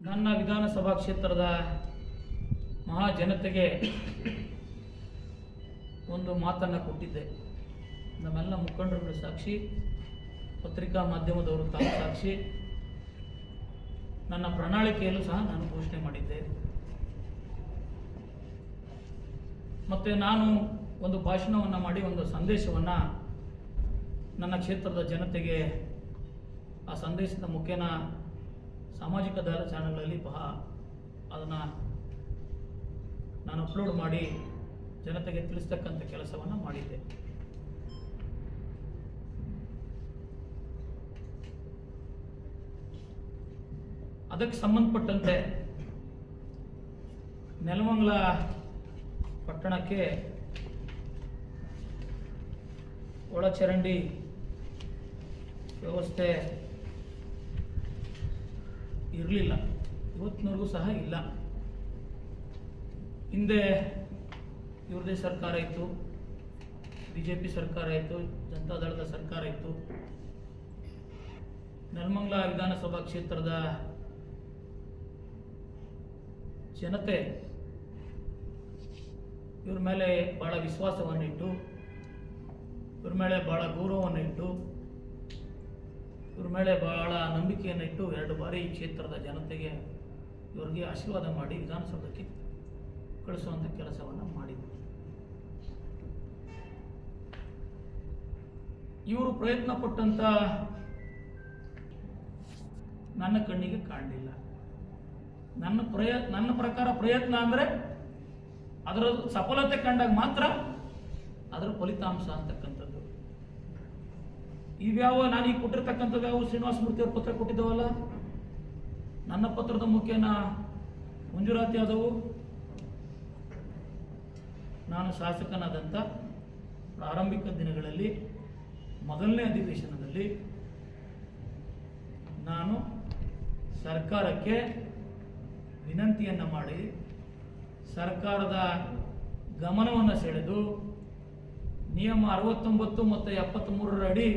ನನ್ನ ವಿಧಾನಸಭಾ ಕ್ಷೇತ್ರದ ಮಹಾಜನತೆಗೆ ಒಂದು ಮಾತನ್ನು ಕೊಟ್ಟಿದ್ದೆ. ನಮ್ಮೆಲ್ಲ ಮುಖಂಡರುಗಳು ಸಾಕ್ಷಿ, ಪತ್ರಿಕಾ ಮಾಧ್ಯಮದವರು ತಾವು ಸಾಕ್ಷಿ. ನನ್ನ ಪ್ರಣಾಳಿಕೆಯಲ್ಲೂ ಸಹ ನಾನು ಘೋಷಣೆ ಮಾಡಿದ್ದೆ. ಮತ್ತು ನಾನು ಒಂದು ಭಾಷಣವನ್ನು ಮಾಡಿ ಒಂದು ಸಂದೇಶವನ್ನು ನನ್ನ ಕ್ಷೇತ್ರದ ಜನತೆಗೆ, ಆ ಸಂದೇಶದ ಮುಖೇನ ಸಾಮಾಜಿಕ ಜಾಲತಾಣಗಳಲ್ಲಿ ಅದನ್ನು ನಾನು ಅಪ್ಲೋಡ್ ಮಾಡಿ ಜನತೆಗೆ ತಿಳಿಸ್ತಕ್ಕಂಥ ಕೆಲಸವನ್ನು ಮಾಡಿದ್ದೆ. ಅದಕ್ಕೆ ಸಂಬಂಧಪಟ್ಟಂತೆ ನೆಲಮಂಗಲ ಪಟ್ಟಣಕ್ಕೆ ಒಳಚರಂಡಿ ವ್ಯವಸ್ಥೆ ಇರಲಿಲ್ಲ, ಇವತ್ತಿನವರೆಗೂ ಸಹ ಇಲ್ಲ. ಹಿಂದೆ ಇವ್ರದೇ ಸರ್ಕಾರ ಇತ್ತು, BJP ಸರ್ಕಾರ ಇತ್ತು, ಜನತಾದಳದ ಸರ್ಕಾರ ಇತ್ತು. ನೆಲಮಂಗಲ ವಿಧಾನಸಭಾ ಕ್ಷೇತ್ರದ ಜನತೆ ಇವ್ರ ಮೇಲೆ ಬಹಳ ವಿಶ್ವಾಸವನ್ನಿಟ್ಟು, ಇವ್ರ ಮೇಲೆ ಬಹಳ ಗೌರವವನ್ನಿಟ್ಟು, ಇವ್ರ ಮೇಲೆ ಬಹಳ ನಂಬಿಕೆಯನ್ನು ಇಟ್ಟು 2 ಬಾರಿ ಈ ಕ್ಷೇತ್ರದ ಜನತೆಗೆ ಇವರಿಗೆ ಆಶೀರ್ವಾದ ಮಾಡಿ ವಿಧಾನಸೌಧಕ್ಕೆ ಕಳಿಸುವಂಥ ಕೆಲಸವನ್ನು ಮಾಡಿದರು. ಇವರು ಪ್ರಯತ್ನ ಪಟ್ಟಂತ ನನ್ನ ಕಣ್ಣಿಗೆ ಕಾಣಲಿಲ್ಲ. ನನ್ನ ಪ್ರಕಾರ ಪ್ರಯತ್ನ ಅಂದರೆ ಅದರ ಸಫಲತೆ ಕಂಡಾಗ ಮಾತ್ರ ಅದರ ಫಲಿತಾಂಶ ಅಂತಕ್ಕಂಥದ್ದು. ಇವ್ಯಾವ ನಾನು ಈಗ ಕೊಟ್ಟಿರ್ತಕ್ಕಂಥದ್ದು ಯಾವ ಶ್ರೀನಿವಾಸ ಮೂರ್ತಿ ಅವ್ರ ಪತ್ರ ಕೊಟ್ಟಿದ್ದಾವಲ್ಲ, ನನ್ನ ಪತ್ರದ ಮುಖೇನ ಮಂಜೂರಾತಿ ಆದವು. ನಾನು ಶಾಸಕನಾದಂಥ ಪ್ರಾರಂಭಿಕ ದಿನಗಳಲ್ಲಿ ಮೊದಲನೇ ಅಧಿವೇಶನದಲ್ಲಿ ನಾನು ಸರ್ಕಾರಕ್ಕೆ ವಿನಂತಿಯನ್ನು ಮಾಡಿ ಸರ್ಕಾರದ ಗಮನವನ್ನು ಸೆಳೆದು ನಿಯಮ 69 ಮತ್ತು 73 ಅಡಿ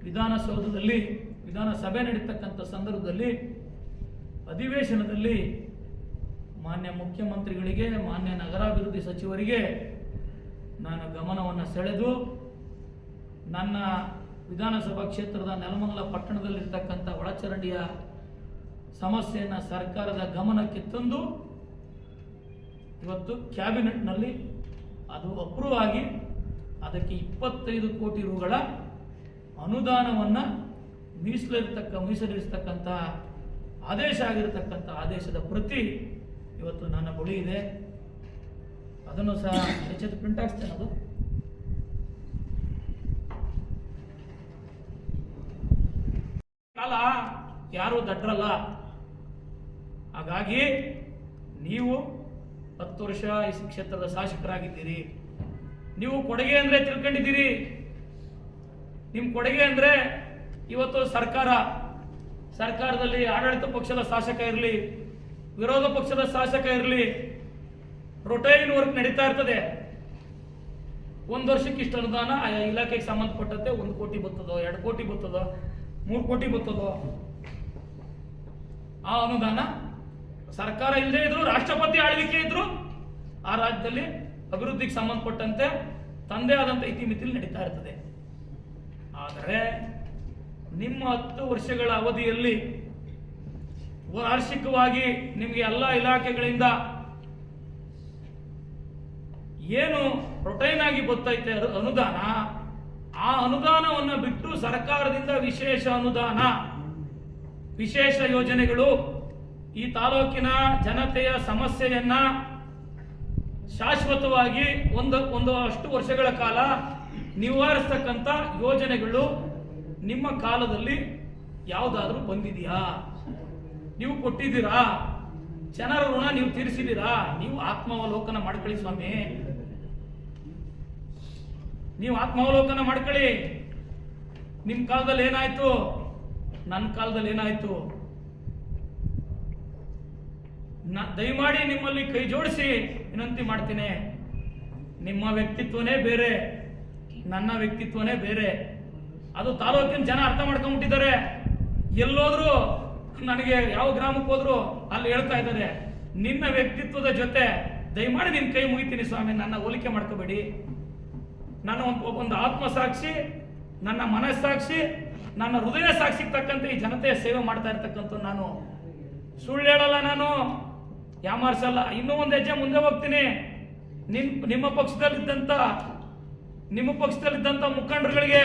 ವಿಧಾನಸೌಧದಲ್ಲಿ ವಿಧಾನಸಭೆ ನಡೀತಕ್ಕಂಥ ಸಂದರ್ಭದಲ್ಲಿ ಅಧಿವೇಶನದಲ್ಲಿ ಮಾನ್ಯ ಮುಖ್ಯಮಂತ್ರಿಗಳಿಗೆ, ಮಾನ್ಯ ನಗರಾಭಿವೃದ್ಧಿ ಸಚಿವರಿಗೆ ನಾನು ಗಮನವನ್ನು ಸೆಳೆದು ನನ್ನ ವಿಧಾನಸಭಾ ಕ್ಷೇತ್ರದ ನೆಲಮಂಗಲ ಪಟ್ಟಣದಲ್ಲಿರ್ತಕ್ಕಂಥ ಒಳಚರಂಡಿಯ ಸಮಸ್ಯೆಯನ್ನು ಸರ್ಕಾರದ ಗಮನಕ್ಕೆ ತಂದು ಇವತ್ತು ಕ್ಯಾಬಿನೆಟ್ನಲ್ಲಿ ಅದು ಅಪ್ರೂವ್ ಆಗಿ ಅದಕ್ಕೆ 25 ಕೋಟಿ ರೂಗಳ ಅನುದಾನವನ್ನು ಮೀಸಲಿರಿಸ್ತಕ್ಕಂಥ ಆದೇಶ ಆಗಿರತಕ್ಕಂಥ ಆದೇಶದ ಪ್ರತಿ ಇವತ್ತು ನನ್ನ ಬಳಿ ಇದೆ. ಅದನ್ನು ಸಹ ಹೆಚ್ಚು ಪ್ರಿಂಟ್ ಹಾಕ್ಸ್ತೇನೆ. ಅದು ಕಾಲ ಯಾರು ದಡ್ರಲ್ಲ. ಹಾಗಾಗಿ ನೀವು 10 ವರ್ಷ ಈ ಕ್ಷೇತ್ರದ ಶಾಸಕರಾಗಿದ್ದೀರಿ. ನೀವು ಕೊಡುಗೆ ಅಂದ್ರೆ ತಿಳ್ಕೊಂಡಿದ್ದೀರಿ. ನಿಮ್ಮ ಕೊಡುಗೆ ಅಂದ್ರೆ ಇವತ್ತು ಸರ್ಕಾರದಲ್ಲಿ ಆಡಳಿತ ಪಕ್ಷದ ಶಾಸಕ ಇರಲಿ, ವಿರೋಧ ಪಕ್ಷದ ಶಾಸಕ ಇರಲಿ, ರೊಟೈನ್ ವರ್ಕ್ ನಡೀತಾ ಇರ್ತದೆ. 1 ವರ್ಷಕ್ಕೆ ಇಷ್ಟು ಅನುದಾನ ಆಯಾ ಇಲಾಖೆಗೆ ಸಂಬಂಧಪಟ್ಟಂತೆ 1 ಕೋಟಿ ಬರ್ತದೋ, 2 ಕೋಟಿ ಬರ್ತದೋ, 3 ಕೋಟಿ ಬರ್ತದೋ. ಆ ಅನುದಾನ ಸರ್ಕಾರ ಇಲ್ಲದೆ ಇದ್ರು, ರಾಷ್ಟ್ರಪತಿ ಆಳ್ವಿಕೆ ಇದ್ರು, ಆ ರಾಜ್ಯದಲ್ಲಿ ಅಭಿವೃದ್ಧಿಗೆ ಸಂಬಂಧಪಟ್ಟಂತೆ ತಂದೆ ಆದಂಥ ಇತಿಮಿತಿಯಲ್ಲಿ ನಡೀತಾ ಇರ್ತದೆ. ಆದರೆ ನಿಮ್ಮ 10 ವರ್ಷಗಳ ಅವಧಿಯಲ್ಲಿ ವಾರ್ಷಿಕವಾಗಿ ನಿಮಗೆ ಎಲ್ಲ ಇಲಾಖೆಗಳಿಂದ ಏನು ರೊಟೈನ್ ಆಗಿ ಗೊತ್ತೈತೆ ಅನುದಾನ, ಆ ಅನುದಾನವನ್ನು ಬಿಟ್ಟು ಸರ್ಕಾರದಿಂದ ವಿಶೇಷ ಅನುದಾನ, ವಿಶೇಷ ಯೋಜನೆಗಳು ಈ ತಾಲೂಕಿನ ಜನತೆಯ ಸಮಸ್ಯೆಯನ್ನ ಶಾಶ್ವತವಾಗಿ ಒಂದು ಅಷ್ಟು ವರ್ಷಗಳ ಕಾಲ ನಿವಾರಿಸ್ತಕ್ಕಂಥ ಯೋಜನೆಗಳು ನಿಮ್ಮ ಕಾಲದಲ್ಲಿ ಯಾವುದಾದ್ರೂ ಬಂದಿದೆಯಾ? ನೀವು ಕೊಟ್ಟಿದ್ದೀರಾ? ಜನರ ಋಣ ನೀವು ತೀರಿಸಿದ್ದೀರಾ? ನೀವು ಆತ್ಮಾವಲೋಕನ ಮಾಡ್ಕೊಳ್ಳಿ ಸ್ವಾಮಿ, ನೀವು ಆತ್ಮಾವಲೋಕನ ಮಾಡ್ಕೊಳ್ಳಿ. ನಿಮ್ಮ ಕಾಲದಲ್ಲಿ ಏನಾಯ್ತು, ನನ್ನ ಕಾಲದಲ್ಲಿ ಏನಾಯ್ತು? ದಯಮಾಡಿ ನಿಮ್ಮಲ್ಲಿ ಕೈ ಜೋಡಿಸಿ ವಿನಂತಿ ಮಾಡ್ತೀನಿ. ನಿಮ್ಮ ವ್ಯಕ್ತಿತ್ವನೇ ಬೇರೆ, ನನ್ನ ವ್ಯಕ್ತಿತ್ವನೇ ಬೇರೆ. ಅದು ತಾಲೂಕಿನ ಜನ ಅರ್ಥ ಮಾಡ್ಕೊಂಡ್ಬಿಟ್ಟಿದ್ದಾರೆ. ಎಲ್ಲೋದ್ರು ನನಗೆ ಯಾವ ಗ್ರಾಮಕ್ಕೆ ಹೋದ್ರು ಅಲ್ಲಿ ಹೇಳ್ತಾ ಇದ್ದಾರೆ, ನಿನ್ನ ವ್ಯಕ್ತಿತ್ವದ ಜೊತೆ ದಯಮಾಡಿ ನಿನ್ನ ಕೈ ಮುಗಿತೀನಿ ಸ್ವಾಮಿ, ನನ್ನ ಹೋಲಿಕೆ ಮಾಡ್ಕೋಬೇಡಿ. ನಾನು ಒಂದು ಆತ್ಮಸಾಕ್ಷಿ, ನನ್ನ ಮನಸ್ಸಾಕ್ಷಿ, ನನ್ನ ಹೃದಯ ಸಾಕ್ಷಿಗೆ ತಕ್ಕಂತೆ ಈ ಜನತೆಯ ಸೇವೆ ಮಾಡ್ತಾ ಇರ್ತಕ್ಕಂಥ ನಾನು. ಸುಳ್ಳು ಹೇಳಲ್ಲ, ನಾನು ಯಾಮಾರ್ಸಲ್ಲ. ಇನ್ನೂ ಒಂದು ಹೆಜ್ಜೆ ಮುಂದೆ ಹೋಗ್ತೀನಿ. ನಿಮ್ಮ ಪಕ್ಷದಲ್ಲಿದ್ದಂಥ ಮುಖಂಡರುಗಳಿಗೆ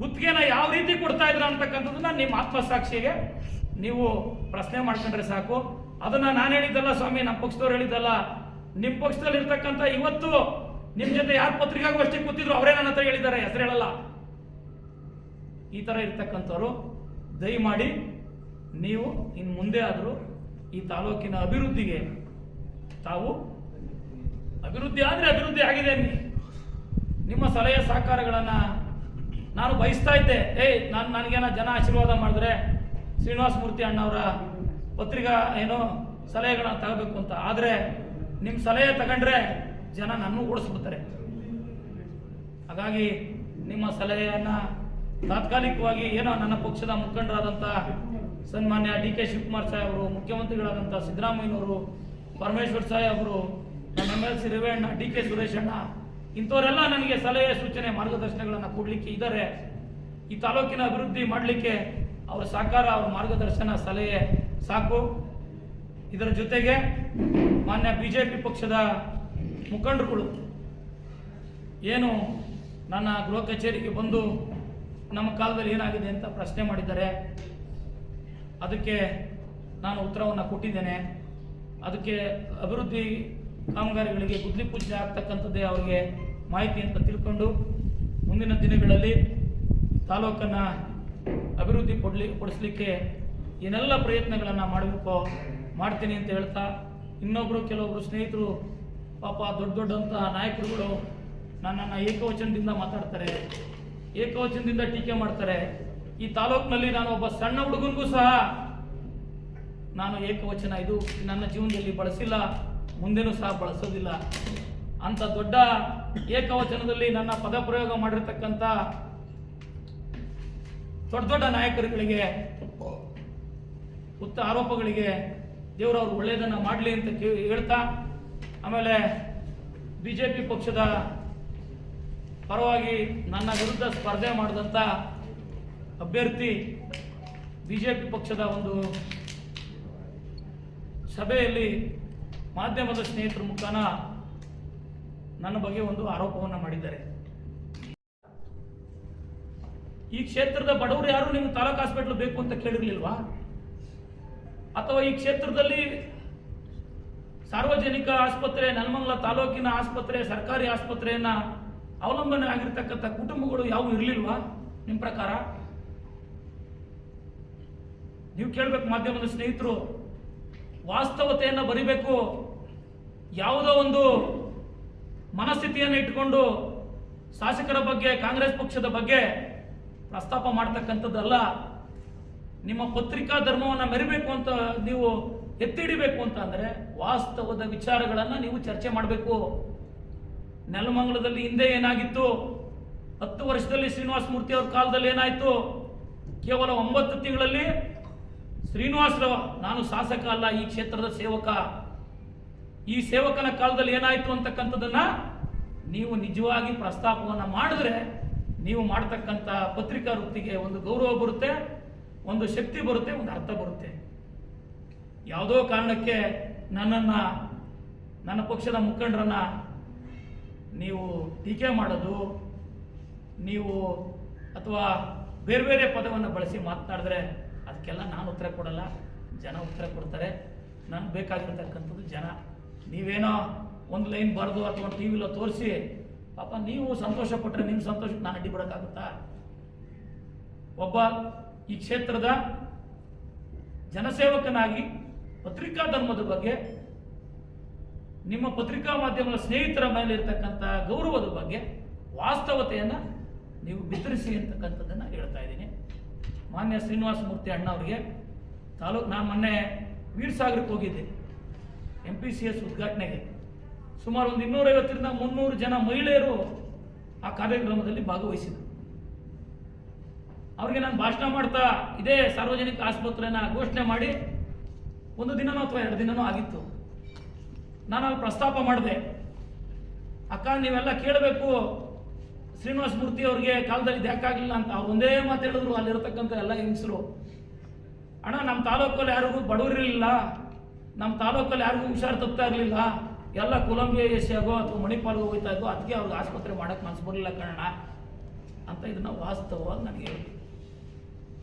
ಗುತ್ತಿಗೆನ ಯಾವ ರೀತಿ ಕೊಡ್ತಾ ಇದ್ರ ಅಂತಕ್ಕಂಥದ್ದನ್ನ ನಿಮ್ಮ ಆತ್ಮಸಾಕ್ಷಿಗೆ ನೀವು ಪ್ರಶ್ನೆ ಮಾಡ್ಕೊಂಡ್ರೆ ಸಾಕು. ಅದನ್ನ ನಾನು ಹೇಳಿದ್ದಲ್ಲ ಸ್ವಾಮಿ, ನಮ್ಮ ಪಕ್ಷದವ್ರು ಹೇಳಿದ್ದಲ್ಲ. ನಿಮ್ಮ ಪಕ್ಷದಲ್ಲಿ ಇರ್ತಕ್ಕಂಥ ಇವತ್ತು ನಿಮ್ ಜೊತೆ ಯಾರು ಪತ್ರಿಕಾಗೋಷ್ಠಿ ಕೂತಿದ್ರು ಅವರೇ ನನ್ನ ಹತ್ರ ಹೇಳಿದ್ದಾರೆ, ಹೆಸರು ಹೇಳಲ್ಲ. ಈ ತರ ಇರ್ತಕ್ಕಂಥವ್ರು ದಯಮಾಡಿ ನೀವು ಇನ್ನು ಮುಂದೆ ಆದರೂ ಈ ತಾಲೂಕಿನ ಅಭಿವೃದ್ಧಿಗೆ ತಾವು ಅಭಿವೃದ್ಧಿ ಆಗಿದೆ. ನಿಮ್ಮ ಸಲಹೆ ಸಹಕಾರಗಳನ್ನ ನಾನು ಬಯಸ್ತಾ ಇದ್ದೆ. ನನಗೇನ ಜನ ಆಶೀರ್ವಾದ ಮಾಡಿದ್ರೆ ಶ್ರೀನಿವಾಸ ಮೂರ್ತಿ ಅಣ್ಣವರ ಪತ್ರಿಕಾ ಸಲಹೆಗಳನ್ನ ತಗೋಬೇಕು ಅಂತ. ಆದರೆ ನಿಮ್ಮ ಸಲಹೆ ತಗೊಂಡ್ರೆ ಜನ ನನ್ನ ಓಡಿಸ್ಬಿಡ್ತಾರೆ. ಹಾಗಾಗಿ ನಿಮ್ಮ ಸಲಹೆಯನ್ನ ತಾತ್ಕಾಲಿಕವಾಗಿ ನನ್ನ ಪಕ್ಷದ ಮುಖಂಡರಾದಂಥ ಸನ್ಮಾನ್ಯ ಡಿ ಕೆ ಶಿವಕುಮಾರ್ ಸಾಹೇಬರು, ಮುಖ್ಯಮಂತ್ರಿಗಳಾದಂಥ ಸಿದ್ದರಾಮಯ್ಯನವರು, ಪರಮೇಶ್ವರ್ ಸಾಹೇಬರು, ನಮ್ಮ MLC Revanna, D K Suresh ಅಣ್ಣ, ಇಂಥವರೆಲ್ಲ ನನಗೆ ಸಲಹೆ ಸೂಚನೆ ಮಾರ್ಗದರ್ಶನಗಳನ್ನು ಕೊಡಲಿಕ್ಕೆ ಇದ್ದಾರೆ. ಈ ತಾಲೂಕಿನ ಅಭಿವೃದ್ಧಿ ಮಾಡಲಿಕ್ಕೆ ಅವರ ಸಹಕಾರ, ಅವರ ಮಾರ್ಗದರ್ಶನ, ಸಲಹೆ ಸಾಕು. ಇದರ ಜೊತೆಗೆ ಮಾನ್ಯ BJP ಪಕ್ಷದ ಮುಖಂಡರುಗಳು ಏನು ನನ್ನ ಗೃಹ ಕಚೇರಿಗೆ ಬಂದು ನಮ್ಮ ಕಾಲದಲ್ಲಿ ಏನಾಗಿದೆ ಅಂತ ಪ್ರಶ್ನೆ ಮಾಡಿದ್ದಾರೆ. ಅದಕ್ಕೆ ನಾನು ಉತ್ತರವನ್ನು ಕೊಟ್ಟಿದ್ದೇನೆ. ಅದಕ್ಕೆ ಅಭಿವೃದ್ಧಿ ಕಾಮಗಾರಿಗಳಿಗೆ ಗುದ್ಲಿ ಪೂಜೆ ಆಗ್ತಕ್ಕಂಥದ್ದೇ ಅವರಿಗೆ ಮಾಹಿತಿ ಅಂತ ತಿಳ್ಕೊಂಡು ಮುಂದಿನ ದಿನಗಳಲ್ಲಿ ತಾಲೂಕನ್ನು ಅಭಿವೃದ್ಧಿ ಪಡಿಸಲಿಕ್ಕೆ ಏನೆಲ್ಲ ಪ್ರಯತ್ನಗಳನ್ನು ಮಾಡಬೇಕೋ ಮಾಡ್ತೀನಿ ಅಂತ ಹೇಳ್ತಾ, ಕೆಲವೊಬ್ಬರು ಸ್ನೇಹಿತರು ಪಾಪ ದೊಡ್ಡಂತಹ ನಾಯಕರುಗಳು ನನ್ನನ್ನು ಏಕವಚನದಿಂದ ಮಾತಾಡ್ತಾರೆ, ಏಕವಚನದಿಂದ ಟೀಕೆ ಮಾಡ್ತಾರೆ. ಈ ತಾಲೂಕಿನಲ್ಲಿ ನಾನು ಒಬ್ಬ ಸಣ್ಣ ಹುಡುಗನಿಗೂ ಸಹ ನಾನು ಏಕವಚನ ಇದು ನನ್ನ ಜೀವನದಲ್ಲಿ ಬಳಸಿಲ್ಲ, ಮುಂದೆನೂ ಸಹ ಬಳಸೋದಿಲ್ಲ. ಅಂತ ದೊಡ್ಡ ಏಕವಚನದಲ್ಲಿ ನನ್ನ ಪದ ಪ್ರಯೋಗ ಮಾಡಿರ್ತಕ್ಕಂಥ ದೊಡ್ಡ ನಾಯಕರುಗಳಿಗೆ ಆರೋಪಗಳಿಗೆ ದೇವರವರು ಒಳ್ಳೆಯದನ್ನು ಮಾಡಲಿ ಅಂತ ಹೇಳ್ತಾ, ಆಮೇಲೆ BJP ಪಕ್ಷದ ಪರವಾಗಿ ನನ್ನ ವಿರುದ್ಧ ಸ್ಪರ್ಧೆ ಮಾಡಿದಂಥ ಅಭ್ಯರ್ಥಿ BJP ಪಕ್ಷದ ಒಂದು ಸಭೆಯಲ್ಲಿ ಮಾಧ್ಯಮದ ಸ್ನೇಹಿತರ ಮುಖಾನ ನನ್ನ ಬಗ್ಗೆ ಒಂದು ಆರೋಪವನ್ನು ಮಾಡಿದ್ದಾರೆ. ಈ ಕ್ಷೇತ್ರದ ಬಡವರು ಯಾರು ನಿಮ್ಗೆ ತಾಲೂಕು ಹಾಸ್ಪಿಟಲ್ ಬೇಕು ಅಂತ ಕೇಳಿರ್ಲಿಲ್ವಾ? ಅಥವಾ ಈ ಕ್ಷೇತ್ರದಲ್ಲಿ ಸಾರ್ವಜನಿಕ ಆಸ್ಪತ್ರೆ, ನೆಲಮಂಗಲ ತಾಲೂಕಿನ ಆಸ್ಪತ್ರೆ, ಸರ್ಕಾರಿ ಆಸ್ಪತ್ರೆಯನ್ನ ಅವಲಂಬನೆ ಆಗಿರ್ತಕ್ಕಂಥ ಕುಟುಂಬಗಳು ಯಾವ ಇರಲಿಲ್ವಾ ನಿಮ್ಮ ಪ್ರಕಾರ? ನೀವು ಕೇಳಬೇಕು ಮಾಧ್ಯಮದ ಸ್ನೇಹಿತರು. ವಾಸ್ತವತೆಯನ್ನು ಬರಿಬೇಕು. ಯಾವುದೋ ಒಂದು ಮನಸ್ಥಿತಿಯನ್ನು ಇಟ್ಟುಕೊಂಡು ಶಾಸಕರ ಬಗ್ಗೆ, ಕಾಂಗ್ರೆಸ್ ಪಕ್ಷದ ಬಗ್ಗೆ ಪ್ರಸ್ತಾಪ ಮಾಡ್ತಕ್ಕಂಥದ್ದಲ್ಲ. ನಿಮ್ಮ ಪತ್ರಿಕಾ ಧರ್ಮವನ್ನು ಮೆರಿಬೇಕು ಅಂತ ನೀವು ಎತ್ತಿ ಹಿಡಿಬೇಕು ಅಂತ ಅಂದ್ರೆ ವಾಸ್ತವದ ವಿಚಾರಗಳನ್ನು ನೀವು ಚರ್ಚೆ ಮಾಡಬೇಕು. ನೆಲಮಂಗಲದಲ್ಲಿ ಹಿಂದೆ ಏನಾಗಿತ್ತು, 10 ವರ್ಷದಲ್ಲಿ ಶ್ರೀನಿವಾಸ ಮೂರ್ತಿ ಅವ್ರ ಕಾಲದಲ್ಲಿ ಏನಾಯ್ತು, ಕೇವಲ 9 ತಿಂಗಳಲ್ಲಿ ಶ್ರೀನಿವಾಸರಾವ್, ನಾನು ಶಾಸಕ ಅಲ್ಲ, ಈ ಕ್ಷೇತ್ರದ ಸೇವಕ, ಈ ಸೇವಕನ ಕಾಲದಲ್ಲಿ ಏನಾಯ್ತು ಅಂತಕ್ಕಂಥದ್ದನ್ನ ನೀವು ನಿಜವಾಗಿ ಪ್ರಸ್ತಾಪವನ್ನು ಮಾಡಿದ್ರೆ ನೀವು ಮಾಡ್ತಕ್ಕಂಥ ಪತ್ರಿಕಾ ವೃತ್ತಿಗೆ ಒಂದು ಗೌರವ ಬರುತ್ತೆ, ಒಂದು ಶಕ್ತಿ ಬರುತ್ತೆ, ಒಂದು ಅರ್ಥ ಬರುತ್ತೆ. ಯಾವುದೋ ಕಾರಣಕ್ಕೆ ನನ್ನ ಪಕ್ಷದ ಮುಖಂಡರನ್ನ ನೀವು ಟೀಕೆ ಮಾಡೋದು, ನೀವು ಅಥವಾ ಬೇರೆ ಬೇರೆ ಪದವನ್ನು ಬಳಸಿ ಮಾತನಾಡಿದ್ರೆ ಅದಕ್ಕೆಲ್ಲ ನಾನು ಉತ್ತರ ಕೊಡಲ್ಲ, ಜನ ಉತ್ತರ ಕೊಡ್ತಾರೆ. ನನಗೆ ಬೇಕಾಗಿರ್ತಕ್ಕಂಥದ್ದು ಜನ. ನೀವೇನೋ ಒಂದು ಲೈನ್ ಬರೆದು ಅಥವಾ ಟಿವಿಲೋ ತೋರಿಸಿ ಪಾಪ ನೀವು ಸಂತೋಷ ಪಟ್ಟರೆ ನಿಮ್ಮ ಸಂತೋಷಕ್ಕೆ ನಾನು ಅಡ್ಡಿ ಬಿಡೋಕ್ಕಾಗುತ್ತಾ? ಒಬ್ಬ ಈ ಕ್ಷೇತ್ರದ ಜನಸೇವಕನಾಗಿ ಪತ್ರಿಕಾ ಧರ್ಮದ ಬಗ್ಗೆ, ನಿಮ್ಮ ಪತ್ರಿಕಾ ಮಾಧ್ಯಮದ ಸ್ನೇಹಿತರ ಮೇಲೆ ಇರತಕ್ಕಂಥ ಗೌರವದ ಬಗ್ಗೆ ವಾಸ್ತವತೆಯನ್ನು ನೀವು ಬಿತ್ತರಿಸಿ ಅಂತಕ್ಕಂಥದ್ದನ್ನು ಹೇಳ್ತಾ ಇದ್ದೀನಿ. ಮಾನ್ಯ ಶ್ರೀನಿವಾಸ ಮೂರ್ತಿ ಅಣ್ಣ ಅವರಿಗೆ ನಾನು ಮೊನ್ನೆ ವೀರಸಾಗರಕ್ಕೆ ಹೋಗಿದ್ದೆ MPCS ಉದ್ಘಾಟನೆಗೆ. ಸುಮಾರು ಒಂದು 250ರಿಂದ 300 ಜನ ಮಹಿಳೆಯರು ಆ ಕಾರ್ಯಕ್ರಮದಲ್ಲಿ ಭಾಗವಹಿಸಿದರು. ಅವ್ರಿಗೆ ನಾನು ಭಾಷಣ ಮಾಡ್ತಾ ಇದೇ ಸಾರ್ವಜನಿಕ ಆಸ್ಪತ್ರೆನ ಘೋಷಣೆ ಮಾಡಿ 1 ದಿನನೋ ಅಥವಾ 2 ದಿನನೋ ಆಗಿತ್ತು. ನಾನು ಅಲ್ಲಿ ಪ್ರಸ್ತಾಪ ಮಾಡಿದೆ, ಅಕ್ಕ ನೀವೆಲ್ಲ ಕೇಳಬೇಕು ಶ್ರೀನಿವಾಸ ಮೂರ್ತಿ ಅವ್ರಿಗೆ ಕಾಲದಲ್ಲಿ ಯಾಕಾಗಲಿಲ್ಲ ಅಂತ. ಅವ್ರು ಒಂದೇ ಮಾತು ಹೇಳಿದ್ರು ಅಲ್ಲಿರತಕ್ಕಂಥ ಎಲ್ಲ ಹೆಂಗಸರು, ಅಣ್ಣ ನಮ್ಮ ತಾಲೂಕಲ್ಲಿ ಯಾರಿಗೂ ಬಡವರಿರಲಿಲ್ಲ, ನಮ್ಮ ತಾಲೂಕಲ್ಲಿ ಯಾರಿಗೂ ಹುಷಾರು ತಪ್ತಾ ಇರಲಿಲ್ಲ, ಎಲ್ಲ ಕೊಲಂಬಿಯಾ ಏಷ್ಯಾಗೋ ಅಥವಾ ಮಣಿಪಾಲ್ಗೋ ಹೋಗ್ತಾ ಇದ್ದೋ, ಅದಕ್ಕೆ ಅವ್ರಿಗೆ ಆಸ್ಪತ್ರೆ ಮಾಡೋಕ್ಕೆ ಮನಸ್ಸು ಬರಲಿಲ್ಲ ಕಣ ಅಂತ ಇದನ್ನು ವಾಸ್ತವವಾಗಿ ನನಗೆ ಹೇಳಿ.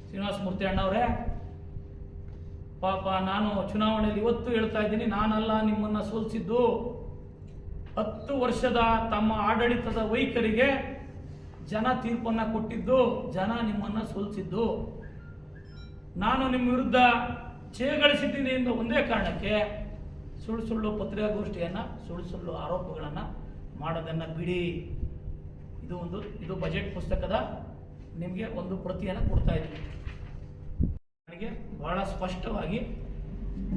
ಶ್ರೀನಿವಾಸ ಮೂರ್ತಿ ಅಣ್ಣವರೇ, ಪಾಪ ನಾನು ಚುನಾವಣೆಯಲ್ಲಿ ಇವತ್ತು ಹೇಳ್ತಾ ಇದ್ದೀನಿ, ನಾನಲ್ಲ ನಿಮ್ಮನ್ನು ಸೋಲಿಸಿದ್ದು. 10 ವರ್ಷದ ತಮ್ಮ ಆಡಳಿತದ ವೈಖರಿಗೆ ಜನ ತೀರ್ಪನ್ನು ಕೊಟ್ಟಿದ್ದು, ಜನ ನಿಮ್ಮನ್ನು ಸೋಲಿಸಿದ್ದು. ನಾನು ನಿಮ್ಮ ವಿರುದ್ಧ ಗಳಿಸಿದ್ದೀನಿ ಎಂದು ಒಂದೇ ಕಾರಣಕ್ಕೆ ಸುಳ್ಳು ಸುಳ್ಳು ಪತ್ರಿಕಾಗೋಷ್ಠಿಯನ್ನು, ಸುಳ್ಳು ಆರೋಪಗಳನ್ನು ಮಾಡೋದನ್ನು ಬಿಡಿ. ಇದು ಬಜೆಟ್ ಪುಸ್ತಕದ ನಿಮಗೆ ಒಂದು ಪ್ರತಿಯನ್ನು ಕೊಡ್ತಾ ಇದ್ದೀನಿ. ನನಗೆ ಬಹಳ ಸ್ಪಷ್ಟವಾಗಿ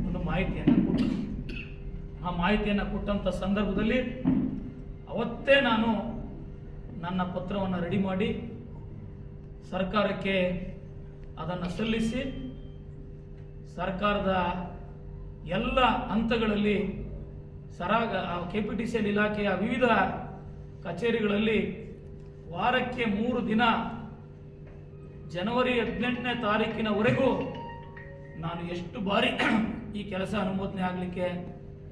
ಒಂದು ಮಾಹಿತಿಯನ್ನು ಕೊಟ್ಟು, ಆ ಮಾಹಿತಿಯನ್ನು ಕೊಟ್ಟಂಥ ಸಂದರ್ಭದಲ್ಲಿ ಅವತ್ತೇ ನಾನು ನನ್ನ ಪತ್ರವನ್ನು ರೆಡಿ ಮಾಡಿ ಸರ್ಕಾರಕ್ಕೆ ಅದನ್ನು ಸಲ್ಲಿಸಿ, ಸರ್ಕಾರದ ಎಲ್ಲ ಹಂತಗಳಲ್ಲಿ KPTCL ಇಲಾಖೆಯ ವಿವಿಧ ಕಚೇರಿಗಳಲ್ಲಿ ವಾರಕ್ಕೆ 3 ದಿನ ಜನವರಿ 18ನೇ ತಾರೀಕಿನವರೆಗೂ ನಾನು ಎಷ್ಟು ಬಾರಿ ಈ ಕೆಲಸ ಅನುಮೋದನೆ ಆಗಲಿಕ್ಕೆ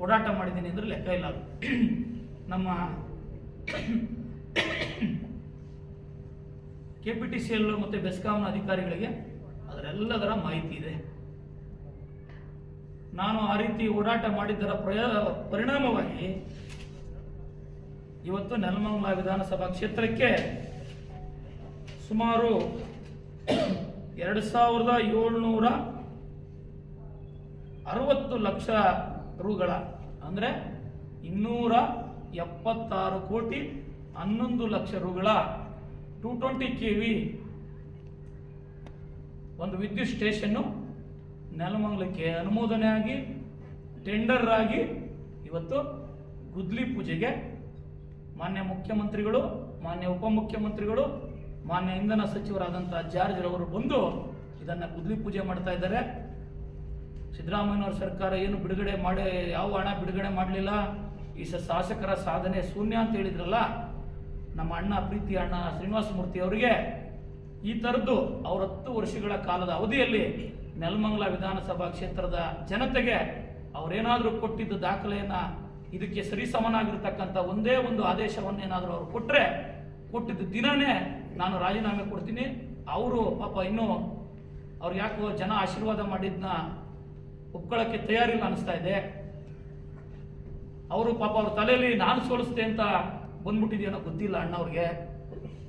ಓಡಾಟ ಮಾಡಿದ್ದೀನಿ ಅಂದರೆ ಲೆಕ್ಕ ಇಲ್ಲ. ನಮ್ಮ KPTCL ಮತ್ತು ಬೆಸ್ಕಾಂನ ಅಧಿಕಾರಿಗಳಿಗೆ ಅದರೆಲ್ಲದರ ಮಾಹಿತಿ ಇದೆ. ನಾನು ಆ ರೀತಿ ಓಡಾಟ ಮಾಡಿದ್ದರ ಪರಿಣಾಮವಾಗಿ ಇವತ್ತು ನೆಲಮಂಗಲ ವಿಧಾನಸಭಾ ಕ್ಷೇತ್ರಕ್ಕೆ ಸುಮಾರು 2,760 ಲಕ್ಷ ರೂಗಳ, ಅಂದರೆ 276 ಕೋಟಿ 11 ಲಕ್ಷ ರೂಗಳ 220 kV ಒಂದು ವಿದ್ಯುತ್ ಸ್ಟೇಷನ್ನು ನೆಲಮಂಗಲಕ್ಕೆ ಅನುಮೋದನೆ ಆಗಿ ಟೆಂಡರ್ ಆಗಿ ಇವತ್ತು ಗುದ್ಲಿ ಪೂಜೆಗೆ ಮಾನ್ಯ ಮುಖ್ಯಮಂತ್ರಿಗಳು, ಮಾನ್ಯ ಉಪಮುಖ್ಯಮಂತ್ರಿಗಳು, ಮಾನ್ಯ ಇಂಧನ ಸಚಿವರಾದಂಥ ಜಾರ್ಜ್ ರವರು ಬಂದು ಇದನ್ನು ಗುದ್ಲಿ ಪೂಜೆ ಮಾಡ್ತಾ ಇದ್ದಾರೆ. ಸಿದ್ದರಾಮಯ್ಯನವ್ರ ಸರ್ಕಾರ ಏನು ಬಿಡುಗಡೆ ಮಾಡಿ, ಯಾವ ಹಣ ಬಿಡುಗಡೆ ಮಾಡಲಿಲ್ಲ, ಈ ಶಾಸಕರ ಸಾಧನೆ ಶೂನ್ಯ ಅಂತ ಹೇಳಿದ್ರಲ್ಲ ನಮ್ಮ ಅಣ್ಣ, ಪ್ರೀತಿ ಅಣ್ಣ ಶ್ರೀನಿವಾಸ ಮೂರ್ತಿ ಅವರಿಗೆ, ಈ ಥರದ್ದು ಅವ್ರ 10 ವರ್ಷಗಳ ಕಾಲದ ಅವಧಿಯಲ್ಲಿ ನೆಲಮಂಗಲ ವಿಧಾನಸಭಾ ಕ್ಷೇತ್ರದ ಜನತೆಗೆ ಅವರೇನಾದರೂ ಕೊಟ್ಟಿದ್ದ ದಾಖಲೆಯನ್ನು ಇದಕ್ಕೆ ಸರಿಸಮನಾಗಿರ್ತಕ್ಕಂಥ ಒಂದೇ ಒಂದು ಆದೇಶವನ್ನೇನಾದರೂ ಅವರು ಕೊಟ್ಟಿದ್ದ ದಿನನೇ ನಾನು ರಾಜೀನಾಮೆ ಕೊಡ್ತೀನಿ. ಅವರು ಪಾಪ ಇನ್ನೂ ಅವ್ರು ಯಾಕೋ ಜನ ಆಶೀರ್ವಾದ ಮಾಡಿದ್ನ ಒಪ್ಕೊಳ್ಳೋಕ್ಕೆ ತಯಾರಿಲ್ಲ ಅನಿಸ್ತಾ ಇದೆ. ಅವರು ಪಾಪ ಅವ್ರ ತಲೆಯಲ್ಲಿ ನಾನು ಸೋಲಿಸ್ತೆ ಅಂತ ಬಂದ್ಬಿಟ್ಟಿದೆಯೋ ಗೊತ್ತಿಲ್ಲ ಅಣ್ಣವ್ರಿಗೆ.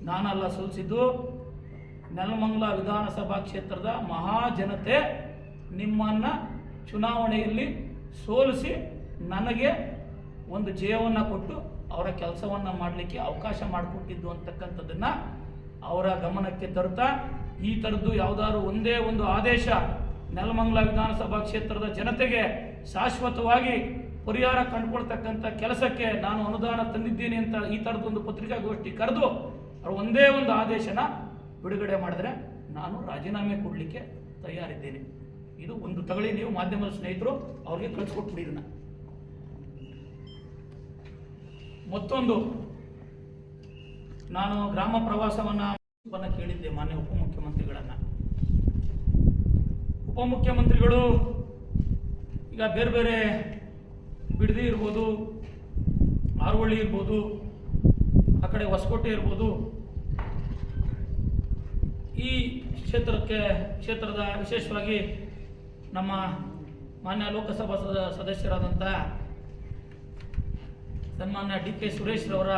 ನಾನಲ್ಲ ಸೋಲಿಸಿದ್ದು, ನೆಲಮಂಗಲ ವಿಧಾನಸಭಾ ಕ್ಷೇತ್ರದ ಮಹಾಜನತೆ ನಿಮ್ಮನ್ನು ಚುನಾವಣೆಯಲ್ಲಿ ಸೋಲಿಸಿ ನನಗೆ ಒಂದು ಜಯವನ್ನು ಕೊಟ್ಟು ಅವರ ಕೆಲಸವನ್ನು ಮಾಡಲಿಕ್ಕೆ ಅವಕಾಶ ಮಾಡಿಕೊಟ್ಟಿದ್ದು ಅಂತಕ್ಕಂಥದ್ದನ್ನು ಅವರ ಗಮನಕ್ಕೆ ತರುತ್ತಾ, ಈ ಥರದ್ದು ಯಾವುದಾದ್ರು ಒಂದೇ ಒಂದು ಆದೇಶ ನೆಲಮಂಗಲ ವಿಧಾನಸಭಾ ಕ್ಷೇತ್ರದ ಜನತೆಗೆ ಶಾಶ್ವತವಾಗಿ ಪರಿಹಾರ ಕಂಡುಕೊಳ್ತಕ್ಕಂಥ ಕೆಲಸಕ್ಕೆ ನಾನು ಅನುದಾನ ತಂದಿದ್ದೀನಿ ಅಂತ ಈ ಥರದ್ದೊಂದು ಪತ್ರಿಕಾಗೋಷ್ಠಿ ಕರೆದು ಅವರು ಒಂದೇ ಒಂದು ಆದೇಶನ ಬಿಡುಗಡೆ ಮಾಡಿದ್ರೆ ನಾನು ರಾಜೀನಾಮೆ ಕೊಡಲಿಕ್ಕೆ ತಯಾರಿದ್ದೇನೆ. ಇದು ಒಂದು ತಗೊಳ್ಳಿ, ನೀವು ಮಾಧ್ಯಮದ ಸ್ನೇಹಿತರು ಅವ್ರಿಗೆ ಕಳಿಸ್ಕೊಟ್ಬಿಡಿ ಇದನ್ನ. ಮತ್ತೊಂದು, ನಾನು ಗ್ರಾಮ ಪ್ರವಾಸವನ್ನು ಕೇಳಿದ್ದೆ ಮಾನ್ಯ ಉಪಮುಖ್ಯಮಂತ್ರಿಗಳನ್ನ. ಉಪಮುಖ್ಯಮಂತ್ರಿಗಳು ಈಗ ಬೇರೆ ಬೇರೆ ಬಿಡದಿ ಇರ್ಬೋದು, ಆರೋಳಿ ಇರ್ಬೋದು, ಆ ಕಡೆ ಹೊಸಕೋಟೆ ಇರ್ಬೋದು, ಈ ಕ್ಷೇತ್ರದ ವಿಶೇಷವಾಗಿ ನಮ್ಮ ಮಾನ್ಯ ಲೋಕಸಭಾ ಸದಸ್ಯರಾದಂಥ ಸನ್ಮಾನ್ಯ DK ಸುರೇಶ್ ರವರ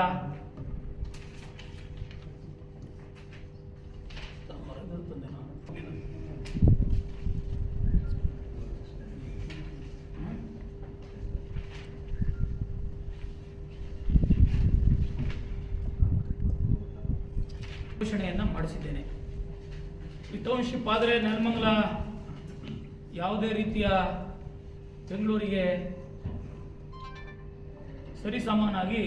ಘೋಷಣೆಯನ್ನು ಮಾಡಿಸಿದ್ದೇನೆ. ಈ ಟೌನ್ಶಿಪ್ ಆದರೆ ನೆಲಮಂಗಲ ಯಾವುದೇ ರೀತಿಯ ಬೆಂಗಳೂರಿಗೆ ಸರಿಸಮಾನಾಗಿ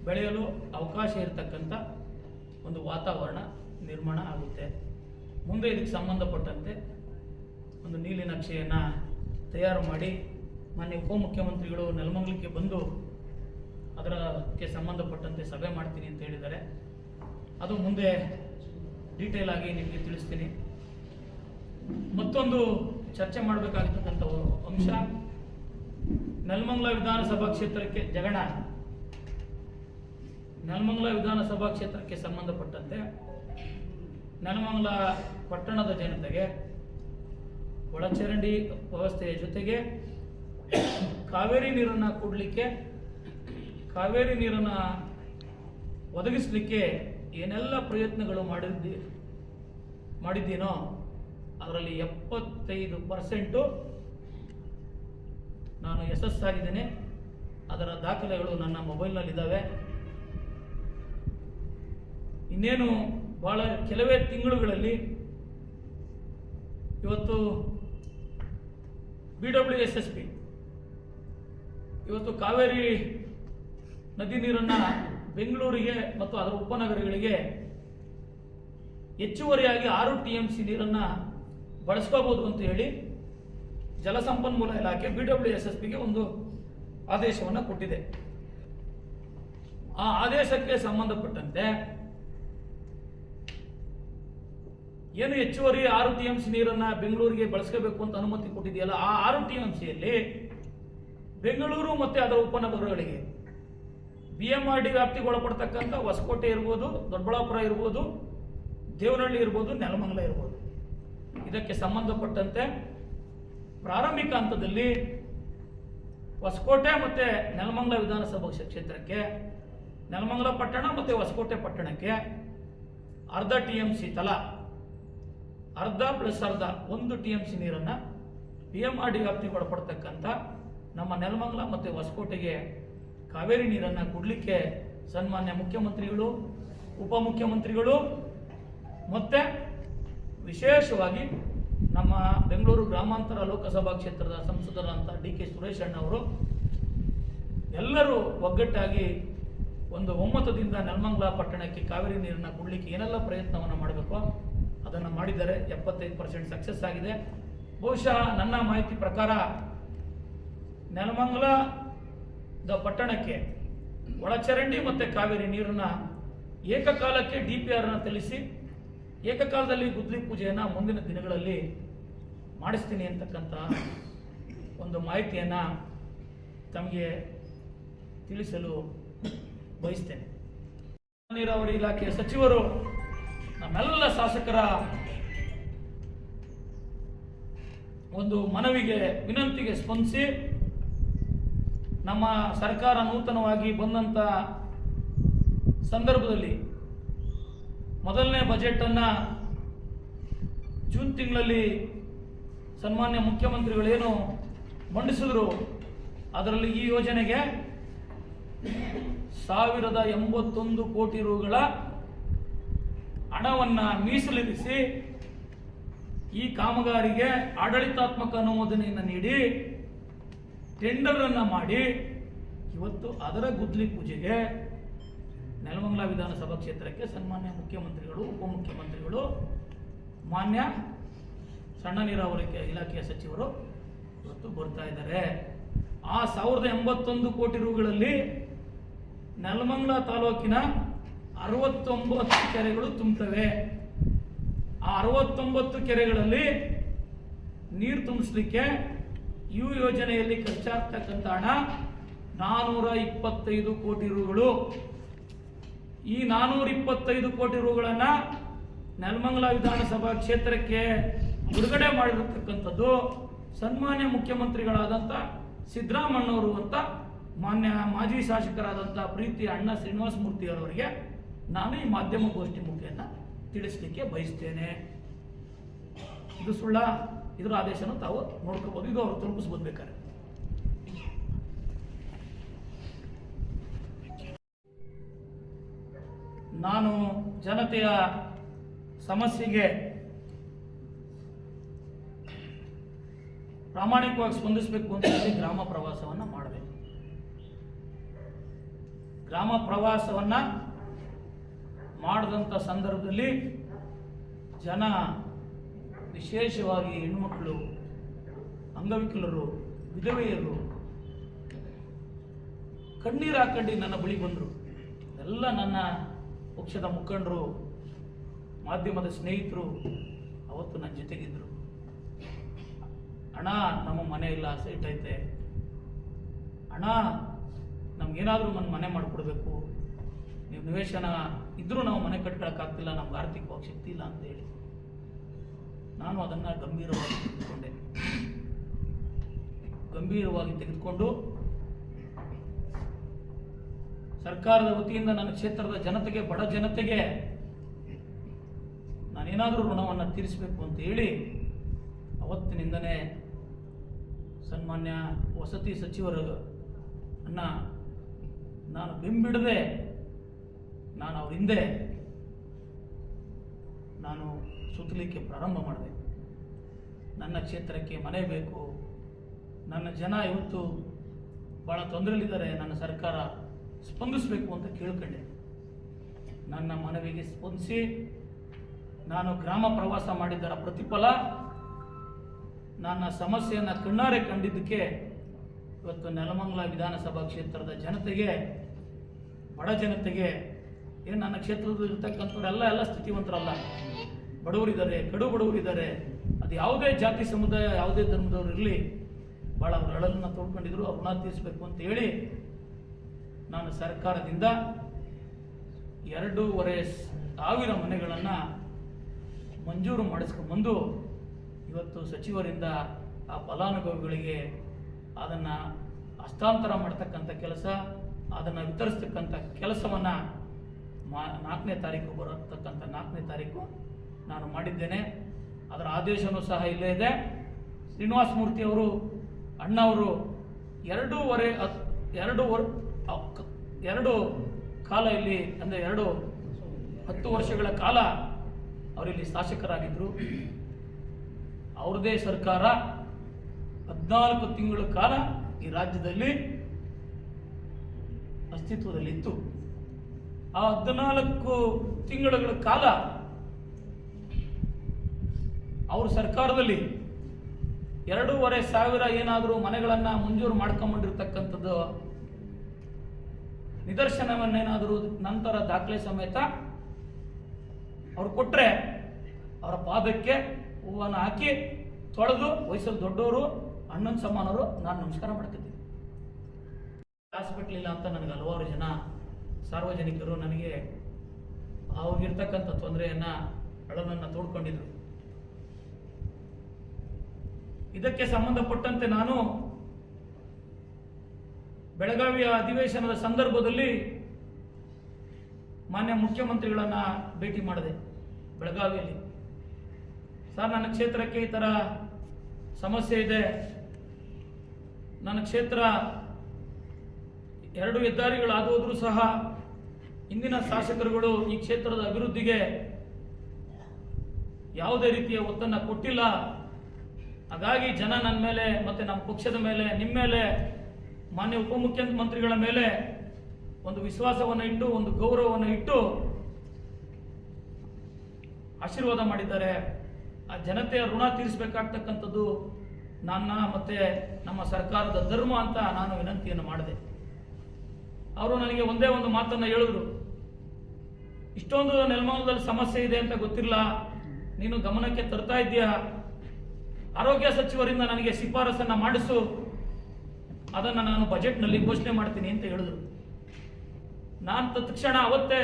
ಬೆಳೆಯಲು ಅವಕಾಶ ಇರತಕ್ಕಂಥ ಒಂದು ವಾತಾವರಣ ನಿರ್ಮಾಣ ಆಗುತ್ತೆ. ಮುಂದೆ ಇದಕ್ಕೆ ಸಂಬಂಧಪಟ್ಟಂತೆ ಒಂದು ನೀಲಿ ನಕ್ಷೆಯನ್ನು ತಯಾರು ಮಾಡಿ ಮಾನ್ಯ ಉಪಮುಖ್ಯಮಂತ್ರಿಗಳು ನೆಲಮಂಗಲಕ್ಕೆ ಬಂದು ಅದಕ್ಕೆ ಸಂಬಂಧಪಟ್ಟಂತೆ ಸಭೆ ಮಾಡ್ತೀನಿ ಅಂತ ಹೇಳಿದ್ದಾರೆ. ಅದು ಮುಂದೆ ಡೀಟೇಲ್ ಆಗಿ ನಿಮಗೆ ತಿಳಿಸ್ತೀನಿ. ಮತ್ತೊಂದು ಚರ್ಚೆ ಮಾಡಬೇಕಾಗಿರ್ತಕ್ಕಂಥ ಅಂಶ, ನೆಲಮಂಗಲ ವಿಧಾನಸಭಾ ಕ್ಷೇತ್ರಕ್ಕೆ ನೆಲಮಂಗಲ ವಿಧಾನಸಭಾ ಕ್ಷೇತ್ರಕ್ಕೆ ಸಂಬಂಧಪಟ್ಟಂತೆ ನೆಲಮಂಗಲ ಪಟ್ಟಣದ ಜನತೆಗೆ ಒಳಚರಂಡಿ ವ್ಯವಸ್ಥೆಯ ಜೊತೆಗೆ ಕಾವೇರಿ ನೀರನ್ನು ಕೊಡಲಿಕ್ಕೆ, ಕಾವೇರಿ ನೀರನ್ನು ಒದಗಿಸಲಿಕ್ಕೆ ಏನೆಲ್ಲ ಪ್ರಯತ್ನಗಳು ಮಾಡಿದ್ದೀನೋ ಅದರಲ್ಲಿ 75% ನಾನು ಯಶಸ್ಸಾಗಿದ್ದೇನೆ. ಅದರ ದಾಖಲೆಗಳು ನನ್ನ ಮೊಬೈಲ್ನಲ್ಲಿದ್ದಾವೆ. ಇನ್ನೇನು ಬಹಳ ಕೆಲವೇ ತಿಂಗಳುಗಳಲ್ಲಿ ಇವತ್ತು BWSSB ಇವತ್ತು ಕಾವೇರಿ ನದಿ ನೀರನ್ನು ಬೆಂಗಳೂರಿಗೆ ಮತ್ತು ಅದರ ಉಪನಗರಗಳಿಗೆ ಹೆಚ್ಚುವರಿಯಾಗಿ 6 TMC ನೀರನ್ನು ಬಳಸ್ಕೋಬಹುದು ಅಂತ ಹೇಳಿ ಜಲಸಂಪನ್ಮೂಲ ಇಲಾಖೆ BWSSBಗೆ ಒಂದು ಆದೇಶವನ್ನು ಕೊಟ್ಟಿದೆ. ಆ ಆದೇಶಕ್ಕೆ ಸಂಬಂಧಪಟ್ಟಂತೆ ಏನು ಹೆಚ್ಚುವರಿ 6 TMC ನೀರನ್ನು ಬೆಂಗಳೂರಿಗೆ ಬಳಸ್ಕೋಬೇಕು ಅಂತ ಅನುಮತಿ ಕೊಟ್ಟಿದೆಯಲ್ಲ, ಆ 6 TMCಯಲ್ಲಿ ಬೆಂಗಳೂರು ಮತ್ತು ಅದರ ಉಪನಗರಗಳಿಗೆ BMRD ವ್ಯಾಪ್ತಿಗೆ ಒಳಪಡ್ತಕ್ಕಂಥ ಹೊಸಕೋಟೆ ಇರ್ಬೋದು, ದೊಡ್ಡಬಳ್ಳಾಪುರ ಇರ್ಬೋದು, ದೇವನಹಳ್ಳಿ ಇರ್ಬೋದು, ನೆಲಮಂಗಲ ಇರ್ಬೋದು, ಇದಕ್ಕೆ ಸಂಬಂಧಪಟ್ಟಂತೆ ಪ್ರಾರಂಭಿಕ ಹಂತದಲ್ಲಿ ಹೊಸಕೋಟೆ ಮತ್ತು ನೆಲಮಂಗಲ ವಿಧಾನಸಭಾ ಕ್ಷೇತ್ರಕ್ಕೆ, ನೆಲಮಂಗಲ ಪಟ್ಟಣ ಮತ್ತು ಹೊಸಕೋಟೆ ಪಟ್ಟಣಕ್ಕೆ ಅರ್ಧ TMC ತಲಾ, ಅರ್ಧ ಪ್ಲಸ್ ಅರ್ಧ 1 TMC ನೀರನ್ನು BMRD ವ್ಯಾಪ್ತಿಗೆ ಒಳಪಡ್ತಕ್ಕಂಥ ನಮ್ಮ ನೆಲಮಂಗಲ ಮತ್ತು ಹೊಸಕೋಟೆಗೆ ಕಾವೇರಿ ನೀರನ್ನು ಕೊಡಲಿಕ್ಕೆ ಸನ್ಮಾನ್ಯ ಮುಖ್ಯಮಂತ್ರಿಗಳು, ಉಪಮುಖ್ಯಮಂತ್ರಿಗಳು ಮತ್ತು ವಿಶೇಷವಾಗಿ ನಮ್ಮ ಬೆಂಗಳೂರು ಗ್ರಾಮಾಂತರ ಲೋಕಸಭಾ ಕ್ಷೇತ್ರದ ಸಂಸದರಾದಂಥ DK ಸುರೇಶ್ ಅಣ್ಣವರು ಎಲ್ಲರೂ ಒಗ್ಗಟ್ಟಾಗಿ ಒಂದು ಒಮ್ಮತದಿಂದ ನೆಲಮಂಗಲ ಪಟ್ಟಣಕ್ಕೆ ಕಾವೇರಿ ನೀರನ್ನು ಕೊಡಲಿಕ್ಕೆ ಏನೆಲ್ಲ ಪ್ರಯತ್ನವನ್ನು ಮಾಡಬೇಕೋ ಅದನ್ನು ಮಾಡಿದ್ದಾರೆ. 75% ಸಕ್ಸಸ್ ಆಗಿದೆ. ಬಹುಶಃ ನನ್ನ ಮಾಹಿತಿ ಪ್ರಕಾರ ನೆಲಮಂಗಲದ ಪಟ್ಟಣಕ್ಕೆ ಒಳಚರಂಡಿ ಮತ್ತು ಕಾವೇರಿ ನೀರನ್ನು ಏಕಕಾಲಕ್ಕೆ DPRನ ತಿಳಿಸಿ ಏಕಕಾಲದಲ್ಲಿ ಗುದ್ಲಿ ಪೂಜೆಯನ್ನು ಮುಂದಿನ ದಿನಗಳಲ್ಲಿ ಮಾಡಿಸ್ತೀನಿ ಅಂತಕ್ಕಂಥ ಒಂದು ಮಾಹಿತಿಯನ್ನು ತಮಗೆ ತಿಳಿಸಲು ಬಯಸ್ತೇನೆ. ನೀರಾವರಿ ಇಲಾಖೆಯ ಸಚಿವರು ನಮ್ಮೆಲ್ಲ ಶಾಸಕರ ಒಂದು ಮನವಿಗೆ, ವಿನಂತಿಗೆ ಸ್ಪಂದಿಸಿ ನಮ್ಮ ಸರ್ಕಾರ ನೂತನವಾಗಿ ಬಂದಂಥ ಸಂದರ್ಭದಲ್ಲಿ ಮೊದಲನೇ ಬಜೆಟನ್ನು ಜೂನ್ ತಿಂಗಳಲ್ಲಿ ಸನ್ಮಾನ್ಯ ಮುಖ್ಯಮಂತ್ರಿಗಳೇನು ಮಂಡಿಸಿದ್ರು, ಅದರಲ್ಲಿ ಈ ಯೋಜನೆಗೆ 1081 ಕೋಟಿ ರೂಗಳ ಹಣವನ್ನು ಮೀಸಲಿರಿಸಿ ಈ ಕಾಮಗಾರಿಗೆ ಆಡಳಿತಾತ್ಮಕ ಅನುಮೋದನೆಯನ್ನು ನೀಡಿ ಟೆಂಡರ್ ಅನ್ನು ಮಾಡಿ ಇವತ್ತು ಅದರ ಗುದ್ಲಿ ಪೂಜೆಗೆ ನೆಲಮಂಗಲ ವಿಧಾನಸಭಾ ಕ್ಷೇತ್ರಕ್ಕೆ ಸನ್ಮಾನ್ಯ ಮುಖ್ಯಮಂತ್ರಿಗಳು, ಉಪಮುಖ್ಯಮಂತ್ರಿಗಳು, ಮಾನ್ಯ ಸಣ್ಣ ನೀರಾವರಿ ಇಲಾಖೆಯ ಸಚಿವರು ಇವತ್ತು ಬರ್ತಾ ಇದ್ದಾರೆ. ಆ 1081 ಕೋಟಿ ರೂಗಳಲ್ಲಿ ನೆಲಮಂಗಲ ತಾಲೂಕಿನ 69 ಕೆರೆಗಳು ತುಂಬುತ್ತವೆ. ಆ 69 ಕೆರೆಗಳಲ್ಲಿ ನೀರು ತುಂಬಿಸಲಿಕ್ಕೆ ಈ ಯೋಜನೆಯಲ್ಲಿ ಖರ್ಚಾಗ್ತಕ್ಕಂಥ ಹಣ 425 ಕೋಟಿ ರೂಗಳು. ಈ 425 ಕೋಟಿ ರೂಗಳನ್ನು ನೆಲಮಂಗಲ ವಿಧಾನಸಭಾ ಕ್ಷೇತ್ರಕ್ಕೆ ಬಿಡುಗಡೆ ಮಾಡಿರತಕ್ಕಂಥದ್ದು ಸನ್ಮಾನ್ಯ ಮುಖ್ಯಮಂತ್ರಿಗಳಾದಂಥ ಸಿದ್ದರಾಮಣ್ಣವರು ಅಂತ ಮಾನ್ಯ ಮಾಜಿ ಶಾಸಕರಾದಂಥ ಪ್ರೀತಿಯ ಅಣ್ಣ ಶ್ರೀನಿವಾಸ ಮೂರ್ತಿ ಅವರಿಗೆ ನಾನು ಈ ಮಾಧ್ಯಮಗೋಷ್ಠಿ ಮುಖೇನ ತಿಳಿಸಲಿಕ್ಕೆ ಬಯಸ್ತೇನೆ. ಇದು ಸುಳ್ಳ? ಇದರ ಆದೇಶನ ತಾವು ನೋಡ್ಕೋಬಹುದು. ಇದು ಅವರು ತಲುಪಿಸ್ಬೋದು ಬೇಕಾದ್ರೆ. ನಾನು ಜನತೆಯ ಸಮಸ್ಯೆಗೆ ಪ್ರಾಮಾಣಿಕವಾಗಿ ಸ್ಪಂದಿಸಬೇಕು ಅಂತ ಹೇಳಿ ಗ್ರಾಮ ಪ್ರವಾಸವನ್ನು ಮಾಡಬೇಕು. ಗ್ರಾಮ ಪ್ರವಾಸವನ್ನು ಮಾಡಿದಂಥ ಸಂದರ್ಭದಲ್ಲಿ ಜನ ವಿಶೇಷವಾಗಿ ಹೆಣ್ಣುಮಕ್ಕಳು, ಅಂಗವಿಕಲರು, ವಿಧವೆಯರು ಕಣ್ಣೀರು ಹಾಕೊಂಡು ನನ್ನ ಬಳಿ ಬಂದರು. ಎಲ್ಲ ನನ್ನ ಪಕ್ಷದ ಮುಖಂಡರು, ಮಾಧ್ಯಮದ ಸ್ನೇಹಿತರು ಅವತ್ತು ನನ್ನ ಜೊತೆಗಿದ್ದರು. ಅಣ್ಣ, ನಮ್ಮ ಮನೆ ಇಲ್ಲ, ಸೈಟ್ ಐತೆ, ಅಣ್ಣ ನಮ್ಗೇನಾದರೂ ನನ್ನ ಮನೆ ಮಾಡಿಕೊಡ್ಬೇಕು, ನೀವು ನಿವೇಶನ ಇದ್ರೂ ನಾವು ಮನೆ ಕಟ್ಕೊಳಕ್ಕಾಗ್ತಿಲ್ಲ, ನಮ್ಗೆ ಆರ್ಥಿಕವಾಗಿ ಶಕ್ತಿ ಇಲ್ಲ ಅಂತೇಳಿ ನಾನು ಅದನ್ನು ಗಂಭೀರವಾಗಿ ತೆಗೆದುಕೊಂಡು ಸರ್ಕಾರದ ವತಿಯಿಂದ ನನ್ನ ಕ್ಷೇತ್ರದ ಜನತೆಗೆ, ಬಡ ಜನತೆಗೆ ನಾನೇನಾದರೂ ಋಣವನ್ನು ತೀರಿಸಬೇಕು ಅಂತ ಹೇಳಿ ಅವತ್ತಿನಿಂದನೇ ಸನ್ಮಾನ್ಯ ವಸತಿ ಸಚಿವರು ನಾನು ಬೆಂಬಿಡದೆ ನಾನು ಅವ್ರ ಹಿಂದೆ ನಾನು ಸುತ್ತಲಿಕ್ಕೆ ಪ್ರಾರಂಭ ಮಾಡಿದೆ. ನನ್ನ ಕ್ಷೇತ್ರಕ್ಕೆ ಮನೆ ಬೇಕು, ನನ್ನ ಜನ ಇವತ್ತು ಭಾಳ ತೊಂದರೆಯಲ್ಲಿದ್ದಾರೆ, ನನ್ನ ಸರ್ಕಾರ ಸ್ಪಂದಿಸಬೇಕು ಅಂತ ಕೇಳ್ಕೊಂಡೆ. ನನ್ನ ಮನವಿಗೆ ಸ್ಪಂದಿಸಿ ನಾನು ಗ್ರಾಮ ಪ್ರವಾಸ ಮಾಡಿದ್ದರ ಪ್ರತಿಫಲ, ನನ್ನ ಸಮಸ್ಯೆಯನ್ನು ಕಣ್ಣಾರೆ ಕಂಡಿದ್ದಕ್ಕೆ ಇವತ್ತು ನೆಲಮಂಗಲ ವಿಧಾನಸಭಾ ಕ್ಷೇತ್ರದ ಜನತೆಗೆ, ಬಡ ಜನತೆಗೆ, ಏನು ನನ್ನ ಕ್ಷೇತ್ರದಲ್ಲಿ ಇರ್ತಕ್ಕಂಥವ್ರೆಲ್ಲ ಎಲ್ಲ ಸ್ಥಿತಿವಂತರಲ್ಲ, ಬಡವರಿದ್ದಾರೆ, ಕಡು ಬಡವರಿದ್ದಾರೆ, ಅದು ಯಾವುದೇ ಜಾತಿ ಸಮುದಾಯ, ಯಾವುದೇ ಧರ್ಮದವರು ಇರಲಿ, ಭಾಳ ಅವ್ರ ಅಳಲನ್ನು ತೋಡ್ಕೊಂಡಿದ್ರು. ಅವ್ರು ಋಣ ತೀರಿಸಬೇಕು ಅಂತ ಹೇಳಿ ನಾನು ಸರ್ಕಾರದಿಂದ 2,500 ಮನೆಗಳನ್ನು ಮಂಜೂರು ಮಾಡಿಸ್ಕೊಂಡ್ಬಂದು ಇವತ್ತು ಸಚಿವರಿಂದ ಆ ಫಲಾನುಭವಿಗಳಿಗೆ ಅದನ್ನು ಹಸ್ತಾಂತರ ಮಾಡ್ತಕ್ಕಂಥ ಕೆಲಸ, ಅದನ್ನು ವಿತರಿಸ್ತಕ್ಕಂಥ ಕೆಲಸವನ್ನು 4ನೇ ತಾರೀಕು ಬರತಕ್ಕಂಥ 4ನೇ ತಾರೀಕು ನಾನು ಮಾಡಿದ್ದೇನೆ. ಅದರ ಆದೇಶವೂ ಸಹ ಇಲ್ಲೇ ಇದೆ. ಶ್ರೀನಿವಾಸ ಮೂರ್ತಿ ಅವರು, ಅಣ್ಣವರು 2 ಕಾಲ ಇಲ್ಲಿ, ಅಂದರೆ 10 ವರ್ಷಗಳ ಕಾಲ ಅವರಿಲ್ಲಿ ಶಾಸಕರಾಗಿದ್ದರು. ಅವ್ರದೇ ಸರ್ಕಾರ 14 ತಿಂಗಳ ಕಾಲ ಈ ರಾಜ್ಯದಲ್ಲಿ ಅಸ್ತಿತ್ವದಲ್ಲಿತ್ತು. ಆ 14 ತಿಂಗಳ ಕಾಲ ಅವ್ರ ಸರ್ಕಾರದಲ್ಲಿ 2,500 ಏನಾದರೂ ಮನೆಗಳನ್ನು ಮಂಜೂರು ಮಾಡ್ಕೊಂಡ್ಬಂದಿರ್ತಕ್ಕಂಥದ್ದು ನಿದರ್ಶನವನ್ನೇನಾದರೂ ನಂತರ ದಾಖಲೆ ಸಮೇತ ಅವ್ರು ಕೊಟ್ಟರೆ ಅವರ ಪಾದಕ್ಕೆ ಹೂವನ್ನು ಹಾಕಿ ತೊಳೆದು, ವಯಸ್ಸಲ್ಲಿ ದೊಡ್ಡವರು, ಅಣ್ಣನ ಸಮಾನರು, ನಾನು ನಮಸ್ಕಾರ ಮಾಡ್ತಿದ್ದೀನಿ. ಹಾಸ್ಪಿಟ್ಲ್ ಇಲ್ಲ ಅಂತ ನನಗೆ ಹಲವಾರು ಜನ ಸಾರ್ವಜನಿಕರು ನನಗೆ ಅವ್ರಿಗಿರ್ತಕ್ಕಂಥ ತೊಂದರೆಯನ್ನು, ಅಳನನ್ನು ತೋಡ್ಕೊಂಡಿದ್ರು. ಇದಕ್ಕೆ ಸಂಬಂಧಪಟ್ಟಂತೆ ನಾನು ಬೆಳಗಾವಿಯ ಅಧಿವೇಶನದ ಸಂದರ್ಭದಲ್ಲಿ ಮಾನ್ಯ ಮುಖ್ಯಮಂತ್ರಿಗಳನ್ನು ಭೇಟಿ ಮಾಡಿದೆ ಬೆಳಗಾವಿಯಲ್ಲಿ. ಸರ್, ನನ್ನ ಕ್ಷೇತ್ರಕ್ಕೆ ಈ ಥರ ಸಮಸ್ಯೆ ಇದೆ, ನನ್ನ ಕ್ಷೇತ್ರ 2 ಹೆದ್ದಾರಿಗಳು ಹೋದರೂ ಸಹ ಇಂದಿನ ಶಾಸಕರುಗಳು ಈ ಕ್ಷೇತ್ರದ ಅಭಿವೃದ್ಧಿಗೆ ಯಾವುದೇ ರೀತಿಯ ಒತ್ತನ್ನು ಕೊಟ್ಟಿಲ್ಲ. ಹಾಗಾಗಿ ಜನ ನನ್ನ ಮೇಲೆ ಮತ್ತು ನಮ್ಮ ಪಕ್ಷದ ಮೇಲೆ, ನಿಮ್ಮ ಮೇಲೆ, ಮಾನ್ಯ ಉಪಮುಖ್ಯಮಂತ್ರಿಗಳ ಮೇಲೆ ಒಂದು ವಿಶ್ವಾಸವನ್ನು ಇಟ್ಟು, ಒಂದು ಗೌರವವನ್ನು ಇಟ್ಟು ಆಶೀರ್ವಾದ ಮಾಡಿದ್ದಾರೆ. ಆ ಜನತೆಯ ಋಣ ತೀರಿಸಬೇಕಾಗ್ತಕ್ಕಂಥದ್ದು ನನ್ನ ಮತ್ತು ನಮ್ಮ ಸರ್ಕಾರದ ಧರ್ಮ ಅಂತ ನಾನು ವಿನಂತಿಯನ್ನು ಮಾಡಿದೆ. ಅವರು ನನಗೆ ಒಂದೇ ಒಂದು ಮಾತನ್ನು ಹೇಳಿದ್ರು, ಇಷ್ಟೊಂದು ನೆಲಮಂಗಲದಲ್ಲಿ ಸಮಸ್ಯೆ ಇದೆ ಅಂತ ಗೊತ್ತಿಲ್ಲ, ನೀನು ಗಮನಕ್ಕೆ ತರ್ತಾ ಇದ್ದೀಯಾ, ಆರೋಗ್ಯ ಸಚಿವರಿಂದ ನನಗೆ ಶಿಫಾರಸನ್ನು ಮಾಡಿಸು, ಅದನ್ನು ನಾನು ಬಜೆಟ್ನಲ್ಲಿ ಘೋಷಣೆ ಮಾಡ್ತೀನಿ ಅಂತ ಹೇಳಿದ್ರು. ನಾನು ತತ್ಕ್ಷಣ ಅವತ್ತೇ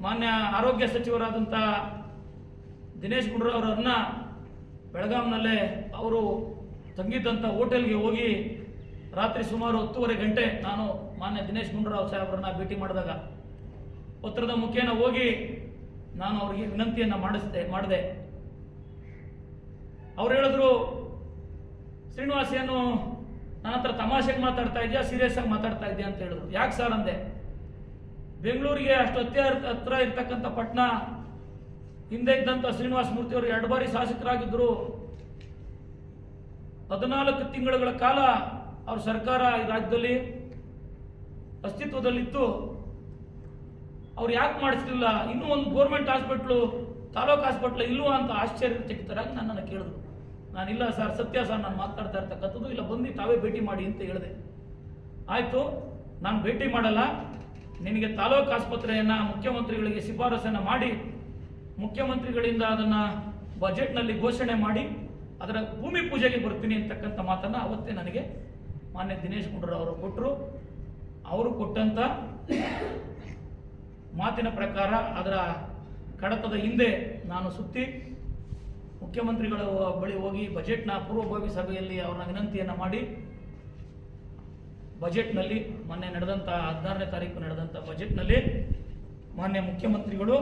ಮಾನ್ಯ ಆರೋಗ್ಯ ಸಚಿವರಾದಂಥ ದಿನೇಶ್ ಗುಂಡೂರಾವ್ ಅವರನ್ನ ಬೆಳಗಾಂನಲ್ಲೇ ಅವರು ತಂಗಿದ್ದಂಥ ಹೋಟೆಲ್ಗೆ ಹೋಗಿ ರಾತ್ರಿ ಸುಮಾರು 10:30 ಗಂಟೆ ನಾನು ಮಾನ್ಯ ದಿನೇಶ್ ಗುಂಡೂರಾವ್ ಸಾಹೇಬರನ್ನ ಭೇಟಿ ಮಾಡಿದಾಗ ಪತ್ರದ ಮುಖೇನ ಹೋಗಿ ನಾನು ಅವರಿಗೆ ವಿನಂತಿಯನ್ನು ಮಾಡಿದೆ. ಅವ್ರು ಹೇಳಿದ್ರು, ಶ್ರೀನಿವಾಸ್, ಏನು ನನ್ನ ಹತ್ರ ತಮಾಷೆಗೆ ಮಾತಾಡ್ತಾ ಇದೆಯಾ, ಸೀರಿಯಸ್ ಆಗಿ ಮಾತಾಡ್ತಾ ಇದೆಯಾ ಅಂತ ಹೇಳಿದ್ರು. ಯಾಕೆ ಸರ್ ಅಂದೆ. ಬೆಂಗಳೂರಿಗೆ ಅಷ್ಟು ಹತ್ರ ಇರ್ತಕ್ಕಂಥ ಪಟ್ಟಣ, ಹಿಂದೆ ಇದ್ದಂಥ ಶ್ರೀನಿವಾಸ ಮೂರ್ತಿ ಅವರು 2 ಬಾರಿ ಶಾಸಕರಾಗಿದ್ದರು, 14 ತಿಂಗಳ ಕಾಲ ಅವ್ರ ಸರ್ಕಾರ ಈ ರಾಜ್ಯದಲ್ಲಿ ಅಸ್ತಿತ್ವದಲ್ಲಿತ್ತು, ಅವ್ರು ಯಾಕೆ ಮಾಡಿಸ್ಲಿಲ್ಲ? ಇನ್ನೂ ಒಂದು ಗೌರ್ಮೆಂಟ್ ಹಾಸ್ಪಿಟ್ಲು ತಾಲೂಕು ಹಾಸ್ಪಿಟ್ಲ್ ಇಲ್ವಾ ಅಂತ ಆಶ್ಚರ್ಯಚಕಿತರಾಗಿ ನನ್ನನ್ನು ಕೇಳಿದ್ರು. ನಾನಿಲ್ಲ ಸರ್, ಸತ್ಯ ಸರ್, ನಾನು ಮಾತಾಡ್ತಾ ಇರ್ತಕ್ಕಂಥದ್ದು, ಇಲ್ಲ ಬಂದು ತಾವೇ ಭೇಟಿ ಮಾಡಿ ಅಂತ ಹೇಳಿದೆ. ಆಯಿತು, ನಾನು ಭೇಟಿ ಮಾಡಲ್ಲ, ನಿನಗೆ ತಾಲೂಕು ಆಸ್ಪತ್ರೆಯನ್ನು ಮುಖ್ಯಮಂತ್ರಿಗಳಿಗೆ ಶಿಫಾರಸನ್ನು ಮಾಡಿ ಮುಖ್ಯಮಂತ್ರಿಗಳಿಂದ ಅದನ್ನು ಬಜೆಟ್ನಲ್ಲಿ ಘೋಷಣೆ ಮಾಡಿ ಅದರ ಭೂಮಿ ಪೂಜೆಗೆ ಬರ್ತೀನಿ ಅಂತಕ್ಕಂಥ ಮಾತನ್ನು ಅವತ್ತೇ ನನಗೆ ಮಾನ್ಯ ದಿನೇಶ್ ಗುಂಡೂರಾವ್ ಅವರು ಕೊಟ್ಟರು. ಅವರು ಕೊಟ್ಟಂಥ ಮಾತಿನ ಪ್ರಕಾರ ಅದರ ಕಡತದ ಹಿಂದೆ ನಾನು ಸುತ್ತಿ ಮುಖ್ಯಮಂತ್ರಿಗಳ ಬಳಿ ಹೋಗಿ ಬಜೆಟ್ನ ಪೂರ್ವಭಾವಿ ಸಭೆಯಲ್ಲಿ ಅವರ ವಿನಂತಿಯನ್ನು ಮಾಡಿ ಬಜೆಟ್ನಲ್ಲಿ ಮೊನ್ನೆ ನಡೆದಂಥ 16ನೇ ತಾರೀಕು ನಡೆದಂಥ ಬಜೆಟ್ನಲ್ಲಿ ಮಾನ್ಯ ಮುಖ್ಯಮಂತ್ರಿಗಳು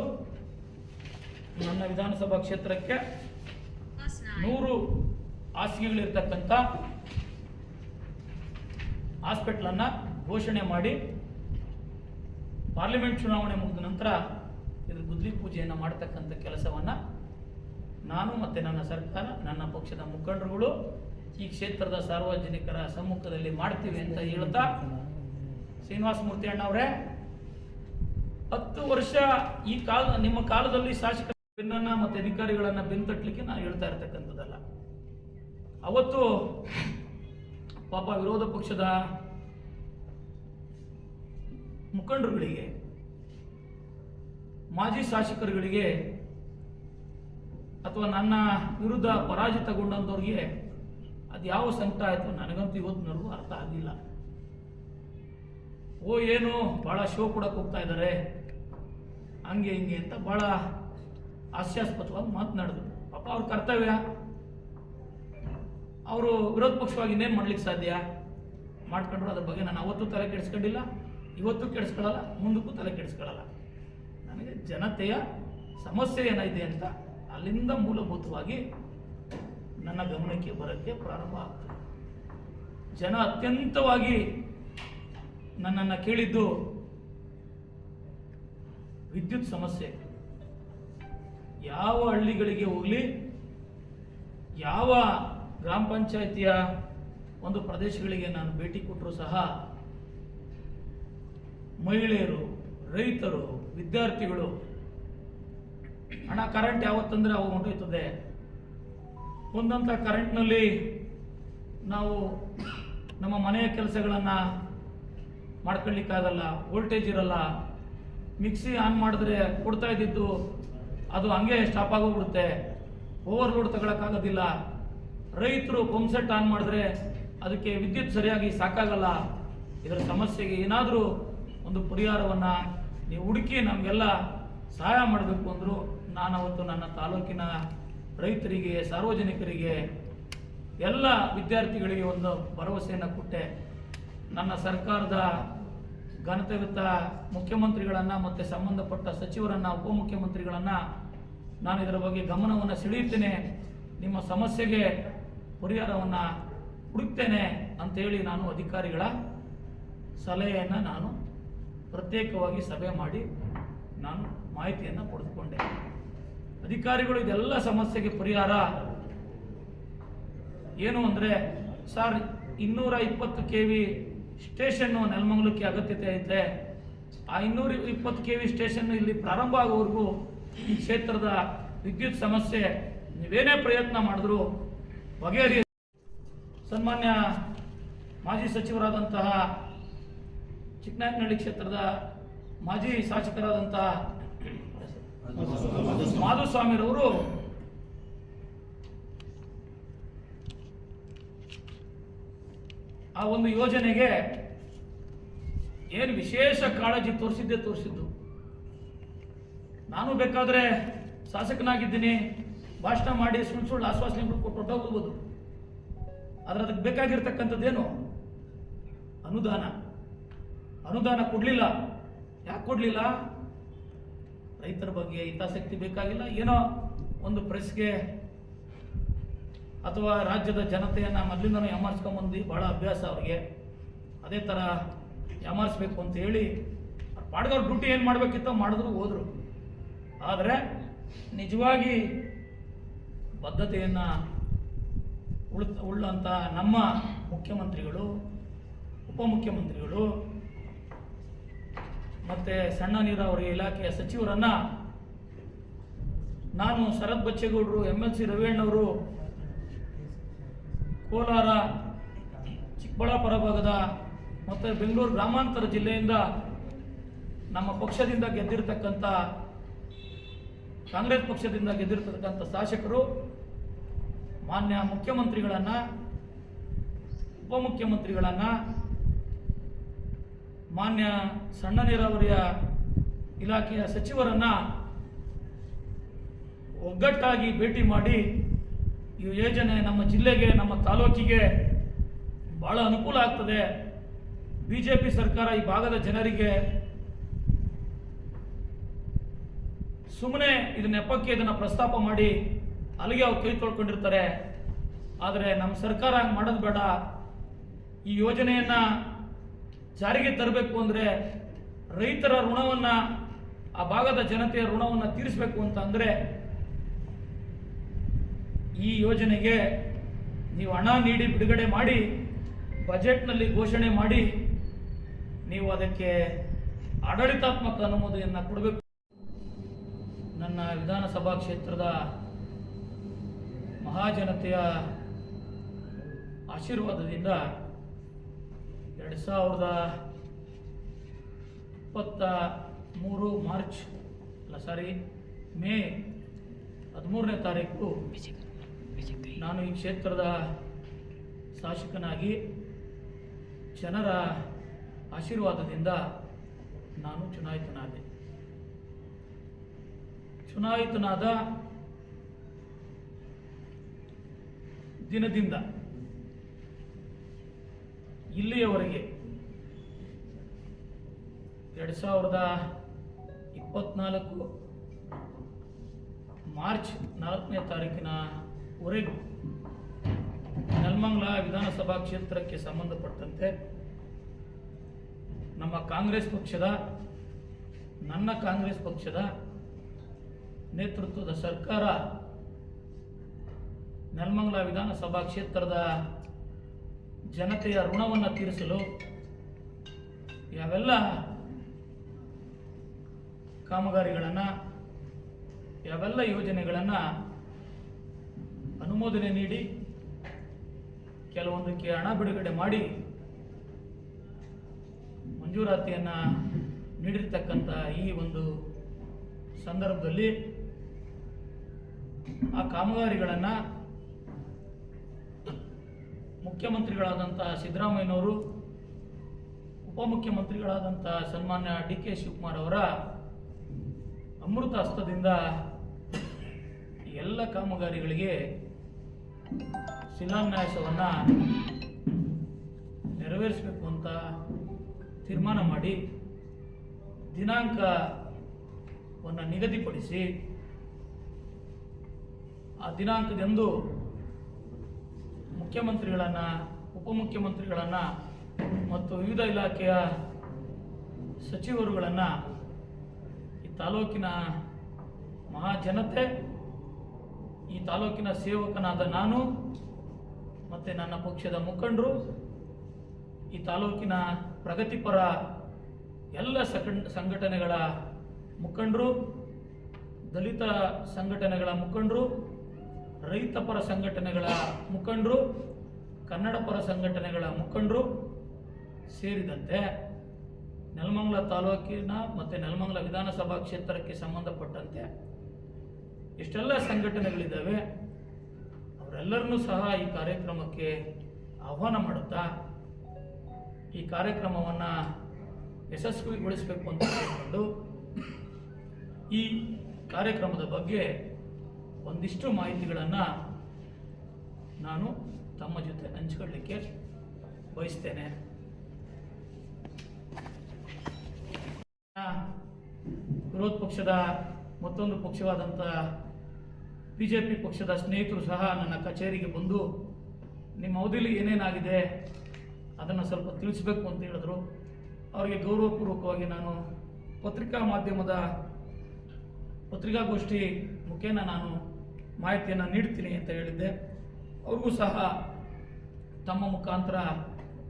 ನನ್ನ ವಿಧಾನಸಭಾ ಕ್ಷೇತ್ರಕ್ಕೆ 100 ಹಾಸಿಗೆಗಳಿರ್ತಕ್ಕಂಥ ಹಾಸ್ಪಿಟ್ಲನ್ನು ಘೋಷಣೆ ಮಾಡಿ ಪಾರ್ಲಿಮೆಂಟ್ ಚುನಾವಣೆ ಮುಗಿದ ನಂತರ ಇದು ಗುದ್ಲಿ ಪೂಜೆಯನ್ನು ಮಾಡತಕ್ಕಂಥ ಕೆಲಸವನ್ನು ನಾನು ಮತ್ತು ನನ್ನ ಸರ್ಕಾರ, ನನ್ನ ಪಕ್ಷದ ಮುಖಂಡರುಗಳು ಈ ಕ್ಷೇತ್ರದ ಸಾರ್ವಜನಿಕರ ಸಮ್ಮುಖದಲ್ಲಿ ಮಾಡ್ತೀವಿ ಅಂತ ಹೇಳ್ತಾ, ಶ್ರೀನಿವಾಸ ಮೂರ್ತಿ ಅಣ್ಣವರೇ, 10 ವರ್ಷ ಈ ನಿಮ್ಮ ಕಾಲದಲ್ಲಿ ಶಾಸಕರ ಬೆನ್ನನ್ನು ಮತ್ತು ಅಧಿಕಾರಿಗಳನ್ನು ಬೆಂತಟ್ಟಲಿಕ್ಕೆ ನಾನು ಹೇಳ್ತಾ ಇರ್ತಕ್ಕಂಥದ್ದಲ್ಲ. ಅವತ್ತು ಪಾಪ ವಿರೋಧ ಪಕ್ಷದ ಮುಖಂಡರುಗಳಿಗೆ, ಮಾಜಿ ಶಾಸಕರುಗಳಿಗೆ ಅಥವಾ ನನ್ನ ವಿರುದ್ಧ ಪರಾಜಿತಗೊಂಡಂಥವ್ರಿಗೆ ಅದು ಯಾವ ಸಂಕಟ ಆಯಿತು ನನಗಂತೂ ಇವತ್ತಿನವರೆಗೂ ಅರ್ಥ ಆಗಿಲ್ಲ. ಏನು ಭಾಳ ಶೋ ಕೊಡಕ್ಕೆ ಹೋಗ್ತಾ ಇದ್ದಾರೆ ಹಂಗೆ ಹಿಂಗೆ ಅಂತ ಭಾಳ ಹಾಸ್ಯಾಸ್ಪದವಾಗಿ ಮಾತನಾಡಿದ್ರು. ಪಾಪ ಅವ್ರ ಕರ್ತವ್ಯ, ಅವರು ವಿರೋಧ ಪಕ್ಷವಾಗಿ ಇನ್ನೇನು ಮಾಡ್ಲಿಕ್ಕೆ ಸಾಧ್ಯ, ಮಾಡ್ಕೊಂಡ್ರು. ಅದ್ರ ಬಗ್ಗೆ ನಾನು ಅವತ್ತೂ ತಲೆ ಕೆಡಿಸ್ಕೊಂಡಿಲ್ಲ, ಇವತ್ತು ಕೆಡಿಸ್ಕೊಳ್ಳಲ್ಲ, ಮುಂದಕ್ಕೂ ತಲೆ ಕೆಡಿಸ್ಕೊಳ್ಳಲ್ಲ. ನನಗೆ ಜನತೆಯ ಸಮಸ್ಯೆ ಏನಿದೆ ಅಂತ ಅಲ್ಲಿಂದ ಮೂಲಭೂತವಾಗಿ ನನ್ನ ಗಮನಕ್ಕೆ ಬರೋಕ್ಕೆ ಪ್ರಾರಂಭ ಆಗ್ತದೆ. ಜನ ಅತ್ಯಂತವಾಗಿ ನನ್ನನ್ನು ಕೇಳಿದ್ದು ವಿದ್ಯುತ್ ಸಮಸ್ಯೆ. ಯಾವ ಹಳ್ಳಿಗಳಿಗೆ ಹೋಗಲಿ, ಯಾವ ಗ್ರಾಮ ಪಂಚಾಯಿತಿಯ ಒಂದು ಪ್ರದೇಶಗಳಿಗೆ ನಾನು ಭೇಟಿ ಕೊಟ್ಟರೂ ಸಹ ಮಹಿಳೆಯರು, ರೈತರು, ವಿದ್ಯಾರ್ಥಿಗಳು, ಹಣ ಕರೆಂಟ್ ಯಾವತ್ತಂದ್ರೆ ಅವಾಗ ಹೊಂಟೋಯ್ತದೆ, ಒಂದಂಥ ಕರೆಂಟ್ನಲ್ಲಿ ನಾವು ನಮ್ಮ ಮನೆಯ ಕೆಲಸಗಳನ್ನು ಮಾಡ್ಕೊಳ್ಳಿಕ್ಕಾಗಲ್ಲ, ವೋಲ್ಟೇಜ್ ಇರಲ್ಲ, ಮಿಕ್ಸಿ ಆನ್ ಮಾಡಿದ್ರೆ ಕೊಡ್ತಾ ಇದ್ದಿದ್ದು ಅದು ಹಂಗೆ ಸ್ಟಾಪ್ ಆಗೋಗ್ಬಿಡುತ್ತೆ, ಓವರ್ಲೋಡ್ ತಗೊಳಕ್ಕಾಗೋದಿಲ್ಲ, ರೈತರು ಪಂಪ್ ಸೆಟ್ ಆನ್ ಮಾಡಿದ್ರೆ ಅದಕ್ಕೆ ವಿದ್ಯುತ್ ಸರಿಯಾಗಿ ಸಾಕಾಗಲ್ಲ. ಇದರ ಸಮಸ್ಯೆಗೆ ಏನಾದರೂ ಒಂದು ಪರಿಹಾರವನ್ನು ನೀವು ಹುಡುಕಿ ನಮಗೆಲ್ಲ ಸಹಾಯ ಮಾಡಬೇಕು ಅಂದರು. ನಾನು ಅವತ್ತು ನನ್ನ ತಾಲೂಕಿನ ರೈತರಿಗೆ, ಸಾರ್ವಜನಿಕರಿಗೆ, ಎಲ್ಲ ವಿದ್ಯಾರ್ಥಿಗಳಿಗೆ ಒಂದು ಭರವಸೆಯನ್ನು ಕೊಟ್ಟೆ. ನನ್ನ ಸರ್ಕಾರದ ಘನತೆಯುತ ಮುಖ್ಯಮಂತ್ರಿಗಳನ್ನು ಮತ್ತು ಸಂಬಂಧಪಟ್ಟ ಸಚಿವರನ್ನು, ಉಪಮುಖ್ಯಮಂತ್ರಿಗಳನ್ನು ನಾನು ಇದರ ಬಗ್ಗೆ ಗಮನವನ್ನು ಸೆಳೆಯುತ್ತೇನೆ, ನಿಮ್ಮ ಸಮಸ್ಯೆಗೆ ಪರಿಹಾರವನ್ನು ಹುಡುಕ್ತೇನೆ ಅಂತೇಳಿ ನಾನು ಅಧಿಕಾರಿಗಳ ಸಲಹೆಯನ್ನು ನಾನು ಪ್ರತ್ಯೇಕವಾಗಿ ಸಭೆ ಮಾಡಿ ನಾನು ಮಾಹಿತಿಯನ್ನು ಪಡೆದುಕೊಂಡೆ. ಅಧಿಕಾರಿಗಳು ಇದೆಲ್ಲ ಸಮಸ್ಯೆಗೆ ಪರಿಹಾರ ಏನು ಅಂದರೆ, ಸರ್ 220 kV ಸ್ಟೇಷನ್ನು ನೆಲಮಂಗಲಕ್ಕೆ ಅಗತ್ಯತೆ ಐತೆ, ಆ 220 kV ಸ್ಟೇಷನ್ ಇಲ್ಲಿ ಪ್ರಾರಂಭ ಆಗೋವರೆಗೂ ಈ ಕ್ಷೇತ್ರದ ವಿದ್ಯುತ್ ಸಮಸ್ಯೆ ನೀವೇನೇ ಪ್ರಯತ್ನ ಮಾಡಿದ್ರು ಬಗೆಹರಿಯ. ಸನ್ಮಾನ್ಯ ಮಾಜಿ ಸಚಿವರಾದಂತಹ ಚಿಕ್ಕನಾಯಕನಹಳ್ಳಿ ಕ್ಷೇತ್ರದ ಮಾಜಿ ಶಾಸಕರಾದಂತಹ ಮಾಧುಸ್ವಾಮಿರವರು ಆ ಒಂದು ಯೋಜನೆಗೆ ಏನು ವಿಶೇಷ ಕಾಳಜಿ ತೋರಿಸಿದ್ದು. ನಾನು ಬೇಕಾದರೆ ಶಾಸಕನಾಗಿದ್ದೀನಿ, ಭಾಷಣ ಮಾಡಿ ಸುಳ್ಳು ಆಶ್ವಾಸನೆಗಳು ಕೊಟ್ಟು ಹೊರಟೋಗ್ಬೋದು. ಆದರೆ ಅದಕ್ಕೆ ಬೇಕಾಗಿರ್ತಕ್ಕಂಥದ್ದೇನು? ಅನುದಾನ ಕೊಡಲಿಲ್ಲ. ಯಾಕೆ ಕೊಡಲಿಲ್ಲ? ರೈತರ ಬಗ್ಗೆ ಹಿತಾಸಕ್ತಿ ಬೇಕಾಗಿಲ್ಲ, ಏನೋ ಒಂದು ಪ್ರೆಸ್ಗೆ ಅಥವಾ ರಾಜ್ಯದ ಜನತೆಯನ್ನು ಮೊದಲಿಂದನೂ ಯಾಮಾರಿಸ್ಕೊಂಬಂದು ಭಾಳ ಅಭ್ಯಾಸ ಅವ್ರಿಗೆ. ಅದೇ ಥರ ಯಾಮಾರಿಸ್ಬೇಕು ಅಂತ ಹೇಳಿ ಪಾಡ್ದವ್ರ ಡ್ಯೂಟಿ ಏನು ಮಾಡಬೇಕಿತ್ತೋ ಮಾಡಿದ್ರು, ಹೋದರು. ಆದರೆ ನಿಜವಾಗಿ ಬದ್ಧತೆಯನ್ನು ಉಳ್ಳಂಥ ನಮ್ಮ ಮುಖ್ಯಮಂತ್ರಿಗಳು, ಉಪಮುಖ್ಯಮಂತ್ರಿಗಳು ಮತ್ತು ಸಣ್ಣ ನೀರಾವರಿ ಇಲಾಖೆಯ ಸಚಿವರನ್ನು ನಾನು ಶರತ್ ಬಚ್ಚೇಗೌಡರು, MLC ರವಿಯಣ್ಣವರು ಕೋಲಾರ, ಚಿಕ್ಕಬಳ್ಳಾಪುರ ಭಾಗದ ಮತ್ತು ಬೆಂಗಳೂರು ಗ್ರಾಮಾಂತರ ಜಿಲ್ಲೆಯಿಂದ ನಮ್ಮ ಪಕ್ಷದಿಂದ ಗೆದ್ದಿರ್ತಕ್ಕಂಥ, ಕಾಂಗ್ರೆಸ್ ಪಕ್ಷದಿಂದ ಗೆದ್ದಿರ್ತಕ್ಕಂಥ ಶಾಸಕರು ಮಾನ್ಯ ಮುಖ್ಯಮಂತ್ರಿಗಳನ್ನು, ಉಪಮುಖ್ಯಮಂತ್ರಿಗಳನ್ನು, ಮಾನ್ಯ ಸಣ್ಣ ನೀರಾವರಿಯ ಇಲಾಖೆಯ ಸಚಿವರನ್ನು ಒಗ್ಗಟ್ಟಾಗಿ ಭೇಟಿ ಮಾಡಿ ಈ ಯೋಜನೆ ನಮ್ಮ ಜಿಲ್ಲೆಗೆ, ನಮ್ಮ ತಾಲೂಕಿಗೆ ಬಹಳ ಅನುಕೂಲ ಆಗ್ತದೆ. BJP ಸರ್ಕಾರ ಈ ಭಾಗದ ಜನರಿಗೆ ಸುಮ್ಮನೆ ಇದನ್ನ ನೆಪಕ್ಕೆ ಇದನ್ನು ಪ್ರಸ್ತಾಪ ಮಾಡಿ ಅಲ್ಲಿಗೆ ಅವ್ರು ಕೈ ತೊಳ್ಕೊಂಡಿರ್ತಾರೆ. ಆದರೆ ನಮ್ಮ ಸರ್ಕಾರ ಹಂಗೆ ಮಾಡೋದು ಬೇಡ. ಈ ಯೋಜನೆಯನ್ನು ಜಾರಿಗೆ ತರಬೇಕು ಅಂದರೆ ರೈತರ ಋಣವನ್ನು, ಆ ಭಾಗದ ಜನತೆಯ ಋಣವನ್ನು ತೀರಿಸಬೇಕು ಅಂತ ಅಂದರೆ ಈ ಯೋಜನೆಗೆ ನೀವು ಹಣ ನೀಡಿ ಬಿಡುಗಡೆ ಮಾಡಿ, ಬಜೆಟ್ನಲ್ಲಿ ಘೋಷಣೆ ಮಾಡಿ, ನೀವು ಅದಕ್ಕೆ ಆಡಳಿತಾತ್ಮಕ ಅನುಮೋದನೆಯನ್ನು ಕೊಡಬೇಕು. ನನ್ನ ವಿಧಾನಸಭಾ ಕ್ಷೇತ್ರದ ಮಹಾಜನತೆಯ ಆಶೀರ್ವಾದದಿಂದ 2023 ಮೇ 13ನೇ ತಾರೀಕು ನಾನು ಈ ಕ್ಷೇತ್ರದ ಶಾಸಕನಾಗಿ ಜನರ ಆಶೀರ್ವಾದದಿಂದ ನಾನು ಚುನಾಯಿತನಾದೆ. ಚುನಾಯಿತನಾದ ದಿನದಿಂದ ಇಲ್ಲಿಯವರೆಗೆ 2024 ಮಾರ್ಚ್ 4ನೇ ತಾರೀಕಿನವರೆಗೂ ನೆಲಮಂಗಲ ವಿಧಾನಸಭಾ ಕ್ಷೇತ್ರಕ್ಕೆ ಸಂಬಂಧಪಟ್ಟಂತೆ ನಮ್ಮ ಕಾಂಗ್ರೆಸ್ ಪಕ್ಷದ, ನನ್ನ ಕಾಂಗ್ರೆಸ್ ಪಕ್ಷದ ನೇತೃತ್ವದ ಸರ್ಕಾರ ನೆಲಮಂಗಲ ವಿಧಾನಸಭಾ ಕ್ಷೇತ್ರದ ಜನತೆಯ ಋಣವನ್ನು ತೀರಿಸಲು ಯಾವೆಲ್ಲ ಕಾಮಗಾರಿಗಳನ್ನು, ಯಾವೆಲ್ಲ ಯೋಜನೆಗಳನ್ನು ಅನುಮೋದನೆ ನೀಡಿ ಕೆಲವೊಂದಕ್ಕೆ ಹಣ ಬಿಡುಗಡೆ ಮಾಡಿ ಮಂಜೂರಾತಿಯನ್ನು ನೀಡಿರ್ತಕ್ಕಂಥ ಈ ಒಂದು ಸಂದರ್ಭದಲ್ಲಿ ಆ ಕಾಮಗಾರಿಗಳನ್ನು ಮುಖ್ಯಮಂತ್ರಿಗಳಾದಂಥ ಸಿದ್ದರಾಮಯ್ಯನವರು, ಉಪಮುಖ್ಯಮಂತ್ರಿಗಳಾದಂಥ ಸನ್ಮಾನ್ಯ DK ಶಿವಕುಮಾರ್ ಅವರ ಅಮೃತ ಹಸ್ತದಿಂದ ಎಲ್ಲ ಕಾಮಗಾರಿಗಳಿಗೆ ಶಿಲಾನ್ಯಾಸವನ್ನು ನೆರವೇರಿಸಬೇಕು ಅಂತ ತೀರ್ಮಾನ ಮಾಡಿ ದಿನಾಂಕವನ್ನು ನಿಗದಿಪಡಿಸಿ, ಆ ದಿನಾಂಕದಂದು ಮುಖ್ಯಮಂತ್ರಿಗಳನ್ನು, ಉಪಮುಖ್ಯಮಂತ್ರಿಗಳನ್ನು ಮತ್ತು ವಿವಿಧ ಇಲಾಖೆಯ ಸಚಿವರುಗಳನ್ನು, ಈ ತಾಲೂಕಿನ ಮಹಾಜನತೆ, ಈ ತಾಲೂಕಿನ ಸೇವಕನಾದ ನಾನು ಮತ್ತು ನನ್ನ ಪಕ್ಷದ ಮುಖಂಡರು, ಈ ತಾಲೂಕಿನ ಪ್ರಗತಿಪರ ಎಲ್ಲ ಸಂಘಟನೆಗಳ ಮುಖಂಡರು, ದಲಿತ ಸಂಘಟನೆಗಳ ಮುಖಂಡರು, ರೈತಪರ ಸಂಘಟನೆಗಳ ಮುಖಂಡರು, ಕನ್ನಡ ಪರ ಸಂಘಟನೆಗಳ ಮುಖಂಡರು ಸೇರಿದಂತೆ ನೆಲಮಂಗಲ ತಾಲೂಕಿನ ಮತ್ತು ನೆಲಮಂಗಲ ವಿಧಾನಸಭಾ ಕ್ಷೇತ್ರಕ್ಕೆ ಸಂಬಂಧಪಟ್ಟಂತೆ ಎಷ್ಟೆಲ್ಲ ಸಂಘಟನೆಗಳಿದ್ದಾವೆ ಅವರೆಲ್ಲರನ್ನೂ ಸಹ ಈ ಕಾರ್ಯಕ್ರಮಕ್ಕೆ ಆಹ್ವಾನ ಮಾಡುತ್ತಾ ಈ ಕಾರ್ಯಕ್ರಮವನ್ನು ಯಶಸ್ವಿಗೊಳಿಸಬೇಕು ಅಂತ ಹೇಳಿಕೊಂಡು ಈ ಕಾರ್ಯಕ್ರಮದ ಬಗ್ಗೆ ಒಂದಿಷ್ಟು ಮಾಹಿತಿಗಳನ್ನು ನಾನು ತಮ್ಮ ಜೊತೆ ಹಂಚಿಕೊಳ್ಳಲಿಕ್ಕೆ ಬಯಸ್ತೇನೆ. ವಿರೋಧ ಪಕ್ಷದ ಮತ್ತೊಂದು ಪಕ್ಷವಾದಂಥ BJP ಪಕ್ಷದ ಸ್ನೇಹಿತರು ಸಹ ನನ್ನ ಕಚೇರಿಗೆ ಬಂದು ನಿಮ್ಮ ಅವಧಿಯಲ್ಲಿ ಏನೇನಾಗಿದೆ ಅದನ್ನು ಸ್ವಲ್ಪ ತಿಳಿಸಬೇಕು ಅಂತ ಹೇಳಿದ್ರು. ಅವರಿಗೆ ಗೌರವಪೂರ್ವಕವಾಗಿ ನಾನು ಪತ್ರಿಕಾಗೋಷ್ಠಿ ಮುಖೇನ ನಾನು ಮಾಹಿತಿಯನ್ನು ನೀಡ್ತೀನಿ ಅಂತ ಹೇಳಿದ್ದೆ. ಅವ್ರಿಗೂ ಸಹ ತಮ್ಮ ಮುಖಾಂತರ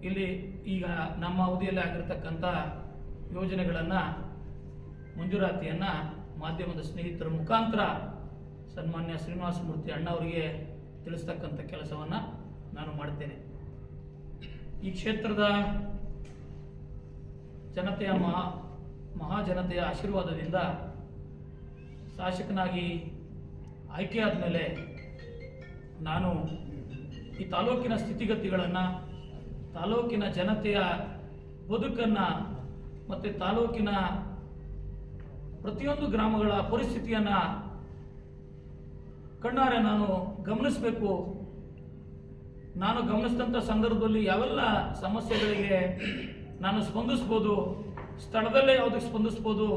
ಇಲ್ಲಿ ಈಗ ನಮ್ಮ ಅವಧಿಯಲ್ಲಿ ಆಗಿರತಕ್ಕಂಥ ಯೋಜನೆಗಳನ್ನು, ಮಂಜೂರಾತಿಯನ್ನು ಮಾಧ್ಯಮದ ಸ್ನೇಹಿತರ ಮುಖಾಂತರ ಸನ್ಮಾನ್ಯ ಶ್ರೀನಿವಾಸ ಮೂರ್ತಿ ಅಣ್ಣವರಿಗೆ ತಿಳಿಸ್ತಕ್ಕಂಥ ಕೆಲಸವನ್ನು ನಾನು ಮಾಡ್ತೇನೆ. ಈ ಕ್ಷೇತ್ರದ ಜನತೆಯ ಮಹಾಜನತೆಯ ಆಶೀರ್ವಾದದಿಂದ ಶಾಸಕನಾಗಿ ಆಯ್ಕೆಯಾದ ಮೇಲೆ ನಾನು ಈ ತಾಲೂಕಿನ ಸ್ಥಿತಿಗತಿಗಳನ್ನು, ತಾಲೂಕಿನ ಜನತೆಯ ಬದುಕನ್ನು ಮತ್ತು ತಾಲೂಕಿನ ಪ್ರತಿಯೊಂದು ಗ್ರಾಮಗಳ ಪರಿಸ್ಥಿತಿಯನ್ನು ಕಣ್ಣಾರೆ ನಾನು ಗಮನಿಸಬೇಕು. ನಾನು ಗಮನಿಸಿದಂಥ ಸಂದರ್ಭದಲ್ಲಿ ಯಾವೆಲ್ಲ ಸಮಸ್ಯೆಗಳಿಗೆ ನಾನು ಸ್ಪಂದಿಸ್ಬೋದು, ಸ್ಥಳದಲ್ಲೇ ಯಾವುದಕ್ಕೆ ಸ್ಪಂದಿಸ್ಬೋದು,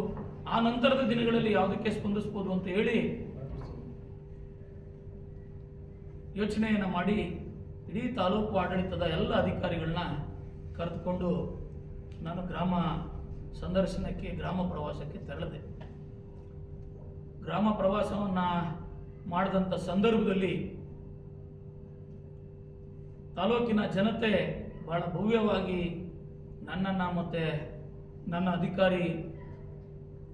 ಆ ನಂತರದ ದಿನಗಳಲ್ಲಿ ಯಾವುದಕ್ಕೆ ಸ್ಪಂದಿಸ್ಬೋದು ಅಂತ ಹೇಳಿ ಯೋಚನೆಯನ್ನು ಮಾಡಿ ಇಡೀ ತಾಲೂಕು ಆಡಳಿತದ ಎಲ್ಲ ಅಧಿಕಾರಿಗಳನ್ನ ಕರೆದುಕೊಂಡು ನಾನು ಗ್ರಾಮ ಸಂದರ್ಶನಕ್ಕೆ, ಗ್ರಾಮ ಪ್ರವಾಸಕ್ಕೆ ತೆರಳಿದೆ. ಗ್ರಾಮ ಪ್ರವಾಸವನ್ನು ಮಾಡಿದಂಥ ಸಂದರ್ಭದಲ್ಲಿ ತಾಲೂಕಿನ ಜನತೆ ಬಹಳ ಭವ್ಯವಾಗಿ ನನ್ನನ್ನು ಮತ್ತು ನನ್ನ ಅಧಿಕಾರಿ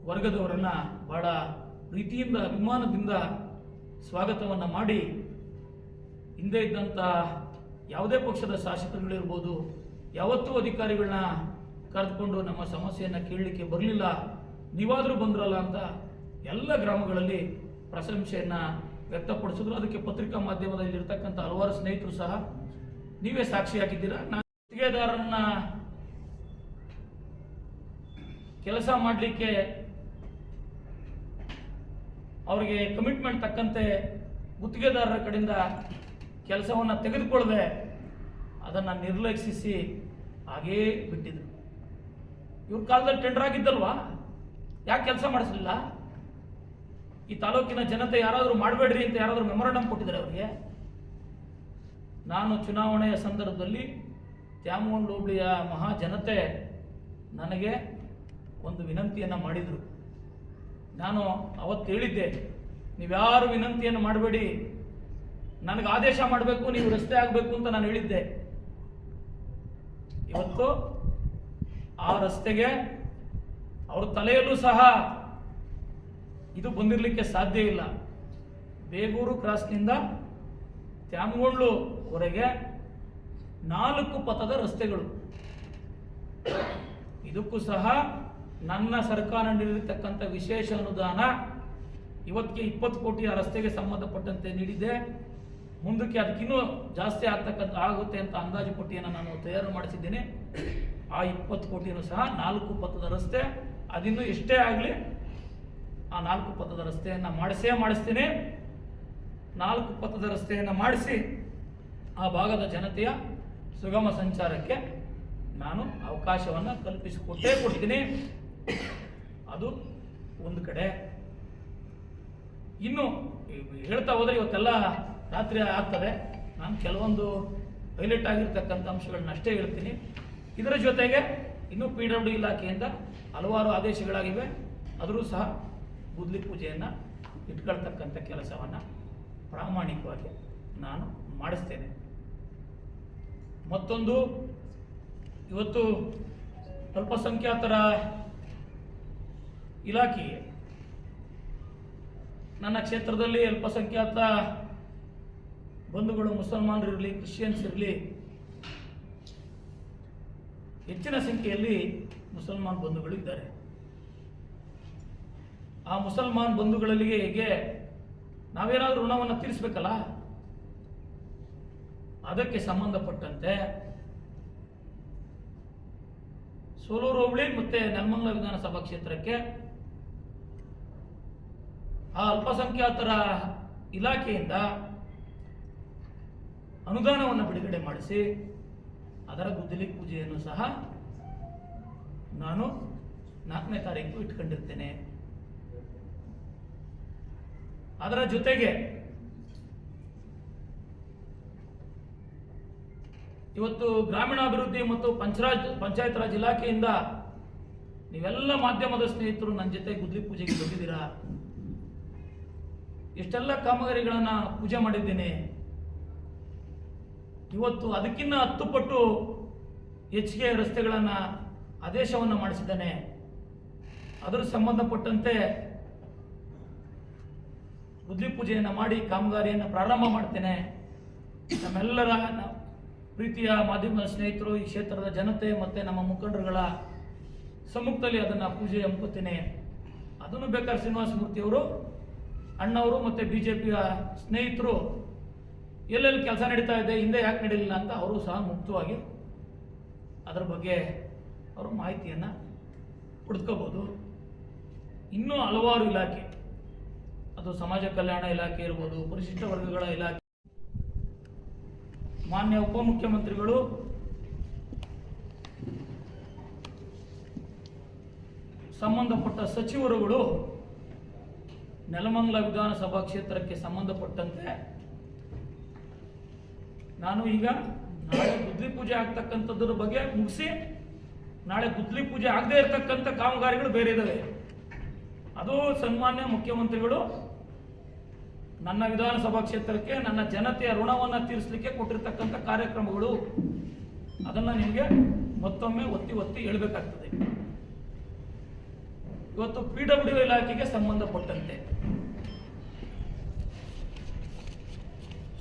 ವರ್ಗದವರನ್ನು ಬಹಳ ಪ್ರೀತಿಯಿಂದ, ಅಭಿಮಾನದಿಂದ ಸ್ವಾಗತವನ್ನು ಮಾಡಿ, ಹಿಂದೆ ಇದ್ದಂಥ ಯಾವುದೇ ಪಕ್ಷದ ಶಾಸಕರುಗಳಿರ್ಬೋದು, ಯಾವತ್ತೂ ಅಧಿಕಾರಿಗಳನ್ನ ಕರೆದುಕೊಂಡು ನಮ್ಮ ಸಮಸ್ಯೆಯನ್ನು ಕೇಳಲಿಕ್ಕೆ ಬರಲಿಲ್ಲ, ನೀವಾದರೂ ಬಂದ್ರಲ್ಲ ಅಂತ ಎಲ್ಲ ಗ್ರಾಮಗಳಲ್ಲಿ ಪ್ರಶಂಸೆಯನ್ನು ವ್ಯಕ್ತಪಡಿಸಿದ್ರು. ಅದಕ್ಕೆ ಪತ್ರಿಕಾ ಮಾಧ್ಯಮದಲ್ಲಿ ಇರ್ತಕ್ಕಂಥ ಹಲವಾರು ಸ್ನೇಹಿತರು ಸಹ ನೀವೇ ಸಾಕ್ಷಿಯಾಗಿದ್ದೀರಾ. ನಾನು ಗುತ್ತಿಗೆದಾರರನ್ನ ಕೆಲಸ ಮಾಡಲಿಕ್ಕೆ ಅವರಿಗೆ ಕಮಿಟ್ಮೆಂಟ್ ತಕ್ಕಂತೆ ಗುತ್ತಿಗೆದಾರರ ಕಡೆಯಿಂದ ಕೆಲಸವನ್ನು ತೆಗೆದುಕೊಳ್ಳದೆ ಅದನ್ನು ನಿರ್ಲಕ್ಷಿಸಿ ಹಾಗೇ ಬಿಟ್ಟಿದ್ರು. ಇವ್ರ ಕಾಲದಲ್ಲಿ ಟೆಂಡರ್ ಆಗಿದ್ದಲ್ವಾ, ಯಾಕೆ ಕೆಲಸ ಮಾಡಿಸಲಿಲ್ಲ? ಈ ತಾಲೂಕಿನ ಜನತೆ ಯಾರಾದರೂ ಮಾಡಬೇಡ್ರಿ ಅಂತ ಯಾರಾದರೂ ಮೆಮೊರಂಡಮ್ ಕೊಟ್ಟಿದ್ದಾರೆ ಅವರಿಗೆ? ನಾನು ಚುನಾವಣೆಯ ಸಂದರ್ಭದಲ್ಲಿ ತ್ಯಾಮಗೊಂಡ ಹೋಬಳಿಯ ಮಹಾಜನತೆ ನನಗೆ ಒಂದು ವಿನಂತಿಯನ್ನು ಮಾಡಿದರು. ನಾನು ಅವತ್ತು ಹೇಳಿದ್ದೆ, ನೀವ್ಯಾರು ವಿನಂತಿಯನ್ನು ಮಾಡಬೇಡಿ, ನನಗೆ ಆದೇಶ ಮಾಡಬೇಕು, ನೀವು ರಸ್ತೆ ಆಗಬೇಕು ಅಂತ ನಾನು ಹೇಳಿದ್ದೆ. ಇವತ್ತು ಆ ರಸ್ತೆಗೆ ಅವ್ರ ತಲೆಯಲ್ಲೂ ಸಹ ಇದು ಬಂದಿರಲಿಕ್ಕೆ ಸಾಧ್ಯ ಇಲ್ಲ. ಬೇಗೂರು ಕ್ರಾಸ್ನಿಂದ ತ್ಯಾಮಗೊಂಡ್ಲುವರೆಗೆ 4 ಪಥದ ರಸ್ತೆಗಳು. ಇದಕ್ಕೂ ಸಹ ನನ್ನ ಸರ್ಕಾರ ನೀಡಿರತಕ್ಕಂಥ ವಿಶೇಷ ಅನುದಾನ ಇವತ್ತಿಗೆ 20 ಕೋಟಿ ಆ ರಸ್ತೆಗೆ ಸಂಬಂಧಪಟ್ಟಂತೆ ನೀಡಿದೆ. ಮುಂದಕ್ಕೆ ಅದಕ್ಕಿನ್ನೂ ಜಾಸ್ತಿ ಆಗುತ್ತೆ ಅಂತ ಅಂದಾಜು ಪಟ್ಟಿಯನ್ನು ನಾನು ತಯಾರು ಮಾಡಿಸಿದ್ದೇನೆ. ಆ 20 ಕೋಟಿನೂ ಸಹ 4 ಪಥದ ರಸ್ತೆ, ಅದಿನ್ನೂ ಎಷ್ಟೇ ಆಗಲಿ ಆ 4 ಪಥದ ರಸ್ತೆಯನ್ನು ಮಾಡಿಸ್ತೀನಿ. 4 ಪಥದ ರಸ್ತೆಯನ್ನು ಮಾಡಿಸಿ ಆ ಭಾಗದ ಜನತೆಯ ಸುಗಮ ಸಂಚಾರಕ್ಕೆ ನಾನು ಅವಕಾಶವನ್ನು ಕೊಡ್ತೀನಿ. ಅದು ಒಂದು ಕಡೆ. ಇನ್ನು ಹೇಳ್ತಾ ಹೋದರೆ ಇವತ್ತೆಲ್ಲ ರಾತ್ರಿ ಆಗ್ತದೆ. ನಾನು ಕೆಲವೊಂದು ಹೈಲೈಟ್ ಆಗಿರ್ತಕ್ಕಂಥ ಅಂಶಗಳನ್ನ ಅಷ್ಟೇ ಹೇಳ್ತೀನಿ. ಇದರ ಜೊತೆಗೆ ಇನ್ನೂ PWD ಇಲಾಖೆಯಿಂದ ಹಲವಾರು ಆದೇಶಗಳಾಗಿವೆ. ಆದರೂ ಸಹ ಗುದ್ಲಿ ಪೂಜೆಯನ್ನು ಇಟ್ಕೊಳ್ತಕ್ಕಂಥ ಕೆಲಸವನ್ನು ಪ್ರಾಮಾಣಿಕವಾಗಿ ನಾನು ಮಾಡಿಸ್ತೇನೆ. ಮತ್ತೊಂದು, ಇವತ್ತು ಅಲ್ಪಸಂಖ್ಯಾತರ ಇಲಾಖೆಗೆ ನನ್ನ ಕ್ಷೇತ್ರದಲ್ಲಿ ಅಲ್ಪಸಂಖ್ಯಾತ ಬಂಧುಗಳು, ಮುಸಲ್ಮಾನರಿರಲಿ, ಕ್ರಿಶ್ಚಿಯನ್ಸ್ ಇರಲಿ, ಹೆಚ್ಚಿನ ಸಂಖ್ಯೆಯಲ್ಲಿ ಮುಸಲ್ಮಾನ್ ಬಂಧುಗಳು ಇದ್ದಾರೆ. ಆ ಮುಸಲ್ಮಾನ್ ಬಂಧುಗಳಿಗೆ ನಾವೇನಾದರೂ ಋಣವನ್ನು ತೀರಿಸಬೇಕಲ್ಲ. ಅದಕ್ಕೆ ಸಂಬಂಧಪಟ್ಟಂತೆ ಸೋಲೂರು ಹೋಬಳಿ ಮತ್ತೆ ನೆಲಮಂಗಲ ವಿಧಾನಸಭಾ ಕ್ಷೇತ್ರಕ್ಕೆ ಆ ಅಲ್ಪಸಂಖ್ಯಾತರ ಇಲಾಖೆಯಿಂದ ಅನುದಾನವನ್ನು ಬಿಡುಗಡೆ ಮಾಡಿಸಿ ಅದರ ಗುದ್ದಲಿ ಪೂಜೆಯನ್ನು ಸಹ ನಾನು 4ನೇ ತಾರೀಕು ಇಟ್ಕೊಂಡಿರ್ತೇನೆ. ಅದರ ಜೊತೆಗೆ ಇವತ್ತು ಗ್ರಾಮೀಣಾಭಿವೃದ್ಧಿ ಮತ್ತು ಪಂಚಾಯತ್ ರಾಜ್ ಇಲಾಖೆಯಿಂದ ನೀವೆಲ್ಲ ಮಾಧ್ಯಮದ ಸ್ನೇಹಿತರು ನನ್ನ ಜೊತೆ ಗುದ್ದಲಿ ಪೂಜೆಗೆ ಬಂದಿದ್ದೀರಾ. ಎಷ್ಟೆಲ್ಲ ಕಾಮಗಾರಿಗಳನ್ನು ಪೂಜೆ ಮಾಡಿದ್ದೇನೆ. ಇವತ್ತು ಅದಕ್ಕಿಂತ 10 ಪಟ್ಟು ಹೆಚ್ಚಿಗೆ ರಸ್ತೆಗಳನ್ನು ಆದೇಶವನ್ನು ಮಾಡಿಸಿದ್ದಾನೆ. ಅದರ ಸಂಬಂಧಪಟ್ಟಂತೆ ಗುದ್ಲಿ ಪೂಜೆಯನ್ನು ಮಾಡಿ ಕಾಮಗಾರಿಯನ್ನು ಪ್ರಾರಂಭ ಮಾಡ್ತೇನೆ. ನಮ್ಮೆಲ್ಲರ ಪ್ರೀತಿಯ ಮಾಧ್ಯಮದ ಸ್ನೇಹಿತರು, ಈ ಕ್ಷೇತ್ರದ ಜನತೆ ಮತ್ತು ನಮ್ಮ ಮುಖಂಡರುಗಳ ಸಮ್ಮುಖದಲ್ಲಿ ಅದನ್ನು ಪೂಜೆ ಹಮ್ಮಿಕೊತೇನೆ. ಅದನ್ನು ಬೇಕಾದ್ರೆ ಶ್ರೀನಿವಾಸ ಮೂರ್ತಿಯವರು, ಅಣ್ಣವರು ಮತ್ತು BJPಯ ಸ್ನೇಹಿತರು ಎಲ್ಲೆಲ್ಲಿ ಕೆಲಸ ನಡೀತಾ ಇದೆ, ಹಿಂದೆ ಯಾಕೆ ನಡೀಲಿಲ್ಲ ಅಂತ ಅವರು ಸಹ ಮುಕ್ತವಾಗಿ ಅದರ ಬಗ್ಗೆ ಅವರು ಮಾಹಿತಿಯನ್ನು ಪಡೆದುಕೋಬೋದು. ಇನ್ನೂ ಹಲವಾರು ಇಲಾಖೆ, ಅದು ಸಮಾಜ ಕಲ್ಯಾಣ ಇಲಾಖೆ ಇರ್ಬೋದು, ಪರಿಶಿಷ್ಟ ವರ್ಗಗಳ ಇಲಾಖೆ, ಮಾನ್ಯ ಉಪಮುಖ್ಯಮಂತ್ರಿಗಳು ಸಂಬಂಧಪಟ್ಟ ಸಚಿವರುಗಳು ನೆಲಮಂಗಲ ವಿಧಾನಸಭಾ ಕ್ಷೇತ್ರಕ್ಕೆ ಸಂಬಂಧಪಟ್ಟಂತೆ ನಾನು ಈಗ ನಾಳೆ ಗುದ್ಲಿ ಪೂಜೆ ಆಗ್ತಕ್ಕಂಥದ್ರ ಬಗ್ಗೆ ಮುಗಿಸಿ, ನಾಳೆ ಗುದ್ಲಿ ಪೂಜೆ ಆಗದೆ ಇರತಕ್ಕಂಥ ಕಾಮಗಾರಿಗಳು ಬೇರೆ ಇದ್ದಾವೆ. ಅದು ಸನ್ಮಾನ್ಯ ಮುಖ್ಯಮಂತ್ರಿಗಳು ನನ್ನ ವಿಧಾನಸಭಾ ಕ್ಷೇತ್ರಕ್ಕೆ ನನ್ನ ಜನತೆಯ ಋಣವನ್ನು ತೀರಿಸಲಿಕ್ಕೆ ಕೊಟ್ಟಿರ್ತಕ್ಕಂಥ ಕಾರ್ಯಕ್ರಮಗಳು, ಅದನ್ನು ನಿಮಗೆ ಮತ್ತೊಮ್ಮೆ ಒತ್ತಿ ಹೇಳಬೇಕಾಗ್ತದೆ. ಇವತ್ತು PWD ಇಲಾಖೆಗೆ ಸಂಬಂಧಪಟ್ಟಂತೆ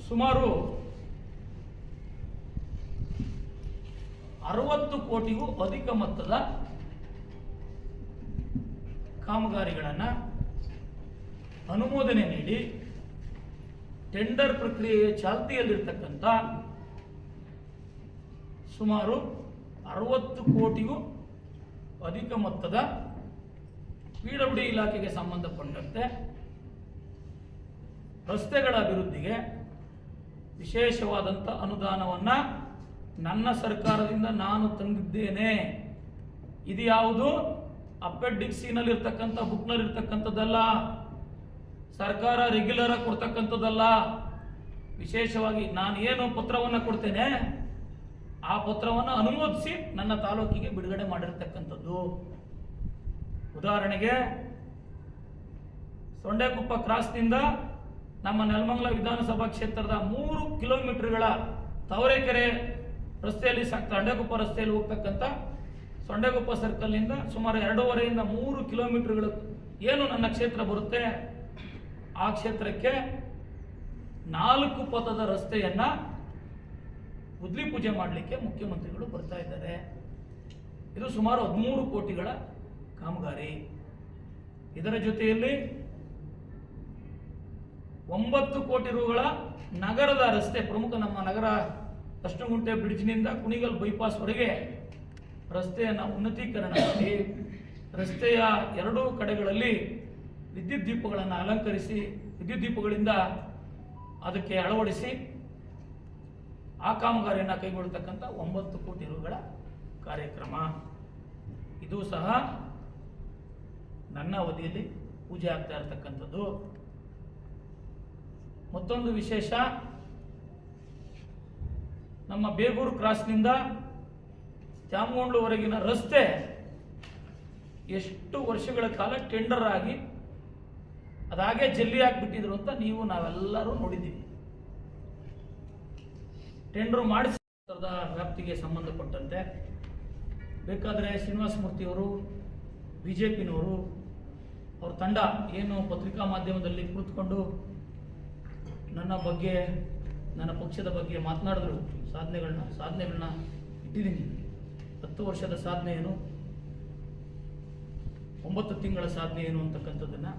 ಸುಮಾರು 60 ಕೋಟಿಗೂ ಅಧಿಕ ಮೊತ್ತದ ಕಾಮಗಾರಿಗಳನ್ನು ಅನುಮೋದನೆ ನೀಡಿ ಟೆಂಡರ್ ಪ್ರಕ್ರಿಯೆಯ ಚಾಲ್ತಿಯಲ್ಲಿರ್ತಕ್ಕಂಥ ಸುಮಾರು 60 ಕೋಟಿಗೂ ಅಧಿಕ ಮೊತ್ತದ PWD ಇಲಾಖೆಗೆ ಸಂಬಂಧಪಟ್ಟಂತೆ ರಸ್ತೆಗಳ ಅಭಿವೃದ್ಧಿಗೆ ವಿಶೇಷವಾದಂಥ ಅನುದಾನವನ್ನು ನನ್ನ ಸರ್ಕಾರದಿಂದ ನಾನು ತಂದಿದ್ದೇನೆ. ಇದು ಯಾವುದು ಅಪೆಂಡಿಕ್ಸಿನಲ್ಲಿರ್ತಕ್ಕಂಥ ಬುಕ್ನಲ್ಲಿರ್ತಕ್ಕಂಥದ್ದಲ್ಲ, ಸರ್ಕಾರ ರೆಗ್ಯುಲರ್ ಆಗಿ ಕೊಡ್ತಕ್ಕಂಥದ್ದಲ್ಲ. ವಿಶೇಷವಾಗಿ ನಾನು ಏನು ಪತ್ರವನ್ನು ಕೊಡ್ತೇನೆ ಆ ಪತ್ರವನ್ನು ಅನುಮೋದಿಸಿ ನನ್ನ ತಾಲೂಕಿಗೆ ಬಿಡುಗಡೆ ಮಾಡಿರ್ತಕ್ಕಂಥದ್ದು. ಉದಾಹರಣೆಗೆ ಸೊಂಡೆಕೊಪ್ಪ ಕ್ರಾಸ್ನಿಂದ ನಮ್ಮ ನೆಲಮಂಗಲ ವಿಧಾನಸಭಾ ಕ್ಷೇತ್ರದ 3 ಕಿಲೋಮೀಟರ್ಗಳ ತಾವರೆಕೆರೆ ರಸ್ತೆಯಲ್ಲಿ ಸೊಂಡೆಕೊಪ್ಪ ರಸ್ತೆಯಲ್ಲಿ ಹೋಗ್ತಕ್ಕಂಥ ಸೊಂಡೆಕೊಪ್ಪ ಸರ್ಕಲ್ನಿಂದ ಸುಮಾರು 2.5 ಇಂದ 3 ಕಿಲೋಮೀಟರ್ಗಳು ಏನು ನನ್ನ ಕ್ಷೇತ್ರ ಬರುತ್ತೆ, ಆ ಕ್ಷೇತ್ರಕ್ಕೆ 4 ಪಥದ ರಸ್ತೆಯನ್ನ ಗುದ್ಲಿ ಪೂಜೆ ಮಾಡಲಿಕ್ಕೆ ಮುಖ್ಯಮಂತ್ರಿಗಳು ಬರ್ತಾ ಇದ್ದಾರೆ. ಇದು ಸುಮಾರು 13 ಕೋಟಿಗಳ ಕಾಮಗಾರಿ. ಇದರ ಜೊತೆಯಲ್ಲಿ 9 ಕೋಟಿ ರೂಗಳ ನಗರದ ರಸ್ತೆ, ಪ್ರಮುಖ ನಮ್ಮ ನಗರ ಅಷ್ಟಗುಂಟೆ ಬ್ರಿಡ್ಜ್ನಿಂದ ಕುಣಿಗಲ್ ಬೈಪಾಸ್ವರೆಗೆ ರಸ್ತೆಯನ್ನು ಉನ್ನತೀಕರಣ ಮಾಡಿ ರಸ್ತೆಯ 2 ಕಡೆಗಳಲ್ಲಿ ವಿದ್ಯುತ್ ದೀಪಗಳನ್ನು ಅಲಂಕರಿಸಿ ವಿದ್ಯುತ್ ದೀಪಗಳಿಂದ ಅದಕ್ಕೆ ಅಳವಡಿಸಿ ಆ ಕಾಮಗಾರಿಯನ್ನು ಕೈಗೊಳ್ಳತಕ್ಕಂಥ 9 ಕೋಟಿ ರೂಗಳ ಕಾರ್ಯಕ್ರಮ. ಇದು ಸಹ ನನ್ನ ಅವಧಿಯಲ್ಲಿ ಪೂಜೆ ಆಗ್ತಾ ಇರತಕ್ಕಂಥದ್ದು. ಮತ್ತೊಂದು ವಿಶೇಷ, ನಮ್ಮ ಬೇಗೂರು ಕ್ರಾಸ್ನಿಂದ ತ್ಯಾಮಗೊಂಡ್ಲುವರೆಗಿನ ರಸ್ತೆ ಎಷ್ಟು ವರ್ಷಗಳ ಕಾಲ ಟೆಂಡರ್ ಆಗಿ ಅದಾಗೆ ಜಲ್ಲಿ ಹಾಕಿಬಿಟ್ಟಿದ್ರು ಅಂತ ನಾವೆಲ್ಲರೂ ನೋಡಿದ್ದೀವಿ. ಟೆಂಡರ್ ಮಾಡಿಸಿ ವ್ಯಾಪ್ತಿಗೆ ಸಂಬಂಧಪಟ್ಟಂತೆ ಬೇಕಾದರೆ ಶ್ರೀನಿವಾಸ ಮೂರ್ತಿಯವರು, BJPನವರು, ಅವ್ರ ತಂಡ ಏನು ಪತ್ರಿಕಾ ಮಾಧ್ಯಮದಲ್ಲಿ ಕುಳಿತುಕೊಂಡು ನನ್ನ ಬಗ್ಗೆ, ನನ್ನ ಪಕ್ಷದ ಬಗ್ಗೆ ಮಾತನಾಡಿದ್ರು. ಸಾಧನೆಗಳನ್ನ ಇಟ್ಟಿದ್ದೀನಿ. 10 ವರ್ಷದ ಸಾಧನೆ ಏನು, 9 ತಿಂಗಳ ಸಾಧನೆ ಏನು ಅಂತಕ್ಕಂಥದ್ದನ್ನು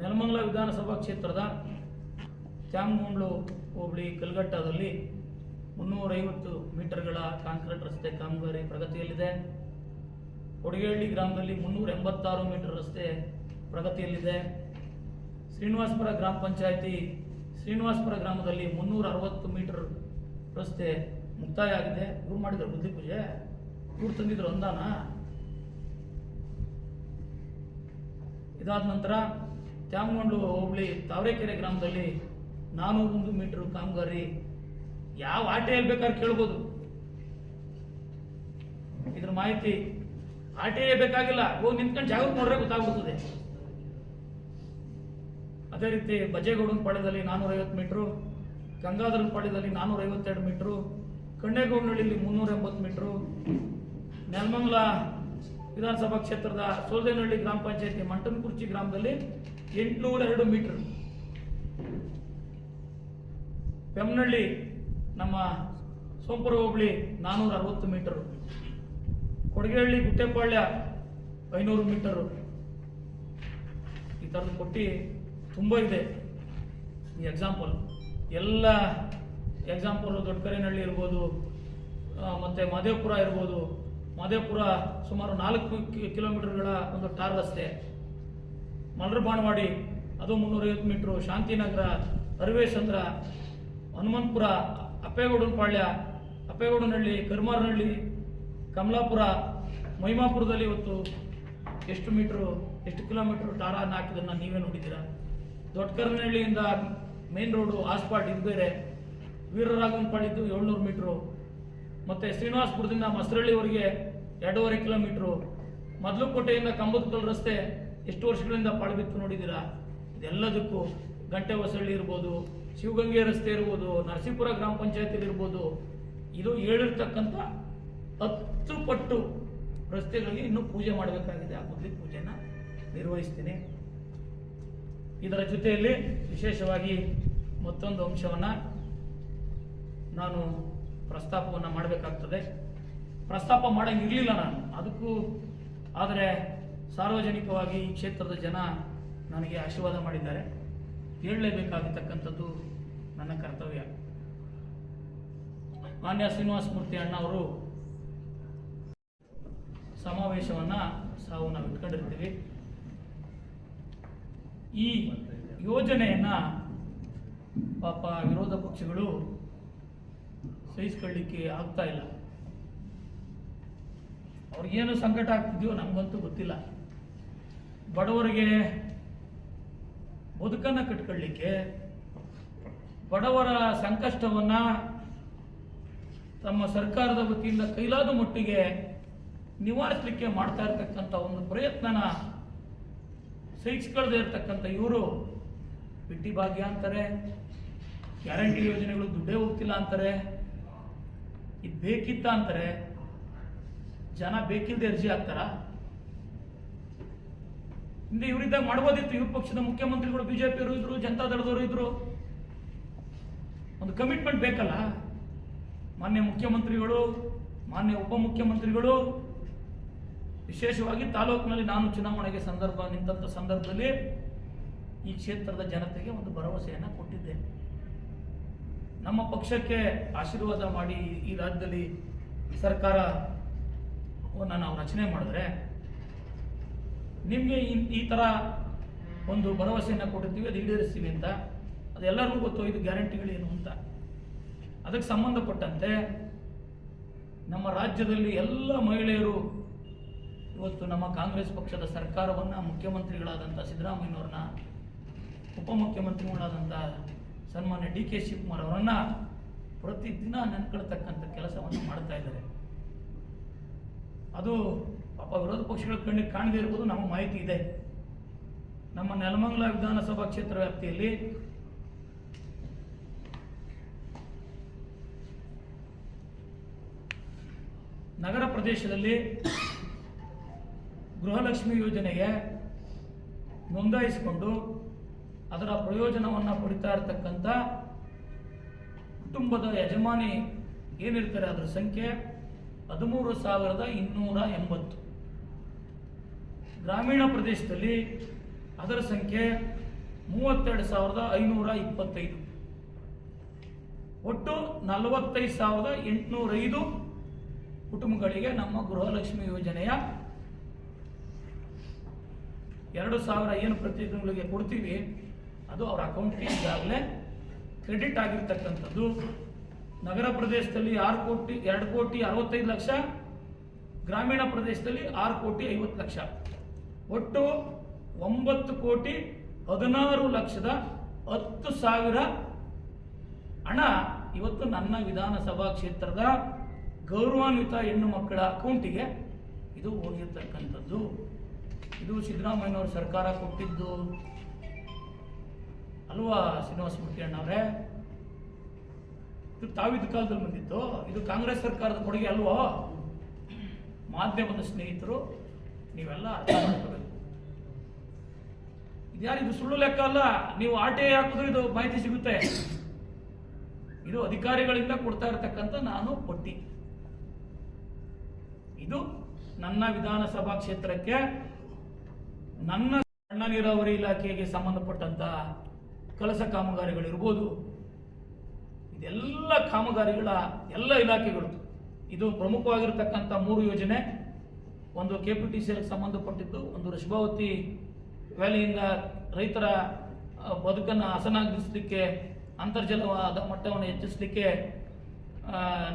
ನೆಲಮಂಗಲ ವಿಧಾನಸಭಾ ಕ್ಷೇತ್ರದ ತ್ಯಾಮಗೊಂಡ್ಲು ಹೋಬಳಿ ಕಲ್ಗಟ್ಟದಲ್ಲಿ 350 ಮೀಟರ್ಗಳ ಕಾಂಕ್ರೀಟ್ ರಸ್ತೆ ಕಾಮಗಾರಿ ಪ್ರಗತಿಯಲ್ಲಿದೆ. ಕೊಡಗೇಹಳ್ಳಿ ಗ್ರಾಮದಲ್ಲಿ 386 ಮೀಟರ್ ರಸ್ತೆ ಪ್ರಗತಿಯಲ್ಲಿದೆ. ಶ್ರೀನಿವಾಸಪುರ ಗ್ರಾಮ ಪಂಚಾಯಿತಿ ಶ್ರೀನಿವಾಸಪುರ ಗ್ರಾಮದಲ್ಲಿ 360 ಮೀಟರ್ ರಸ್ತೆ ಮುಕ್ತಾಯ ಆಗಿದೆ. ಇವ್ರು ಮಾಡಿದ್ರು ಗುದ್ಲಿ ಪೂಜೆ, ಇವ್ರು ತಂದಿದ್ರು ಅನುದಾನ. ಇದಾದ ನಂತರ ತ್ಯಾಮಗೊಂಡ್ಲು ಹೋಬಳಿ ತಾವರೆಕೆರೆ ಗ್ರಾಮದಲ್ಲಿ 401 ಮೀಟರ್ ಕಾಮಗಾರಿ. ಯಾವ ಆಟೆಯಲ್ಲಿ ಬೇಕಾದ್ರೆ ಕೇಳ್ಬೋದು ಇದ್ರ ಮಾಹಿತಿ. ಆಟೆಯೇ ಬೇಕಾಗಿಲ್ಲ, ಹೋಗಿ ನಿಂತ್ಕೊಂಡು ಜಾಗಕ್ಕೆ ನೋಡ್ರೆ ಗೊತ್ತಾಗ್ಬಿಡ್ತದೆ. ಅದೇ ರೀತಿ ಬಜೇಗೌಡನ ಪಾಳ್ಯದಲ್ಲಿ 450 ಮೀಟ್ರು, ಗಂಗಾಧರನ ಪಾಳ್ಯದಲ್ಲಿ 452 ಮೀಟ್ರು, ಕಣ್ಣೇಗೌಡನಹಳ್ಳಿಯಲ್ಲಿ 380 ಮೀಟ್ರು, ನೆಲಮಂಗಲ ವಿಧಾನಸಭಾ ಕ್ಷೇತ್ರದ ಸೋಲ್ದೇನಹಳ್ಳಿ ಗ್ರಾಮ ಪಂಚಾಯತಿ ಮಂಟನಕುರ್ಚಿ ಗ್ರಾಮದಲ್ಲಿ 802 ಮೀಟರ್. ಪೆಮ್ಮನಹಳ್ಳಿ ನಮ್ಮ ಸೋಂಪುರ ಹೋಬಳಿ 460 ಮೀಟರು. ಕೊಡಗೇಹಳ್ಳಿ ಗುಟ್ಟೆಪಾಳ್ಯ 500 ಮೀಟರು. ಈ ಥರದ ಕೊಟ್ಟು ತುಂಬ ಇದೆ. ಈ ಎಕ್ಸಾಂಪಲ್ ಎಲ್ಲ ಎಕ್ಸಾಂಪಲ್ ದೊಡ್ಡಕರೇನಹಳ್ಳಿ ಇರ್ಬೋದು, ಮತ್ತು ಮಹದೇವಪುರ ಇರ್ಬೋದು. ಮಹದೇವಪುರ ಸುಮಾರು 4 ಕಿಲೋಮೀಟರ್ಗಳ ಒಂದು ಟಾರ್ ರಸ್ತೆ. ಮಲರಬಾಣವಾಡಿ ಅದು 350 ಮೀಟ್ರು. ಶಾಂತಿನಗರ, ಅರಿವೇಶಂದ್ರ, ಹನುಮಂತಪುರ, ಅಪ್ಪೇಗೌಡನಪಾಳ್ಯ, ಅಪ್ಪೇಗೌಡನಹಳ್ಳಿ, ಕರ್ಮಾರನಹಳ್ಳಿ, ಕಮಲಾಪುರ, ಮಹಿಮಾಪುರದಲ್ಲಿ ಇವತ್ತು ಎಷ್ಟು ಮೀಟ್ರು, ಎಷ್ಟು ಕಿಲೋಮೀಟ್ರು ಟಾರನ್ನು ಹಾಕಿದ್ದನ್ನು ನೀವೇ ನೋಡಿದ್ದೀರಾ. ದೊಡ್ಡಕರನಹಳ್ಳಿಯಿಂದ ಮೇನ್ ರೋಡು ಆಸ್ಪಾಲ್ಟ್ ಇದು ಬೇರೆ. ವೀರರಾಘವನಪಾಳ್ಯದ್ದು 700 ಮೀಟ್ರು. ಮತ್ತು ಶ್ರೀನಿವಾಸಪುರದಿಂದ ಮಸರಳ್ಳಿವರೆಗೆ 2.5 ಕಿಲೋಮೀಟ್ರು. ಮದ್ಲುಕೋಟೆಯಿಂದ ಕಂಬದಕಲ್ ರಸ್ತೆ ಎಷ್ಟು ವರ್ಷಗಳಿಂದ ಪಾಳುಬಿತ್ತು ನೋಡಿದ್ದೀರಾ. ಇದೆಲ್ಲದಕ್ಕೂ ಗಂಟೆ ಹೊಸಳ್ಳಿ ಇರ್ಬೋದು, ಶಿವಗಂಗೆ ರಸ್ತೆ ಇರ್ಬೋದು, ನರಸೀಪುರ ಗ್ರಾಮ ಪಂಚಾಯತಿಲಿ ಇರ್ಬೋದು. ಇದು ಹೇಳಿರ್ತಕ್ಕಂಥ 10 ಪಟ್ಟು ರಸ್ತೆಗಳಿಗೆ ಇನ್ನೂ ಪೂಜೆ ಮಾಡಬೇಕಾಗಿದೆ. ಆ ಮೊದಲಿಗೆ ಪೂಜೆಯನ್ನು ನಿರ್ವಹಿಸ್ತೀನಿ. ಇದರ ಜೊತೆಯಲ್ಲಿ ವಿಶೇಷವಾಗಿ ಮತ್ತೊಂದು ಅಂಶವನ್ನು ನಾನು ಪ್ರಸ್ತಾಪವನ್ನು ಮಾಡಬೇಕಾಗ್ತದೆ. ಪ್ರಸ್ತಾಪ ಮಾಡೋಂಗಿರಲಿಲ್ಲ ನಾನು ಅದಕ್ಕೂ. ಆದರೆ ಸಾರ್ವಜನಿಕವಾಗಿ ಈ ಕ್ಷೇತ್ರದ ಜನ ನನಗೆ ಆಶೀರ್ವಾದ ಮಾಡಿದ್ದಾರೆ. ಹೇಳಲೇಬೇಕಾಗಿರ್ತಕ್ಕಂಥದ್ದು ನನ್ನ ಕರ್ತವ್ಯ. ಮಾನ್ಯ ಶ್ರೀನಿವಾಸ ಮೂರ್ತಿ ಅಣ್ಣ ಅವರು ಸಮಾವೇಶವನ್ನು ನಾವು ಇಟ್ಕೊಂಡಿರ್ತೀವಿ. ಈ ಯೋಜನೆಯನ್ನು ಪಾಪ ವಿರೋಧ ಪಕ್ಷಗಳು ಸಹಿಸ್ಕೊಳ್ಳಿಕ್ಕೆ ಆಗ್ತಾ ಇಲ್ಲ. ಅವ್ರಿಗೇನು ಸಂಕಟ ಆಗ್ತಿದೆಯೋ ನಮಗಂತೂ ಗೊತ್ತಿಲ್ಲ. ಬಡವರಿಗೆ ಬದುಕನ್ನು ಕಟ್ಕೊಳ್ಳಿಕ್ಕೆ, ಬಡವರ ಸಂಕಷ್ಟವನ್ನು ತಮ್ಮ ಸರ್ಕಾರದ ವತಿಯಿಂದ ಕೈಲಾದ ಮಟ್ಟಿಗೆ ನಿವಾರಿಸಲಿಕ್ಕೆ ಮಾಡ್ತಾ ಇರ್ತಕ್ಕಂಥ ಒಂದು ಪ್ರಯತ್ನನ ಸಹಿಸ್ಕೊಳ್ಳದೆ ಇರ್ತಕ್ಕಂಥ ಇವರು ಬಿಟ್ಟಿ ಭಾಗ್ಯ ಅಂತಾರೆ, ಗ್ಯಾರಂಟಿ ಯೋಜನೆಗಳು ದುಡ್ಡೇ ಹೋಗ್ತಿಲ್ಲ ಅಂತಾರೆ, ಇದು ಬೇಕಿತ್ತ ಅಂತಾರೆ. ಜನ ಬೇಕಿಲ್ಲದೆ ಅರ್ಜಿ ಹಾಕ್ತಾರ? ಹಿಂದೆ ಇವರಿದ್ದಾಗ ಮಾಡ್ಬೋದಿತ್ತು. ಇವ್ರ ಪಕ್ಷದ ಮುಖ್ಯಮಂತ್ರಿಗಳು ಬಿಜೆಪಿಯವರು ಇದ್ರು, ಜನತಾದಳದವರು ಇದ್ರು. ಒಂದು ಕಮಿಟ್ಮೆಂಟ್ ಬೇಕಲ್ಲ. ಮಾನ್ಯ ಮುಖ್ಯಮಂತ್ರಿಗಳು, ಮಾನ್ಯ ಉಪಮುಖ್ಯಮಂತ್ರಿಗಳು, ವಿಶೇಷವಾಗಿ ತಾಲೂಕಿನಲ್ಲಿ ನಾನು ಚುನಾವಣೆಗೆ ನಿಂತ ಸಂದರ್ಭದಲ್ಲಿ ಈ ಕ್ಷೇತ್ರದ ಜನತೆಗೆ ಒಂದು ಭರವಸೆಯನ್ನು ಕೊಟ್ಟಿದ್ದೆ. ನಮ್ಮ ಪಕ್ಷಕ್ಕೆ ಆಶೀರ್ವಾದ ಮಾಡಿ ಈ ರಾಜ್ಯದಲ್ಲಿ ಸರ್ಕಾರವನ್ನು ನಾವು ರಚನೆ ಮಾಡಿದ್ರೆ ನಿಮಗೆ ಈ ಥರ ಒಂದು ಭರವಸೆಯನ್ನು ಕೊಟ್ಟಿರ್ತೀವಿ, ಅದು ಈಡೇರಿಸ್ತೀವಿ ಅಂತ. ಅದೆಲ್ಲರಿಗೂ ಗೊತ್ತು ಇದು ಗ್ಯಾರಂಟಿಗಳೇನು ಅಂತ. ಅದಕ್ಕೆ ಸಂಬಂಧಪಟ್ಟಂತೆ ನಮ್ಮ ರಾಜ್ಯದಲ್ಲಿ ಎಲ್ಲ ಮಹಿಳೆಯರು ಇವತ್ತು ನಮ್ಮ ಕಾಂಗ್ರೆಸ್ ಪಕ್ಷದ ಸರ್ಕಾರವನ್ನು, ಮುಖ್ಯಮಂತ್ರಿಗಳಾದಂಥ ಸಿದ್ದರಾಮಯ್ಯನವ್ರನ್ನ, ಉಪಮುಖ್ಯಮಂತ್ರಿಗಳಾದಂಥ ಸನ್ಮಾನ್ಯ ಡಿ ಕೆ ಶಿವಕುಮಾರ್ ಅವರನ್ನು ಪ್ರತಿದಿನ ನೆನ್ಕೊಳ್ತಕ್ಕಂಥ ಕೆಲಸವನ್ನು ಮಾಡ್ತಾ ಇದ್ದಾರೆ. ಅದು ಪಾಪ ವಿರೋಧ ಪಕ್ಷಗಳ ಕಣ್ಣಿಗೆ ಕಾಣದೇ ಇರ್ಬೋದು, ನಮಗೆ ಮಾಹಿತಿ ಇದೆ. ನಮ್ಮ ನೆಲಮಂಗಲ ವಿಧಾನಸಭಾ ಕ್ಷೇತ್ರ ವ್ಯಾಪ್ತಿಯಲ್ಲಿ ನಗರ ಪ್ರದೇಶದಲ್ಲಿ ಗೃಹಲಕ್ಷ್ಮಿ ಯೋಜನೆಗೆ ನೋಂದಾಯಿಸಿಕೊಂಡು ಅದರ ಪ್ರಯೋಜನವನ್ನು ಪಡಿತಾ ಇರತಕ್ಕಂಥ ಕುಟುಂಬದ ಯಜಮಾನಿ ಏನಿರ್ತಾರೆ ಅದರ ಸಂಖ್ಯೆ 13,280. ಗ್ರಾಮೀಣ ಪ್ರದೇಶದಲ್ಲಿ ಅದರ ಸಂಖ್ಯೆ 32,525. ಒಟ್ಟು 45,805 ಕುಟುಂಬಗಳಿಗೆ ನಮ್ಮ ಗೃಹಲಕ್ಷ್ಮಿ ಯೋಜನೆಯ 2,000 ಏನು ಪ್ರತಿ ತಿಂಗಳಿಗೆ ಕೊಡ್ತೀವಿ ಅದು ಅವರ ಅಕೌಂಟ್ಗೆ ಈಗಾಗಲೇ ಕ್ರೆಡಿಟ್ ಆಗಿರ್ತಕ್ಕಂಥದ್ದು. ನಗರ ಪ್ರದೇಶದಲ್ಲಿ 2,65,00,000, ಗ್ರಾಮೀಣ ಪ್ರದೇಶದಲ್ಲಿ 6,50,00,000, ಒಟ್ಟು 9,16,10,000 ಹಣ ಇವತ್ತು ನನ್ನ ವಿಧಾನಸಭಾ ಕ್ಷೇತ್ರದ ಗೌರವಾನ್ವಿತ ಹೆಣ್ಣು ಮಕ್ಕಳ ಅಕೌಂಟಿಗೆ ಇದು ಹೋಗಿರ್ತಕ್ಕಂಥದ್ದು. ಇದು ಸಿದ್ದರಾಮಯ್ಯನವ್ರ ಸರ್ಕಾರ ಕೊಟ್ಟಿದ್ದು ಅಲ್ವಾ ಶ್ರೀನಿವಾಸ ಮೂರ್ತಿ ಅಣ್ಣವ್ರೆ? ಇದು ತಾವಿದ್ದ ಕಾಲದಲ್ಲಿ ಬಂದಿತ್ತು. ಇದು ಕಾಂಗ್ರೆಸ್ ಸರ್ಕಾರದ ಕೊಡುಗೆ ಅಲ್ವಾ? ಮಾಧ್ಯಮದ ಸ್ನೇಹಿತರು ನೀವೆಲ್ಲ ಅರ್ಥ ಮಾಡ್ಕೋಬೇಕು. ಯಾರಿದು ಸುಳ್ಳು ಲೆಕ್ಕ ಅಲ್ಲ, ನೀವು RTI ಹಾಕಿದ್ರು ಇದು ಮಾಹಿತಿ ಸಿಗುತ್ತೆ. ಇದು ಅಧಿಕಾರಿಗಳಿಂದ ಕೊಡ್ತಾ ಇರತಕ್ಕಂಥ ನಾನು ಪಟ್ಟಿ. ಇದು ನನ್ನ ವಿಧಾನಸಭಾ ಕ್ಷೇತ್ರಕ್ಕೆ, ನನ್ನ ಸಣ್ಣ ನೀರಾವರಿ ಇಲಾಖೆಗೆ ಸಂಬಂಧಪಟ್ಟಂತ ಕೆಲಸ ಕಾಮಗಾರಿಗಳಿರ್ಬೋದು, ಇದೆಲ್ಲ ಕಾಮಗಾರಿಗಳ ಎಲ್ಲ ಇಲಾಖೆಗಳು. ಇದು ಪ್ರಮುಖವಾಗಿರತಕ್ಕಂಥ 3 ಯೋಜನೆ. ಒಂದು KPTCL ಸಂಬಂಧಪಟ್ಟಿದ್ದು, ಒಂದು ಋಷಭಾವತಿ ವ್ಯಾಲಿಯಿಂದ ರೈತರ ಬದುಕನ್ನು ಹಸನಾಗಿಸಲಿಕ್ಕೆ, ಅಂತರ್ಜಲವಾದ ಮಟ್ಟವನ್ನು ಹೆಚ್ಚಿಸಲಿಕ್ಕೆ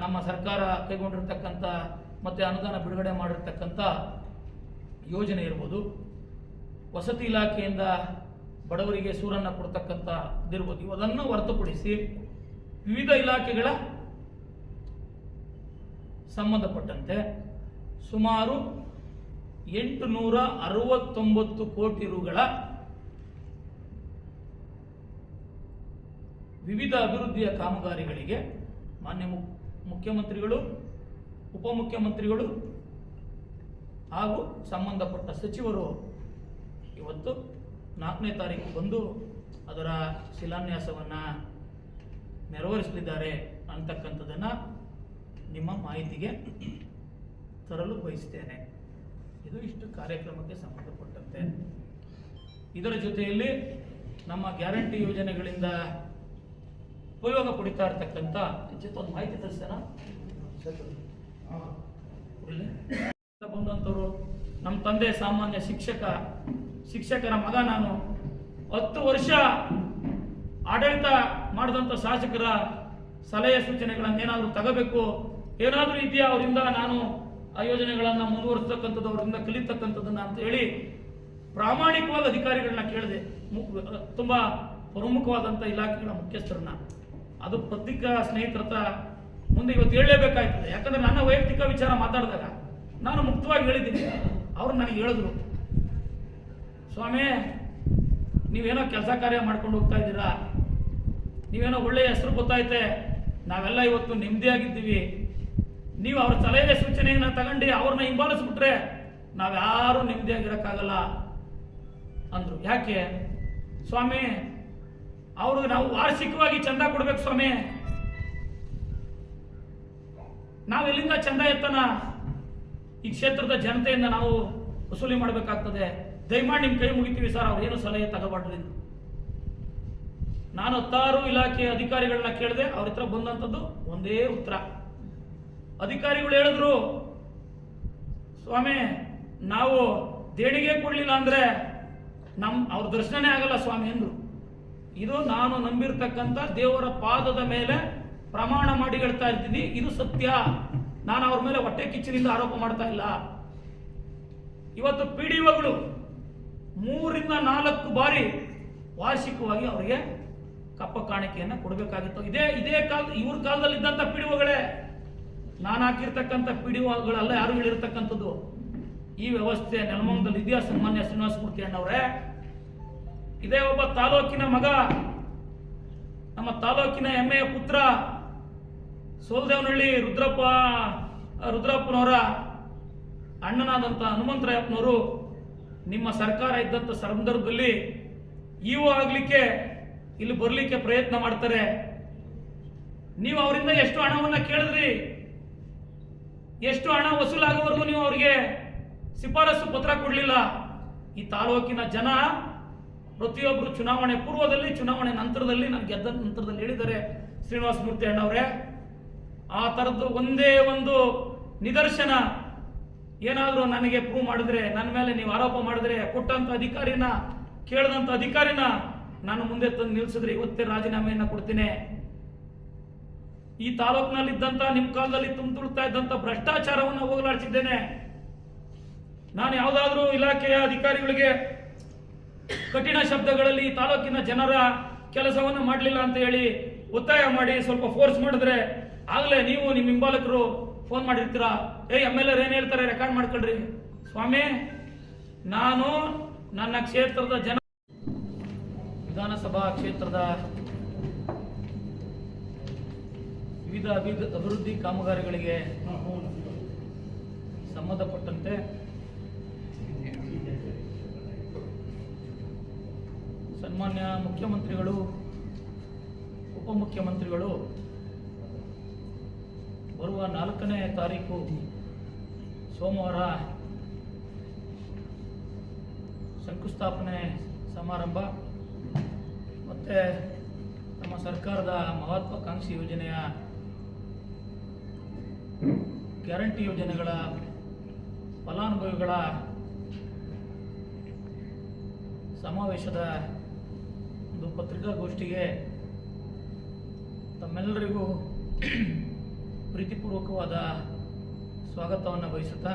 ನಮ್ಮ ಸರ್ಕಾರ ಕೈಗೊಂಡಿರ್ತಕ್ಕಂಥ ಮತ್ತು ಅನುದಾನ ಬಿಡುಗಡೆ ಮಾಡಿರ್ತಕ್ಕಂಥ ಯೋಜನೆ ಇರ್ಬೋದು. ವಸತಿ ಇಲಾಖೆಯಿಂದ ಬಡವರಿಗೆ ಸೂರನ್ನು ಕೊಡ್ತಕ್ಕಂಥ ಇದಿರ್ಬೋದು. ಇವೆಲ್ಲನ್ನು ಹೊರತುಪಡಿಸಿ ವಿವಿಧ ಇಲಾಖೆಗಳ ಸಂಬಂಧಪಟ್ಟಂತೆ ಸುಮಾರು 869 ಕೋಟಿ ರುಗಳ ವಿವಿಧ ಅಭಿವೃದ್ಧಿಯ ಕಾಮಗಾರಿಗಳಿಗೆ ಮಾನ್ಯ ಮುಖ್ಯಮಂತ್ರಿಗಳು, ಉಪಮುಖ್ಯಮಂತ್ರಿಗಳು ಹಾಗೂ ಸಂಬಂಧಪಟ್ಟ ಸಚಿವರು ಇವತ್ತು 4ನೇ ತಾರೀಕು ಬಂದು ಅದರ ಶಿಲಾನ್ಯಾಸವನ್ನು ನೆರವೇರಿಸಲಿದ್ದಾರೆ ಅಂತಕ್ಕಂಥದ್ದನ್ನು ನಿಮ್ಮ ಮಾಹಿತಿಗೆ ತರಲು ಬಯಸ್ತೇನೆ. ಇದು ಇಷ್ಟು ಕಾರ್ಯಕ್ರಮಕ್ಕೆ ಸಂಬಂಧಪಟ್ಟಂತೆ. ಇದರ ಜೊತೆಯಲ್ಲಿ ನಮ್ಮ ಗ್ಯಾರಂಟಿ ಯೋಜನೆಗಳಿಂದ ಉಪಯೋಗ ಪಡಿತಾ ಇರತಕ್ಕಂಥ ಒಂದು ಮಾಹಿತಿ ತರಿಸ್ತೇನೆ. ಬಂದಂಥವ್ರು ನಮ್ಮ ತಂದೆ ಸಾಮಾನ್ಯ ಶಿಕ್ಷಕರ ಮಗ. ನಾನು 10 ವರ್ಷ ಆಡಳಿತ ಮಾಡಿದಂಥ ಶಾಸಕರ ಸಲಹೆ ಸೂಚನೆಗಳನ್ನೇನಾದರೂ ತಗೋಬೇಕು, ಏನಾದರೂ ಇದೆಯಾ ಅವರಿಂದ ನಾನು ಆ ಯೋಜನೆಗಳನ್ನು ಮುಂದುವರಿಸ್ತಕ್ಕಂಥದ್ದು, ಅವರಿಂದ ಕಲಿತಕ್ಕಂಥದ್ದನ್ನ ಅಂತ ಹೇಳಿ ಪ್ರಾಮಾಣಿಕವಾಗಿ ಅಧಿಕಾರಿಗಳನ್ನ ಕೇಳಿದೆ. ತುಂಬ ಪ್ರಮುಖವಾದಂಥ ಇಲಾಖೆಗಳ ಮುಖ್ಯಸ್ಥರನ್ನ. ಅದು ಪತ್ರಿಕಾ ಸ್ನೇಹಿತರ ಮುಂದೆ ಇವತ್ತು ಹೇಳಲೇಬೇಕಾಯ್ತದೆ. ಯಾಕಂದ್ರೆ ನನ್ನ ವೈಯಕ್ತಿಕ ವಿಚಾರ ಮಾತಾಡಿದಾಗ ನಾನು ಮುಕ್ತವಾಗಿ ಹೇಳಿದ್ದೀನಿ. ಅವರು ನನಗೆ ಹೇಳಿದ್ರು, ಸ್ವಾಮಿ ನೀವೇನೋ ಕೆಲಸ ಕಾರ್ಯ ಮಾಡ್ಕೊಂಡು ಹೋಗ್ತಾ ಇದ್ದೀರಾ, ನೀವೇನೋ ಒಳ್ಳೆಯ ಹೆಸರು ಗೊತ್ತೈತೆ, ನಾವೆಲ್ಲ ಇವತ್ತು ನೆಮ್ಮದಿಯಾಗಿದ್ದೀವಿ. ನೀವು ಅವ್ರ ಸಲಹೆ ಸೂಚನೆಯನ್ನ ತಗೊಂಡು ಅವ್ರನ್ನ ಹಿಂಬಾಲಿಸ್ಬಿಟ್ರೆ ನಾವ್ಯಾರು ನೆಮ್ಮದಿಯಾಗಿರೋಕ್ಕಾಗಲ್ಲ ಅಂದ್ರು. ಯಾಕೆ ಸ್ವಾಮಿ? ಅವರು ನಾವು ವಾರ್ಷಿಕವಾಗಿ ಚಂದ ಕೊಡ್ಬೇಕು ಸ್ವಾಮಿ, ನಾವೆಲ್ಲಿಂದ ಚಂದ ಎತ್ತನ ಈ ಕ್ಷೇತ್ರದ ಜನತೆಯಿಂದ ನಾವು ವಸೂಲಿ ಮಾಡಬೇಕಾಗ್ತದೆ. ದಯಮಾಡಿ ನಿಮ್ಮ ಕೈ ಮುಗಿತೀವಿ ಸರ್, ಅವ್ರು ಏನು ಸಲಹೆ ತಗೋಬಾರ್ದು. ನಾನು 16 ಇಲಾಖೆಯ ಅಧಿಕಾರಿಗಳನ್ನ ಕೇಳಿದೆ. ಅವ್ರ ಹತ್ರ ಬಂದಂಥದ್ದು ಒಂದೇ ಉತ್ತರ. ಅಧಿಕಾರಿಗಳು ಹೇಳಿದ್ರು, ಸ್ವಾಮಿ ನಾವು ದೇಣಿಗೆ ಕೊಡ್ಲಿಲ್ಲ ಅಂದ್ರೆ ಅವ್ರ ದರ್ಶನನೇ ಆಗಲ್ಲ ಸ್ವಾಮಿ ಎಂದ್ರು. ಇದು ನಾನು ನಂಬಿರ್ತಕ್ಕಂಥ ದೇವರ ಪಾದದ ಮೇಲೆ ಪ್ರಮಾಣ ಮಾಡಿ ಹೇಳ್ತಾ ಇರ್ತೀನಿ, ಇದು ಸತ್ಯ. ನಾನು ಅವ್ರ ಮೇಲೆ ಹೊಟ್ಟೆ ಕಿಚ್ಚಿನಿಂದ ಆರೋಪ ಮಾಡ್ತಾ ಇಲ್ಲ. ಇವತ್ತು PDOಗಳು 3 ರಿಂದ 4 ಬಾರಿ ವಾರ್ಷಿಕವಾಗಿ ಅವರಿಗೆ ಕಪ್ಪ ಕಾಣಿಕೆಯನ್ನು ಕೊಡಬೇಕಾಗಿತ್ತು. ಇದೇ ಕಾಲ ಇವ್ರ ಕಾಲದಲ್ಲಿ ಇದ್ದಂಥ PDOಗಳೇ, ನಾನು ಹಾಕಿರ್ತಕ್ಕಂಥ PDOಗಳಲ್ಲ ಯಾರು ಹೇಳಿರ್ತಕ್ಕಂಥದ್ದು. ಈ ವ್ಯವಸ್ಥೆ ನೆಲಮಂಗಲದಲ್ಲಿ ಇದೆಯಾ ಸನ್ಮಾನ್ಯ ಶ್ರೀನಿವಾಸಮೂರ್ತಿ ಅಣ್ಣವರೇ? ಇದೇ ಒಬ್ಬ ತಾಲೂಕಿನ ಮಗ, ನಮ್ಮ ತಾಲೂಕಿನ ಹೆಮ್ಮೆಯ ಪುತ್ರ ಸೋಲ್ದೇವನಹಳ್ಳಿ ರುದ್ರಪ್ಪನವರ ಅಣ್ಣನಾದಂಥ ಹನುಮಂತರಾಯಪ್ಪನವರು ನಿಮ್ಮ ಸರ್ಕಾರ ಇದ್ದಂಥ ಸಂದರ್ಭದಲ್ಲಿ ಇವು ಆಗ್ಲಿಕ್ಕೆ ಇಲ್ಲಿ ಬರ್ಲಿಕ್ಕೆ ಪ್ರಯತ್ನ ಮಾಡ್ತಾರೆ. ನೀವು ಅವರಿಂದ ಎಷ್ಟು ಹಣವನ್ನ ಕೇಳಿದ್ರಿ? ಎಷ್ಟು ಹಣ ವಸೂಲಾಗುವವರೆಗೂ ನೀವು ಅವರಿಗೆ ಶಿಫಾರಸು ಪತ್ರ ಕೊಡಲಿಲ್ಲ. ಈ ತಾಲೂಕಿನ ಜನ ಪ್ರತಿಯೊಬ್ಬರು ಚುನಾವಣೆ ಪೂರ್ವದಲ್ಲಿ, ಚುನಾವಣೆ ನಂತರದಲ್ಲಿ, ನಾನು ಗೆದ್ದ ನಂತರದಲ್ಲಿ ಹೇಳಿದ್ದಾರೆ ಶ್ರೀನಿವಾಸಮೂರ್ತಿ ಅಣ್ಣವರೇ. ಆ ಥರದ್ದು ಒಂದೇ ಒಂದು ನಿದರ್ಶನ ಏನಾದರೂ ನನಗೆ ಪ್ರೂವ್ ಮಾಡಿದ್ರೆ, ನನ್ನ ಮೇಲೆ ನೀವು ಆರೋಪ ಮಾಡಿದ್ರೆ, ಕೊಟ್ಟಂತ ಅಧಿಕಾರಿನ, ಕೇಳದಂತ ಅಧಿಕಾರಿನ ನಾನು ಮುಂದೆ ತಂದು ನಿಲ್ಲಿಸಿದ್ರೆ ಇವತ್ತೇ ರಾಜೀನಾಮೆಯನ್ನು ಕೊಡ್ತೀನಿ. ಈ ತಾಲೂಕಿನಲ್ಲಿದ್ದಂಥ ನಿಮ್ಮ ಕಾಲದಲ್ಲಿ ತುಳ್ತಾ ಇದ್ದಂಥ ಭ್ರಷ್ಟಾಚಾರವನ್ನು ಹೋಗಲಾಡಿಸಿದ್ದೇನೆ. ನಾನು ಯಾವುದಾದ್ರೂ ಇಲಾಖೆಯ ಅಧಿಕಾರಿಗಳಿಗೆ ಕಠಿಣ ಶಬ್ದಗಳಲ್ಲಿ ಈ ತಾಲೂಕಿನ ಜನರ ಕೆಲಸವನ್ನು ಮಾಡಲಿಲ್ಲ ಅಂತ ಹೇಳಿ ಒತ್ತಾಯ ಮಾಡಿ ಸ್ವಲ್ಪ ಫೋರ್ಸ್ ಮಾಡಿದ್ರೆ ಆಗಲೇ ನೀವು ನಿಮ್ಮ ಹಿಂಬಾಲಕರು ಫೋನ್ ಮಾಡಿರ್ತೀರಾ, MLA ಏನ್ ಹೇಳ್ತಾರೆ ರೆಕಾರ್ಡ್ ಮಾಡ್ಕೊಳ್ರಿ. ಸ್ವಾಮಿ, ನಾನು ನನ್ನ ಕ್ಷೇತ್ರದ ವಿಧಾನಸಭಾ ಕ್ಷೇತ್ರದ ವಿವಿಧ ಅಭಿವೃದ್ಧಿ ಕಾಮಗಾರಿಗಳಿಗೆ ಸಂಬಂಧಪಟ್ಟಂತೆ ಸನ್ಮಾನ್ಯ ಮುಖ್ಯಮಂತ್ರಿಗಳು, ಉಪಮುಖ್ಯಮಂತ್ರಿಗಳು ಬರುವ 4ನೇ ತಾರೀಕು ಸೋಮವಾರ ಶಂಕುಸ್ಥಾಪನೆ ಸಮಾರಂಭ ಮತ್ತು ನಮ್ಮ ಸರ್ಕಾರದ ಮಹತ್ವಾಕಾಂಕ್ಷಿ ಯೋಜನೆಯ ಗ್ಯಾರಂಟಿ ಯೋಜನೆಗಳ ಫಲಾನುಭವಿಗಳ ಸಮಾವೇಶದ ಒಂದು ಪತ್ರಿಕಾಗೋಷ್ಠಿಗೆ ತಮ್ಮೆಲ್ಲರಿಗೂ ಪ್ರೀತಿಪೂರ್ವಕವಾದ ಸ್ವಾಗತವನ್ನು ಬಯಸುತ್ತಾ,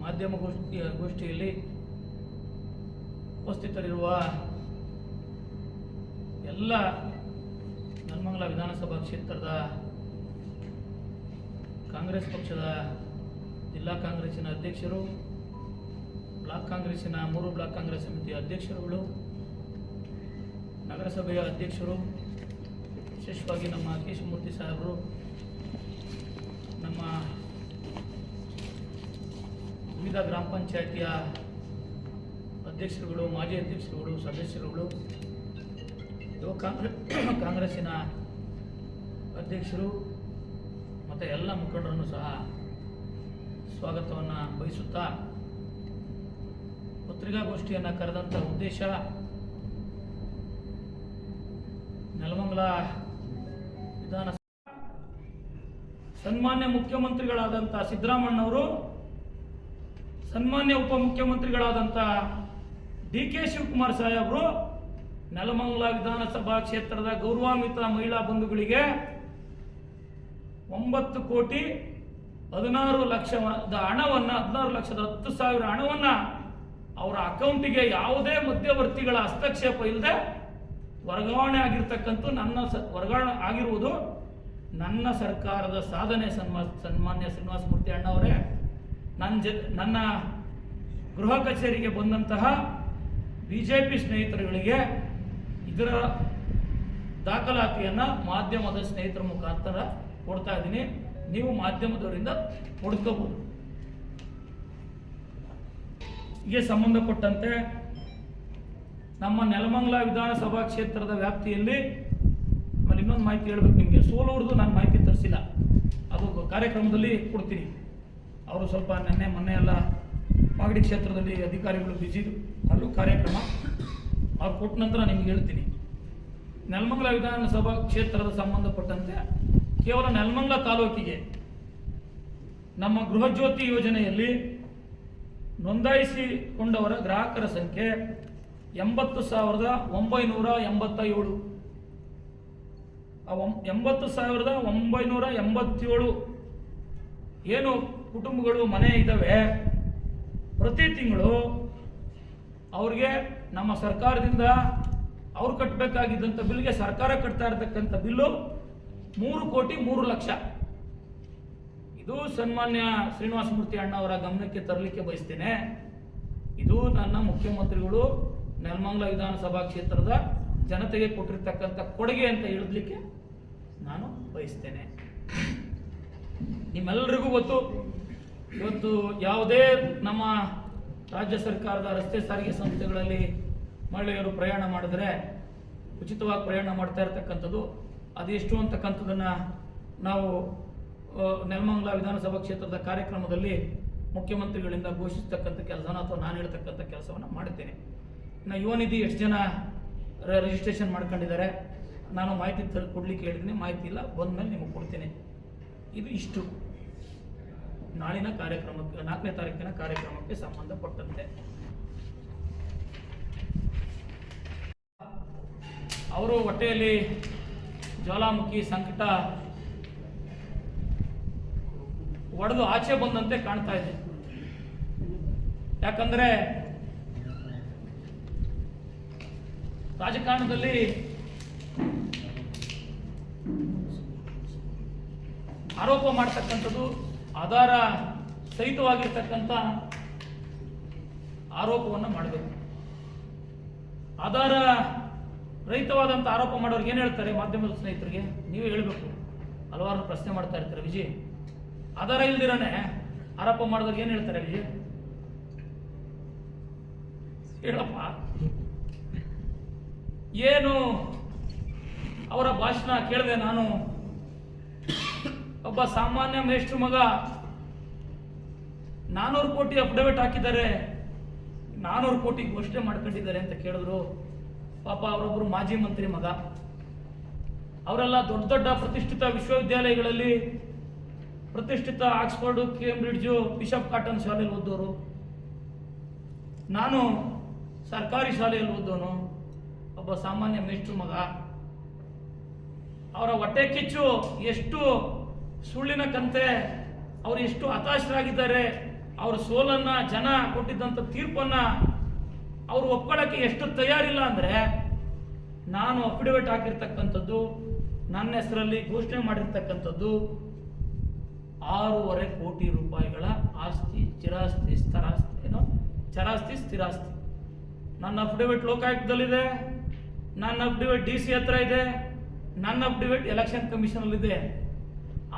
ಮಾಧ್ಯಮ ಗೋಷ್ಠಿಯಲ್ಲಿ ಉಪಸ್ಥಿತರಿರುವ ಎಲ್ಲ ನೆಲಮಂಗಲ ವಿಧಾನಸಭಾ ಕ್ಷೇತ್ರದ ಕಾಂಗ್ರೆಸ್ ಪಕ್ಷದ ಜಿಲ್ಲಾ ಕಾಂಗ್ರೆಸ್ಸಿನ ಅಧ್ಯಕ್ಷರು, ಬ್ಲಾಕ್ ಕಾಂಗ್ರೆಸ್ಸಿನ 3 ಬ್ಲಾಕ್ ಕಾಂಗ್ರೆಸ್ ಸಮಿತಿಯ ಅಧ್ಯಕ್ಷರುಗಳು, ನಗರಸಭೆಯ ಅಧ್ಯಕ್ಷರು, ವಿಶೇಷವಾಗಿ ನಮ್ಮ ಕೇಶಮೂರ್ತಿ ಸಾಹೇಬರು, ನಮ್ಮ ವಿವಿಧ ಗ್ರಾಮ ಪಂಚಾಯಿತಿಯ ಅಧ್ಯಕ್ಷರುಗಳು, ಮಾಜಿ ಅಧ್ಯಕ್ಷರುಗಳು, ಸದಸ್ಯರುಗಳು, ಯುವ ಕಾಂಗ್ರೆಸ್ಸಿನ ಅಧ್ಯಕ್ಷರು ಮತ್ತು ಎಲ್ಲ ಮುಖಂಡರನ್ನು ಸಹ ಸ್ವಾಗತವನ್ನು ಬಯಸುತ್ತಾ, ಪತ್ರಿಕಾಗೋಷ್ಠಿಯನ್ನು ಕರೆದಂಥ ಉದ್ದೇಶ ನೆಲಮಂಗಲ ವಿಧಾನಸಭಾ ಸನ್ಮಾನ್ಯ ಮುಖ್ಯಮಂತ್ರಿಗಳಾದಂಥ ಸಿದ್ದರಾಮಣ್ಣವರು, ಸನ್ಮಾನ್ಯ ಉಪಮುಖ್ಯಮಂತ್ರಿಗಳಾದಂಥ DK ಶಿವಕುಮಾರ್ ಸಾಹೇಬರು ನೆಲಮಂಗಲ ವಿಧಾನಸಭಾ ಕ್ಷೇತ್ರದ ಗೌರವಾನ್ವಿತ ಮಹಿಳಾ ಬಂಧುಗಳಿಗೆ 9,16,00,000 ಹಣವನ್ನು 16,10,000 ಹಣವನ್ನು ಅವರ ಅಕೌಂಟಿಗೆ ಯಾವುದೇ ಮಧ್ಯವರ್ತಿಗಳ ಹಸ್ತಕ್ಷೇಪ ಇಲ್ಲದೆ ವರ್ಗಾವಣೆ ವರ್ಗಾವಣೆ ಆಗಿರುವುದು ನನ್ನ ಸರ್ಕಾರದ ಸಾಧನೆ. ಸನ್ಮಾನ್ಯ ಶ್ರೀನಿವಾಸ ಮೂರ್ತಿ ಅಣ್ಣವರೇ, ನನ್ನ ಗೃಹ ಕಚೇರಿಗೆ ಬಂದಂತಹ BJP ಸ್ನೇಹಿತರುಗಳಿಗೆ ಇದರ ದಾಖಲಾತಿಯನ್ನು ಮಾಧ್ಯಮದ ಸ್ನೇಹಿತರ ಮುಖಾಂತರ ಕೊಡ್ತಾ ಇದ್ದೀನಿ. ನೀವು ಮಾಧ್ಯಮದವರಿಂದ ಪಡ್ಕೋಬಹುದು. ಹೀಗೆ ಸಂಬಂಧಪಟ್ಟಂತೆ ನಮ್ಮ ನೆಲಮಂಗಲ ವಿಧಾನಸಭಾ ಕ್ಷೇತ್ರದ ವ್ಯಾಪ್ತಿಯಲ್ಲಿ ಆಮೇಲೆ ಇನ್ನೊಂದು ಮಾಹಿತಿ ಹೇಳ್ಬೇಕು ನಿಮಗೆ. ಸೋಲೂರ್ದು ನಾನು ಮಾಹಿತಿ ತರಿಸಿಲ್ಲ, ಅದು ಕಾರ್ಯಕ್ರಮದಲ್ಲಿ ಕೊಡ್ತೀನಿ. ಅವರು ಸ್ವಲ್ಪ ಮೊನ್ನೆ ಎಲ್ಲ ಮಾಗಡಿ ಕ್ಷೇತ್ರದಲ್ಲಿ ಅಧಿಕಾರಿಗಳು ಬಿಜಿ, ಅಲ್ಲೂ ಕಾರ್ಯಕ್ರಮ ಅವ್ರು ಕೊಟ್ಟ ನಂತರ ನಿಮ್ಗೆ ಹೇಳ್ತೀನಿ. ನೆಲಮಂಗಲ ವಿಧಾನಸಭಾ ಕ್ಷೇತ್ರದ ಸಂಬಂಧಪಟ್ಟಂತೆ ಕೇವಲ ನೆಲಮಂಗಲ ತಾಲೂಕಿಗೆ ನಮ್ಮ ಗೃಹಜ್ಯೋತಿ ಯೋಜನೆಯಲ್ಲಿ ನೋಂದಾಯಿಸಿಕೊಂಡವರ ಗ್ರಾಹಕರ ಸಂಖ್ಯೆ 80,987. 80,987 ಏನು ಕುಟುಂಬಗಳು ಮನೆ ಇದ್ದಾವೆ, ಪ್ರತಿ ತಿಂಗಳು ಅವ್ರಿಗೆ ನಮ್ಮ ಸರ್ಕಾರದಿಂದ ಅವ್ರು ಕಟ್ಟಬೇಕಾಗಿದ್ದಂಥ ಬಿಲ್ಗೆ ಸರ್ಕಾರ ಕಟ್ತಾ ಇರತಕ್ಕಂಥ ಬಿಲ್ಲು 3,03,00,000. ಇದು ಸನ್ಮಾನ್ಯ ಶ್ರೀನಿವಾಸ ಮೂರ್ತಿ ಅಣ್ಣ ಅವರ ಗಮನಕ್ಕೆ ತರಲಿಕ್ಕೆ ಬಯಸ್ತೇನೆ. ಇದು ನನ್ನ ಮುಖ್ಯಮಂತ್ರಿಗಳು ನೆಲಮಂಗಲ ವಿಧಾನಸಭಾ ಕ್ಷೇತ್ರದ ಜನತೆಗೆ ಕೊಟ್ಟಿರ್ತಕ್ಕಂಥ ಕೊಡುಗೆ ಅಂತ ಹೇಳಲಿಕ್ಕೆ ನಾನು ಬಯಸ್ತೇನೆ. ನಿಮ್ಮೆಲ್ಲರಿಗೂ ಗೊತ್ತು, ಇವತ್ತು ಯಾವುದೇ ನಮ್ಮ ರಾಜ್ಯ ಸರ್ಕಾರದ ರಸ್ತೆ ಸಾರಿಗೆ ಸಂಸ್ಥೆಗಳಲ್ಲಿ ಮಹಿಳೆಯರು ಪ್ರಯಾಣ ಮಾಡಿದ್ರೆ ಉಚಿತವಾಗಿ ಪ್ರಯಾಣ ಮಾಡ್ತಾ ಇರತಕ್ಕಂಥದ್ದು ಅದೆಷ್ಟು ಅಂತಕ್ಕಂಥದ್ದನ್ನು ನಾವು ನೆಲಮಂಗಲ ವಿಧಾನಸಭಾ ಕ್ಷೇತ್ರದ ಕಾರ್ಯಕ್ರಮದಲ್ಲಿ ಮುಖ್ಯಮಂತ್ರಿಗಳಿಂದ ಘೋಷಿಸ್ತಕ್ಕಂಥ ಕೆಲಸನ ಅಥವಾ ನಾನು ಹೇಳ್ತಕ್ಕಂಥ ಕೆಲಸವನ್ನು ಮಾಡುತ್ತೇನೆ. ಇನ್ನು ಯುವ ನಿಧಿ ಎಷ್ಟು ಜನ ರಿಜಿಸ್ಟ್ರೇಷನ್ ಮಾಡ್ಕೊಂಡಿದ್ದಾರೆ, ನಾನು ಮಾಹಿತಿ ಕೊಡ್ಲಿಕ್ಕೆ ಹೇಳಿದ್ದೀನಿ. ಮಾಹಿತಿ ಇಲ್ಲ, ಬಂದಮೇಲೆ ನಿಮಗೆ ಕೊಡ್ತೀನಿ. ಇದು ಇಷ್ಟು ನಾಳಿನ ಕಾರ್ಯಕ್ರಮಕ್ಕೆ 4ನೇ ತಾರೀಕಿನ ಕಾರ್ಯಕ್ರಮಕ್ಕೆ ಸಂಬಂಧಪಟ್ಟಂತೆ. ಅವರು ಹೊಟ್ಟೆಯಲ್ಲಿ ಜ್ವಾಲಾಮುಖಿ ಸಂಕಟ ಒಡೆದು ಆಚೆ ಬಂದಂತೆ ಕಾಣ್ತಾ ಇದೆ. ಯಾಕಂದ್ರೆ ರಾಜಕಾರಣದಲ್ಲಿ ಆರೋಪ ಮಾಡ್ತಕ್ಕಂಥದ್ದು ಆಧಾರ ಸಹಿತವಾಗಿರ್ತಕ್ಕಂಥ ಆರೋಪವನ್ನು ಮಾಡಬೇಕು. ಆಧಾರ ರಹಿತವಾದಂಥ ಆರೋಪ ಮಾಡೋರಿಗೆ ಏನು ಹೇಳ್ತಾರೆ? ಮಾಧ್ಯಮದ ಸ್ನೇಹಿತರಿಗೆ ನೀವೇ ಹೇಳಬೇಕು. ಹಲವಾರು ಪ್ರಶ್ನೆ ಮಾಡ್ತಾ ಇರ್ತಾರೆ, ವಿಜಯ್ ಆಧಾರ ಇಲ್ದಿರನೆ ಆರೋಪ ಮಾಡಿದವ್ರಿಗೆ ಏನು ಹೇಳ್ತಾರೆ? ವಿಜಯ್ ಹೇಳಪ್ಪ. ಏನು ಅವರ ಭಾಷಣ ಕೇಳಿದೆ ನಾನು. ಒಬ್ಬ ಸಾಮಾನ್ಯ ಮೇಷ್ಟ್ರ ಮಗ 400 ಕೋಟಿ ಅಫಿಡವಿಟ್ ಹಾಕಿದ್ದಾರೆ, 400 ಕೋಟಿ ಘೋಷಣೆ ಮಾಡ್ಕೊಂಡಿದ್ದಾರೆ ಅಂತ ಕೇಳಿದ್ರು. ಪಾಪ ಅವರೊಬ್ಬರು ಮಾಜಿ ಮಂತ್ರಿ ಮಗ. ಅವರೆಲ್ಲ ದೊಡ್ಡ ದೊಡ್ಡ ಪ್ರತಿಷ್ಠಿತ ವಿಶ್ವವಿದ್ಯಾಲಯಗಳಲ್ಲಿ, ಪ್ರತಿಷ್ಠಿತ ಆಕ್ಸ್ಫರ್ಡ್, ಕೇಂಬ್ರಿಡ್ಜು, ಬಿಷಪ್ ಕಾಟನ್ ಶಾಲೆಯಲ್ಲಿ ಓದೋರು. ನಾನು ಸರ್ಕಾರಿ ಶಾಲೆಯಲ್ಲಿ ಓದೋನು, ಒಬ್ಬ ಸಾಮಾನ್ಯ ಮೇಷ್ಟ್ರ ಮಗ. ಅವರ ಹೊಟ್ಟೆ ಕಿಚ್ಚು ಎಷ್ಟು ಸುಳ್ಳಿನ ಕಂತೆ, ಅವರು ಎಷ್ಟು ಹತಾಶರಾಗಿದ್ದಾರೆ, ಅವರ ಸೋಲನ್ನ, ಜನ ಕೊಟ್ಟಿದ್ದಂಥ ತೀರ್ಪನ್ನ ಅವರು ಒಪ್ಕೊಳ್ಳೋಕ್ಕೆ ಎಷ್ಟು ತಯಾರಿಲ್ಲ ಅಂದರೆ, ನಾನು ಅಫಿಡವಿಟ್ ಹಾಕಿರ್ತಕ್ಕಂಥದ್ದು, ನನ್ನ ಹೆಸರಲ್ಲಿ ಘೋಷಣೆ ಮಾಡಿರ್ತಕ್ಕಂಥದ್ದು 6.5 ಕೋಟಿ ರೂಪಾಯಿಗಳ ಆಸ್ತಿ, ಚಿರಾಸ್ತಿ, ಸ್ಥಿರಾಸ್ತಿ, ಏನೋ ಚರಾಸ್ತಿ, ಸ್ಥಿರಾಸ್ತಿ. ನನ್ನ ಅಫಿಡವಿಟ್ ಲೋಕಾಯುಕ್ತದಲ್ಲಿದೆ, ನನ್ನ ಅಫಿಡವಿಟ್ DC ಹತ್ರ ಇದೆ, ನನ್ನ ಅಫಿಡವಿಟ್ ಎಲೆಕ್ಷನ್ ಕಮಿಷನಲ್ಲಿದೆ.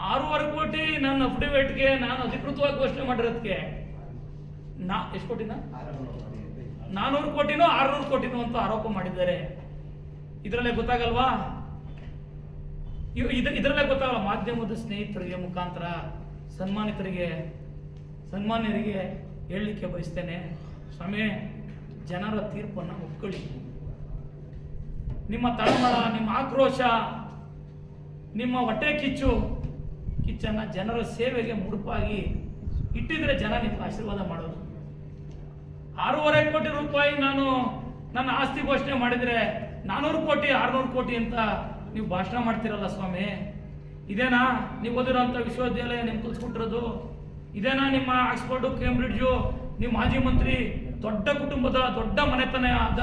6.5 ಕೋಟಿ ನನ್ನ ಅಫಿಡವಿಟ್ಗೆ ನಾನು ಅಧಿಕೃತವಾಗಿ ಘೋಷಣೆ ಮಾಡಿರೋದಕ್ಕೆ ಎಷ್ಟು ಕೋಟಿನ 400 ಕೋಟಿನೋ 600 ಕೋಟಿನೋ ಅಂತ ಆರೋಪ ಮಾಡಿದ್ದಾರೆ. ಇದರಲ್ಲೇ ಗೊತ್ತಾಗಲ್ವಾ? ಇದರಲ್ಲೇ ಗೊತ್ತಾಗಲ್ಲ. ಮಾಧ್ಯಮದ ಸ್ನೇಹಿತರಿಗೆ ಮುಖಾಂತರ ಸನ್ಮಾನ್ಯರಿಗೆ ಹೇಳಲಿಕ್ಕೆ ಬಯಸ್ತೇನೆ, ಸ್ವಾಮಿ, ಜನರ ತೀರ್ಪನ್ನು ಒಪ್ಕೊಳ್ಳಿ. ನಿಮ್ಮ ತಳಮಳ, ನಿಮ್ಮ ಆಕ್ರೋಶ, ನಿಮ್ಮ ಹೊಟ್ಟೆ ಕಿಚ್ಚನ್ನ ಜನರ ಸೇವೆಗೆ ಮುಡುಪಾಗಿ ಇಟ್ಟಿದ್ರೆ ಜನ ನಿಮ್ಗೆ ಆಶೀರ್ವಾದ ಮಾಡೋದು. 6.5 ಕೋಟಿ ರೂಪಾಯಿ ನಾನು ನನ್ನ ಆಸ್ತಿ ಘೋಷಣೆ ಮಾಡಿದ್ರೆ 400 ಕೋಟಿ 600 ಕೋಟಿ ಅಂತ ನೀವು ಭಾಷಣ ಮಾಡ್ತಿರಲ್ಲ ಸ್ವಾಮಿ. ಇದೇನಾ ನೀವು ಓದಿರೋಂಥ ವಿಶ್ವವಿದ್ಯಾಲಯ ನಿಮ್ಗೆ ಕಲ್ಸ್ಕೊಟ್ಟಿರೋದು? ಇದೇನಾ ನಿಮ್ಮ ಆಕ್ಸ್ಫರ್ಡ್, ಕೇಂಬ್ರಿಡ್ಜು, ನಿಮ್ಮ ಮಾಜಿ ಮಂತ್ರಿ, ದೊಡ್ಡ ಕುಟುಂಬದ ದೊಡ್ಡ ಮನೆತನ ಆದ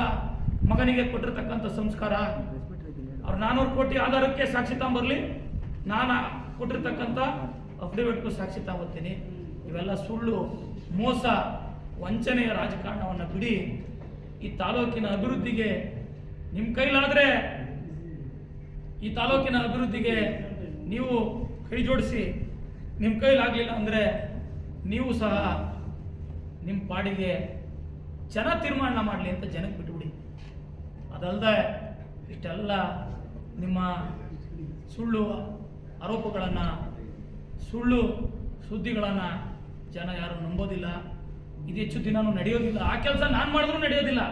ಮಗನಿಗೆ ಕೊಟ್ಟಿರ್ತಕ್ಕಂಥ ಸಂಸ್ಕಾರ? ಅವ್ರು 400 ಕೋಟಿ ಆಧಾರಕ್ಕೆ ಸಾಕ್ಷಿ ತಗೊಂಬರ್ಲಿ, ನಾನು ಕೊಟ್ಟಿರ್ತಕ್ಕಂಥ ಅಫಿಡವಿಟ್ಗೂ ಸಾಕ್ಷಿ ತಗೊಂಬರ್ತೀನಿ. ಇವೆಲ್ಲ ಸುಳ್ಳು, ಮೋಸ, ವಂಚನೆಯ ರಾಜಕಾರಣವನ್ನು ಬಿಡಿ. ಈ ತಾಲೂಕಿನ ಅಭಿವೃದ್ಧಿಗೆ ನಿಮ್ಮ ಕೈಲಾದರೆ ಈ ತಾಲೂಕಿನ ಅಭಿವೃದ್ಧಿಗೆ ನೀವು ಕೈ ಜೋಡಿಸಿ. ನಿಮ್ಮ ಕೈಲಾಗಲಿಲ್ಲ ಅಂದರೆ ನೀವು ಸಹ ನಿಮ್ಮ ಪಾಡಿಗೆ ಜನ ತೀರ್ಮಾನ ಮಾಡಲಿ ಅಂತ ಜನಕ್ಕೆ ಬಿಟ್ಟುಬಿಡಿ. ಅದಲ್ಲದೆ ಇಷ್ಟೆಲ್ಲ ನಿಮ್ಮ ಸುಳ್ಳು ಆರೋಪಗಳನ್ನು, ಸುಳ್ಳು ಸುದ್ದಿಗಳನ್ನು ಜನ ಯಾರು ನಂಬೋದಿಲ್ಲ. ಇದು ಹೆಚ್ಚು ದಿನನೂ ನಡೆಯೋದಿಲ್ಲ. ಆ ಕೆಲಸ ನಾನು ಮಾಡಿದ್ರೂ ನಡೆಯೋದಿಲ್ಲ.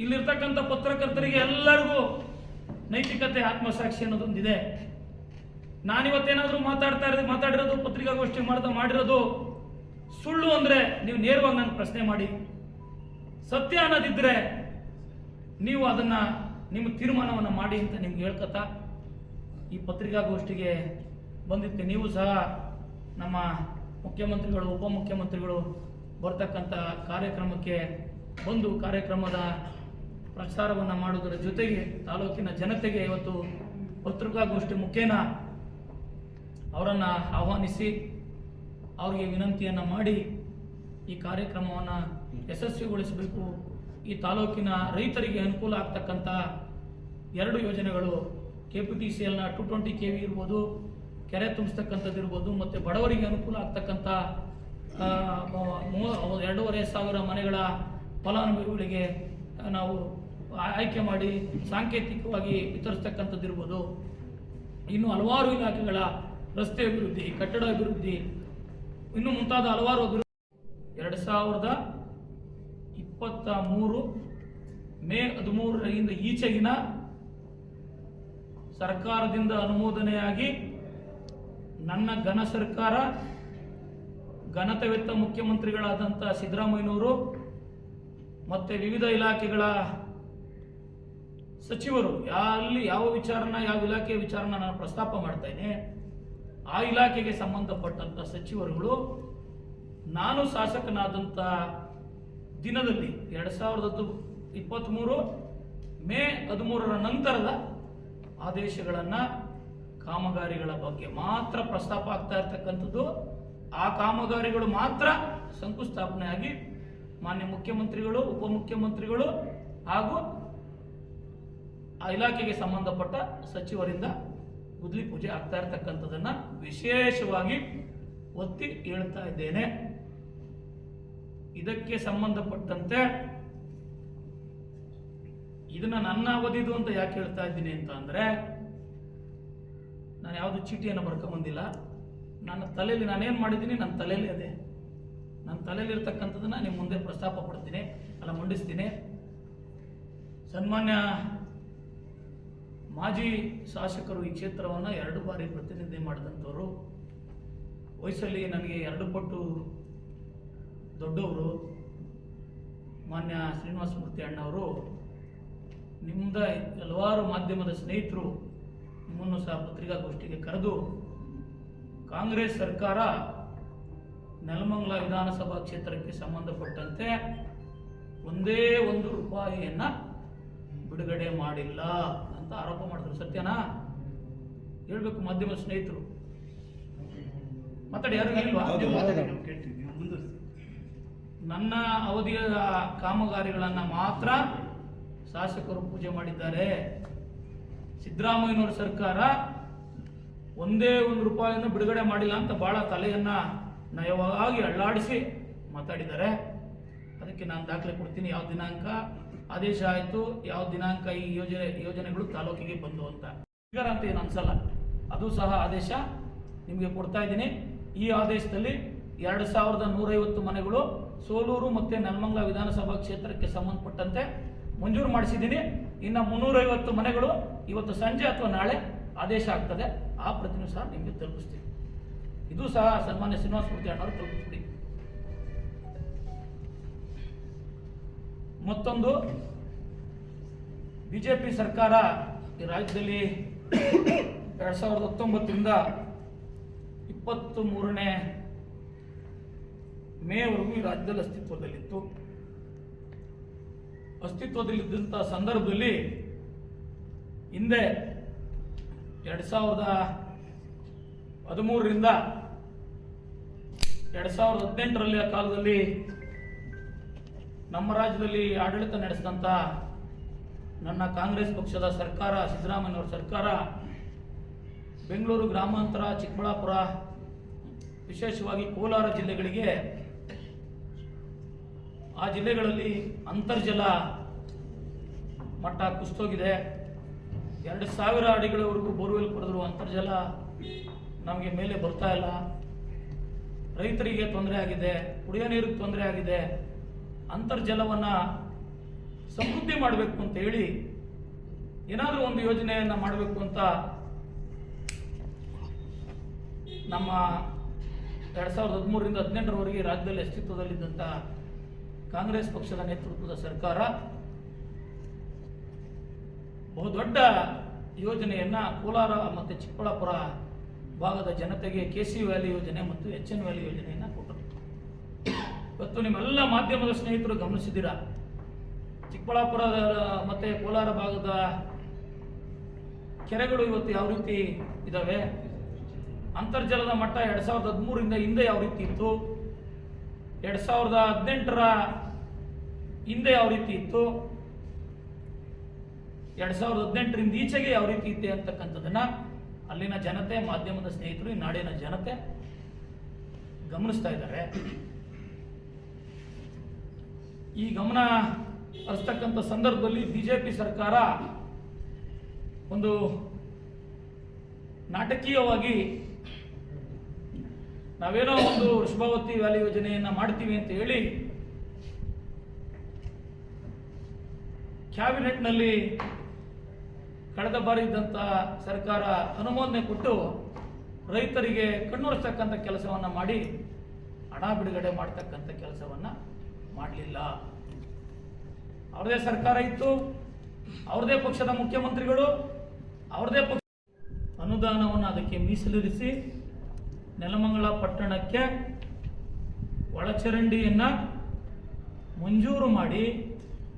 ಇಲ್ಲಿರ್ತಕ್ಕಂಥ ಪತ್ರಕರ್ತರಿಗೆ ಎಲ್ಲರಿಗೂ ನೈತಿಕತೆ, ಆತ್ಮಸಾಕ್ಷಿ ಅನ್ನೋದೊಂದಿದೆ. ನಾನಿವತ್ತೇನಾದರೂ ಮಾತಾಡಿರೋದು, ಪತ್ರಿಕಾಗೋಷ್ಠಿ ಮಾಡಿರೋದು ಸುಳ್ಳು ಅಂದರೆ ನೀವು ನೇರವಾಗಿ ನಾನು ಪ್ರಶ್ನೆ ಮಾಡಿ. ಸತ್ಯ ಅನ್ನೋದಿದ್ದರೆ ನೀವು ಅದನ್ನು ನಿಮ್ಮ ತೀರ್ಮಾನವನ್ನು ಮಾಡಿ ಅಂತ ನಿಮ್ಗೆ ಹೇಳ್ಕೊತಾ ಈ ಪತ್ರಿಕಾಗೋಷ್ಠಿಗೆ ಬಂದಿದ್ದೆ. ನೀವು ಸಹ ನಮ್ಮ ಮುಖ್ಯಮಂತ್ರಿಗಳು, ಉಪಮುಖ್ಯಮಂತ್ರಿಗಳು ಬರ್ತಕ್ಕಂಥ ಕಾರ್ಯಕ್ರಮಕ್ಕೆ ಬಂದು ಕಾರ್ಯಕ್ರಮದ ಪ್ರಚಾರವನ್ನು ಮಾಡೋದರ ಜೊತೆಗೆ ತಾಲೂಕಿನ ಜನತೆಗೆ ಇವತ್ತು ಪತ್ರಿಕಾಗೋಷ್ಠಿ ಮುಖೇನ ಅವರನ್ನು ಆಹ್ವಾನಿಸಿ ಅವರಿಗೆ ವಿನಂತಿಯನ್ನು ಮಾಡಿ ಈ ಕಾರ್ಯಕ್ರಮವನ್ನು ಯಶಸ್ವಿಗೊಳಿಸಬೇಕು. ಈ ತಾಲೂಕಿನ ರೈತರಿಗೆ ಅನುಕೂಲ ಆಗ್ತಕ್ಕಂಥ 2 ಯೋಜನೆಗಳು, KPTCLನ 220 kV ಇರ್ಬೋದು, ಕೆರೆ ತುಂಬಿಸ್ತಕ್ಕಂಥದ್ದು ಇರ್ಬೋದು, ಮತ್ತು ಬಡವರಿಗೆ ಅನುಕೂಲ ಆಗ್ತಕ್ಕಂಥ 2,500 ಮನೆಗಳ ಫಲಾನುಭವಿಗಳಿಗೆ ನಾವು ಆಯ್ಕೆ ಮಾಡಿ ಸಾಂಕೇತಿಕವಾಗಿ ವಿತರಿಸ್ತಕ್ಕಂಥದ್ದು ಇರ್ಬೋದು. ಇನ್ನು ಹಲವಾರು ಇಲಾಖೆಗಳ ರಸ್ತೆ ಅಭಿವೃದ್ಧಿ, ಕಟ್ಟಡ ಅಭಿವೃದ್ಧಿ, ಇನ್ನು ಮುಂತಾದ ಹಲವಾರು ಅಭಿವೃದ್ಧಿ 2023 ಮೇ 13ರಿಂದ ಈಚೆಗಿನ ಸರ್ಕಾರದಿಂದ ಅನುಮೋದನೆಯಾಗಿ ನನ್ನ ಘನ ಸರ್ಕಾರ, ಘನತೆವೆತ್ತ ಮುಖ್ಯಮಂತ್ರಿಗಳಾದಂಥ ಸಿದ್ದರಾಮಯ್ಯನವರು ಮತ್ತು ವಿವಿಧ ಇಲಾಖೆಗಳ ಸಚಿವರು ಯಾವ ವಿಚಾರನ, ಯಾವ ಇಲಾಖೆಯ ವಿಚಾರನ ನಾನು ಪ್ರಸ್ತಾಪ ಮಾಡ್ತೇನೆ, ಆ ಇಲಾಖೆಗೆ ಸಂಬಂಧಪಟ್ಟಂಥ ಸಚಿವರುಗಳು ನಾನು ಶಾಸಕನಾದಂಥ ದಿನದಲ್ಲಿ 2023 ಮೇ 13ರ ನಂತರದ ಆದೇಶಗಳನ್ನು, ಕಾಮಗಾರಿಗಳ ಬಗ್ಗೆ ಮಾತ್ರ ಪ್ರಸ್ತಾಪ ಆಗ್ತಾ ಇರ್ತಕ್ಕಂಥದ್ದು. ಆ ಕಾಮಗಾರಿಗಳು ಮಾತ್ರ ಶಂಕುಸ್ಥಾಪನೆ ಆಗಿ ಮಾನ್ಯ ಮುಖ್ಯಮಂತ್ರಿಗಳು, ಉಪಮುಖ್ಯಮಂತ್ರಿಗಳು ಹಾಗೂ ಆ ಇಲಾಖೆಗೆ ಸಂಬಂಧಪಟ್ಟ ಸಚಿವರಿಂದ ಗುದ್ಲಿ ಪೂಜೆ ಆಗ್ತಾ ಇರ್ತಕ್ಕಂಥದ್ದನ್ನು ವಿಶೇಷವಾಗಿ ಒತ್ತಿ ಹೇಳ್ತಾ ಇದ್ದೇನೆ. ಇದಕ್ಕೆ ಸಂಬಂಧಪಟ್ಟಂತೆ ಇದನ್ನ ನನ್ನ ಅವಧಿದು ಅಂತ ಯಾಕೆ ಹೇಳ್ತಾ ಇದ್ದೀನಿ ಅಂತ ಅಂದರೆ, ನಾನು ಯಾವುದು ಚೀಟಿಯನ್ನು ಬರ್ಕೊಂಬಂದಿಲ್ಲ. ನನ್ನ ತಲೆಯಲ್ಲಿ ನಾನೇನು ಮಾಡಿದ್ದೀನಿ, ನನ್ನ ತಲೆಯಲ್ಲಿ ಅದೇ, ನನ್ನ ತಲೆಯಲ್ಲಿ ಇರ್ತಕ್ಕಂಥದ್ದನ್ನ ನಿಮ್ಮ ಮುಂದೆ ಪ್ರಸ್ತಾಪ ಪಡ್ತೀನಿ, ಮಂಡಿಸ್ತೀನಿ. ಸನ್ಮಾನ್ಯ ಮಾಜಿ ಶಾಸಕರು ಈ ಕ್ಷೇತ್ರವನ್ನು 2 ಬಾರಿ ಪ್ರತಿನಿಧಿ ಮಾಡಿದಂಥವ್ರು, ವಯಸ್ಸಲ್ಲಿ ನನಗೆ 2 ಪಟ್ಟು ದೊಡ್ಡವರು. ಮಾನ್ಯ ಶ್ರೀನಿವಾಸ ಮೂರ್ತಿ ಅಣ್ಣವರು, ನಿಮ್ದ ಹಲವಾರು ಮಾಧ್ಯಮದ ಸ್ನೇಹಿತರು ನಿಮ್ಮನ್ನು ಸಹ ಪತ್ರಿಕಾಗೋಷ್ಠಿಗೆ ಕರೆದು ಕಾಂಗ್ರೆಸ್ ಸರ್ಕಾರ ನೆಲಮಂಗಲ ವಿಧಾನಸಭಾ ಕ್ಷೇತ್ರಕ್ಕೆ ಸಂಬಂಧಪಟ್ಟಂತೆ ಒಂದೇ ಒಂದು ರೂಪಾಯಿಯನ್ನ ಬಿಡುಗಡೆ ಮಾಡಿಲ್ಲ ಅಂತ ಆರೋಪ ಮಾಡಿದ್ರು. ಸತ್ಯನಾ? ಹೇಳ್ಬೇಕು ಮಾಧ್ಯಮದ ಸ್ನೇಹಿತರು. ಮಾತಾಡಿ, ಯಾರು ಹೇಳಿಲ್ವಾ? ನನ್ನ ಅವಧಿಯ ಕಾಮಗಾರಿಗಳನ್ನು ಮಾತ್ರ ಶಾಸಕರು ಪೂಜೆ ಮಾಡಿದ್ದಾರೆ. ಸಿದ್ದರಾಮಯ್ಯನವರ ಸರ್ಕಾರ ಒಂದೇ ಒಂದು ರೂಪಾಯಿಯನ್ನು ಬಿಡುಗಡೆ ಮಾಡಿಲ್ಲ ಅಂತ ಬಹಳ ತಲೆಯನ್ನ ನಯವಾಗಿ ಅಳ್ಳಾಡಿಸಿ ಮಾತಾಡಿದ್ದಾರೆ. ಅದಕ್ಕೆ ನಾನು ದಾಖಲೆ ಕೊಡ್ತೀನಿ, ಯಾವ ದಿನಾಂಕ ಆದೇಶ ಆಯಿತು, ಯಾವ ದಿನಾಂಕ ಈ ಯೋಜನೆಗಳು ತಾಲೂಕಿಗೆ ಬಂದು ಅಂತ. ಅಂತ ಏನು ಅನ್ಸಲ್ಲ, ಅದು ಸಹ ಆದೇಶ ನಿಮಗೆ ಕೊಡ್ತಾ ಇದ್ದೀನಿ. ಈ ಆದೇಶದಲ್ಲಿ 2150 ಮನೆಗಳು ಸೋಲೂರು ಮತ್ತು ನೆಲಮಂಗಲ ವಿಧಾನಸಭಾ ಕ್ಷೇತ್ರಕ್ಕೆ ಸಂಬಂಧಪಟ್ಟಂತೆ ಮಂಜೂರು ಮಾಡಿಸಿದ್ದೀನಿ. ಇನ್ನು 350 ಮನೆಗಳು ಇವತ್ತು ಸಂಜೆ ಅಥವಾ ನಾಳೆ ಆದೇಶ ಆಗ್ತದೆ, ಆ ಪ್ರತಿನೂ ಸಹ ನಿಮಗೆ ತಲುಪಿಸ್ತೀವಿ. ಇದು ಸಹ ಸನ್ಮಾನ್ಯ ಶ್ರೀನಿವಾಸ ಮೂರ್ತಿ ಅಣ್ಣವರು ತಲುಪಿಸ್ಬಿಡಿ. ಮತ್ತೊಂದು, ಬಿಜೆಪಿ ಸರ್ಕಾರ ಈ ರಾಜ್ಯದಲ್ಲಿ 2019ರಿಂದ 23ನೇ ಮೇವರೆಗೂ ಈ ರಾಜ್ಯದಲ್ಲಿ ಅಸ್ತಿತ್ವದಲ್ಲಿದ್ದಂಥ ಸಂದರ್ಭದಲ್ಲಿ ಹಿಂದೆ 2013ರಿಂದ 2018ರಲ್ಲಿ ಆ ಕಾಲದಲ್ಲಿ ನಮ್ಮ ರಾಜ್ಯದಲ್ಲಿ ಆಡಳಿತ ನಡೆಸಿದಂಥ ನನ್ನ ಕಾಂಗ್ರೆಸ್ ಪಕ್ಷದ ಸರ್ಕಾರ, ಸಿದ್ದರಾಮಯ್ಯನವರ ಸರ್ಕಾರ, ಬೆಂಗಳೂರು ಗ್ರಾಮಾಂತರ, ಚಿಕ್ಕಬಳ್ಳಾಪುರ, ವಿಶೇಷವಾಗಿ ಕೋಲಾರ ಜಿಲ್ಲೆಗಳಿಗೆ, ಆ ಜಿಲ್ಲೆಗಳಲ್ಲಿ ಅಂತರ್ಜಲ ಮಟ್ಟ ಕುಸಿತೋಗಿದೆ. 2000 ಅಡಿಗಳವರೆಗೂ ಬೋರ್ವೆಲ್ ಕೊರೆದ್ರು ಅಂತರ್ಜಲ ನಮಗೆ ಮೇಲೆ ಬರ್ತಾ ಇಲ್ಲ. ರೈತರಿಗೆ ತೊಂದರೆ ಆಗಿದೆ, ಕುಡಿಯೋ ನೀರಿಗೆ ತೊಂದರೆ ಆಗಿದೆ. ಅಂತರ್ಜಲವನ್ನು ಸಮೃದ್ಧಿ ಮಾಡಬೇಕು ಅಂತ ಹೇಳಿ ಏನಾದರೂ ಒಂದು ಯೋಜನೆಯನ್ನು ಮಾಡಬೇಕು ಅಂತ ನಮ್ಮ 2013ರಿಂದ 2018ರವರೆಗೆ ರಾಜ್ಯದಲ್ಲಿ ಅಸ್ತಿತ್ವದಲ್ಲಿದ್ದಂಥ ಕಾಂಗ್ರೆಸ್ ಪಕ್ಷದ ನೇತೃತ್ವದ ಸರ್ಕಾರ ಬಹುದೊಡ್ಡ ಯೋಜನೆಯನ್ನ ಕೋಲಾರ ಮತ್ತು ಚಿಕ್ಕಬಳ್ಳಾಪುರ ಭಾಗದ ಜನತೆಗೆ KC ವ್ಯಾಲಿ ಯೋಜನೆ ಮತ್ತು HN ವ್ಯಾಲಿ ಯೋಜನೆಯನ್ನು ಕೊಟ್ಟರು. ಇವತ್ತು ನಿಮ್ಮೆಲ್ಲ ಮಾಧ್ಯಮದ ಸ್ನೇಹಿತರು ಗಮನಿಸಿದ್ದೀರಾ, ಚಿಕ್ಕಬಳ್ಳಾಪುರ ಮತ್ತು ಕೋಲಾರ ಭಾಗದ ಕೆರೆಗಳು ಇವತ್ತು ಯಾವ ರೀತಿ ಇದ್ದಾವೆ, ಅಂತರ್ಜಲದ ಮಟ್ಟ 2013ರಿಂದ ಹಿಂದೆ ಯಾವ ರೀತಿ ಇತ್ತು, 2018ರ ಹಿಂದೆ ಯಾವ ರೀತಿ ಇತ್ತು, 2018ರಿಂದ ಈಚೆಗೆ ಯಾವ ರೀತಿ ಇತ್ತೆ ಅಂತಕ್ಕಂಥದ್ದನ್ನ ಅಲ್ಲಿನ ಜನತೆ, ಮಾಧ್ಯಮದ ಸ್ನೇಹಿತರು, ಈ ನಾಡಿನ ಜನತೆ ಗಮನಿಸ್ತಾ ಇದ್ದಾರೆ. ಈ ಗಮನ ಹರಿಸ್ತಕ್ಕಂಥ ಸಂದರ್ಭದಲ್ಲಿ ಬಿಜೆಪಿ ಸರ್ಕಾರ ಒಂದು ನಾಟಕೀಯವಾಗಿ ನಾವೇನೋ ಒಂದು ವೃಷಭಾವತಿ ವ್ಯಾಲಿ ಯೋಜನೆಯನ್ನ ಮಾಡ್ತೀವಿ ಅಂತ ಹೇಳಿ ಕ್ಯಾಬಿನೆಟ್ನಲ್ಲಿ ಕಳೆದ ಬಾರಿ ಇದ್ದಂಥ ಸರ್ಕಾರ ಅನುಮೋದನೆ ಕೊಟ್ಟು ರೈತರಿಗೆ ಕಣ್ಣೊರೆಸ್ತಕ್ಕಂಥ ಕೆಲಸವನ್ನು ಮಾಡಿ ಹಣ ಬಿಡುಗಡೆ ಮಾಡ್ತಕ್ಕಂಥ ಕೆಲಸವನ್ನು ಮಾಡಲಿಲ್ಲ. ಅವ್ರದೇ ಸರ್ಕಾರ ಇತ್ತು, ಅವ್ರದೇ ಪಕ್ಷದ ಮುಖ್ಯಮಂತ್ರಿಗಳು, ಅವ್ರದೇ ಪಕ್ಷ ಅನುದಾನವನ್ನು ಅದಕ್ಕೆ ಮೀಸಲಿರಿಸಿ ನೆಲಮಂಗಲ ಪಟ್ಟಣಕ್ಕೆ ಒಳಚರಂಡಿಯನ್ನ ಮಂಜೂರು ಮಾಡಿ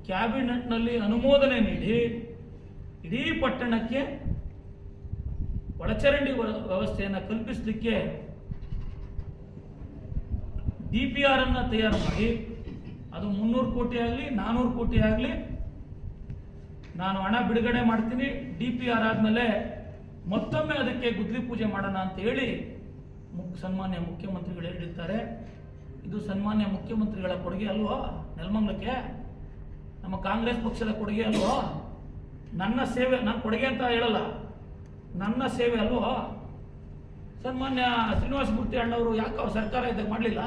ಕ್ಯಾಬಿನೆಟ್ನಲ್ಲಿ ಅನುಮೋದನೆ ನೀಡಿ ಇಡೀ ಪಟ್ಟಣಕ್ಕೆ ಒಳಚರಂಡಿ ವ್ಯವಸ್ಥೆಯನ್ನು ಕಲ್ಪಿಸಲಿಕ್ಕೆ DPR ಅನ್ನ ತಯಾರು ಮಾಡಿ, ಅದು 300 ಕೋಟಿ ಆಗಲಿ 400 ಕೋಟಿ ಆಗಲಿ ನಾನು ಹಣ ಬಿಡುಗಡೆ ಮಾಡ್ತೀನಿ, DPR ಆದಮೇಲೆ ಮತ್ತೊಮ್ಮೆ ಅದಕ್ಕೆ ಗುದ್ಲಿ ಪೂಜೆ ಮಾಡೋಣ ಅಂತ ಹೇಳಿ ಸನ್ಮಾನ್ಯ ಮುಖ್ಯಮಂತ್ರಿಗಳು ಹೇಳಿರ್ತಾರೆ. ಇದು ಸನ್ಮಾನ್ಯ ಮುಖ್ಯಮಂತ್ರಿಗಳ ಕೊಡುಗೆ ಅಲ್ವಾ? ನೆಲಮಂಗಲಕ್ಕೆ ನಮ್ಮ ಕಾಂಗ್ರೆಸ್ ಪಕ್ಷದ ಕೊಡುಗೆ ಅಲ್ವಾ? ನನ್ನ ಸೇವೆ ನಾನು ಕೊಡುಗೆ ಅಂತ ಹೇಳಲ್ಲ, ನನ್ನ ಸೇವೆ ಅಲ್ವೋ. ಸನ್ಮಾನ್ಯ ಶ್ರೀನಿವಾಸ ಮೂರ್ತಿ ಅಣ್ಣವರು ಯಾಕೆ ಅವ್ರ ಸರ್ಕಾರ ಇದ್ದಾಗ ಮಾಡಲಿಲ್ಲ?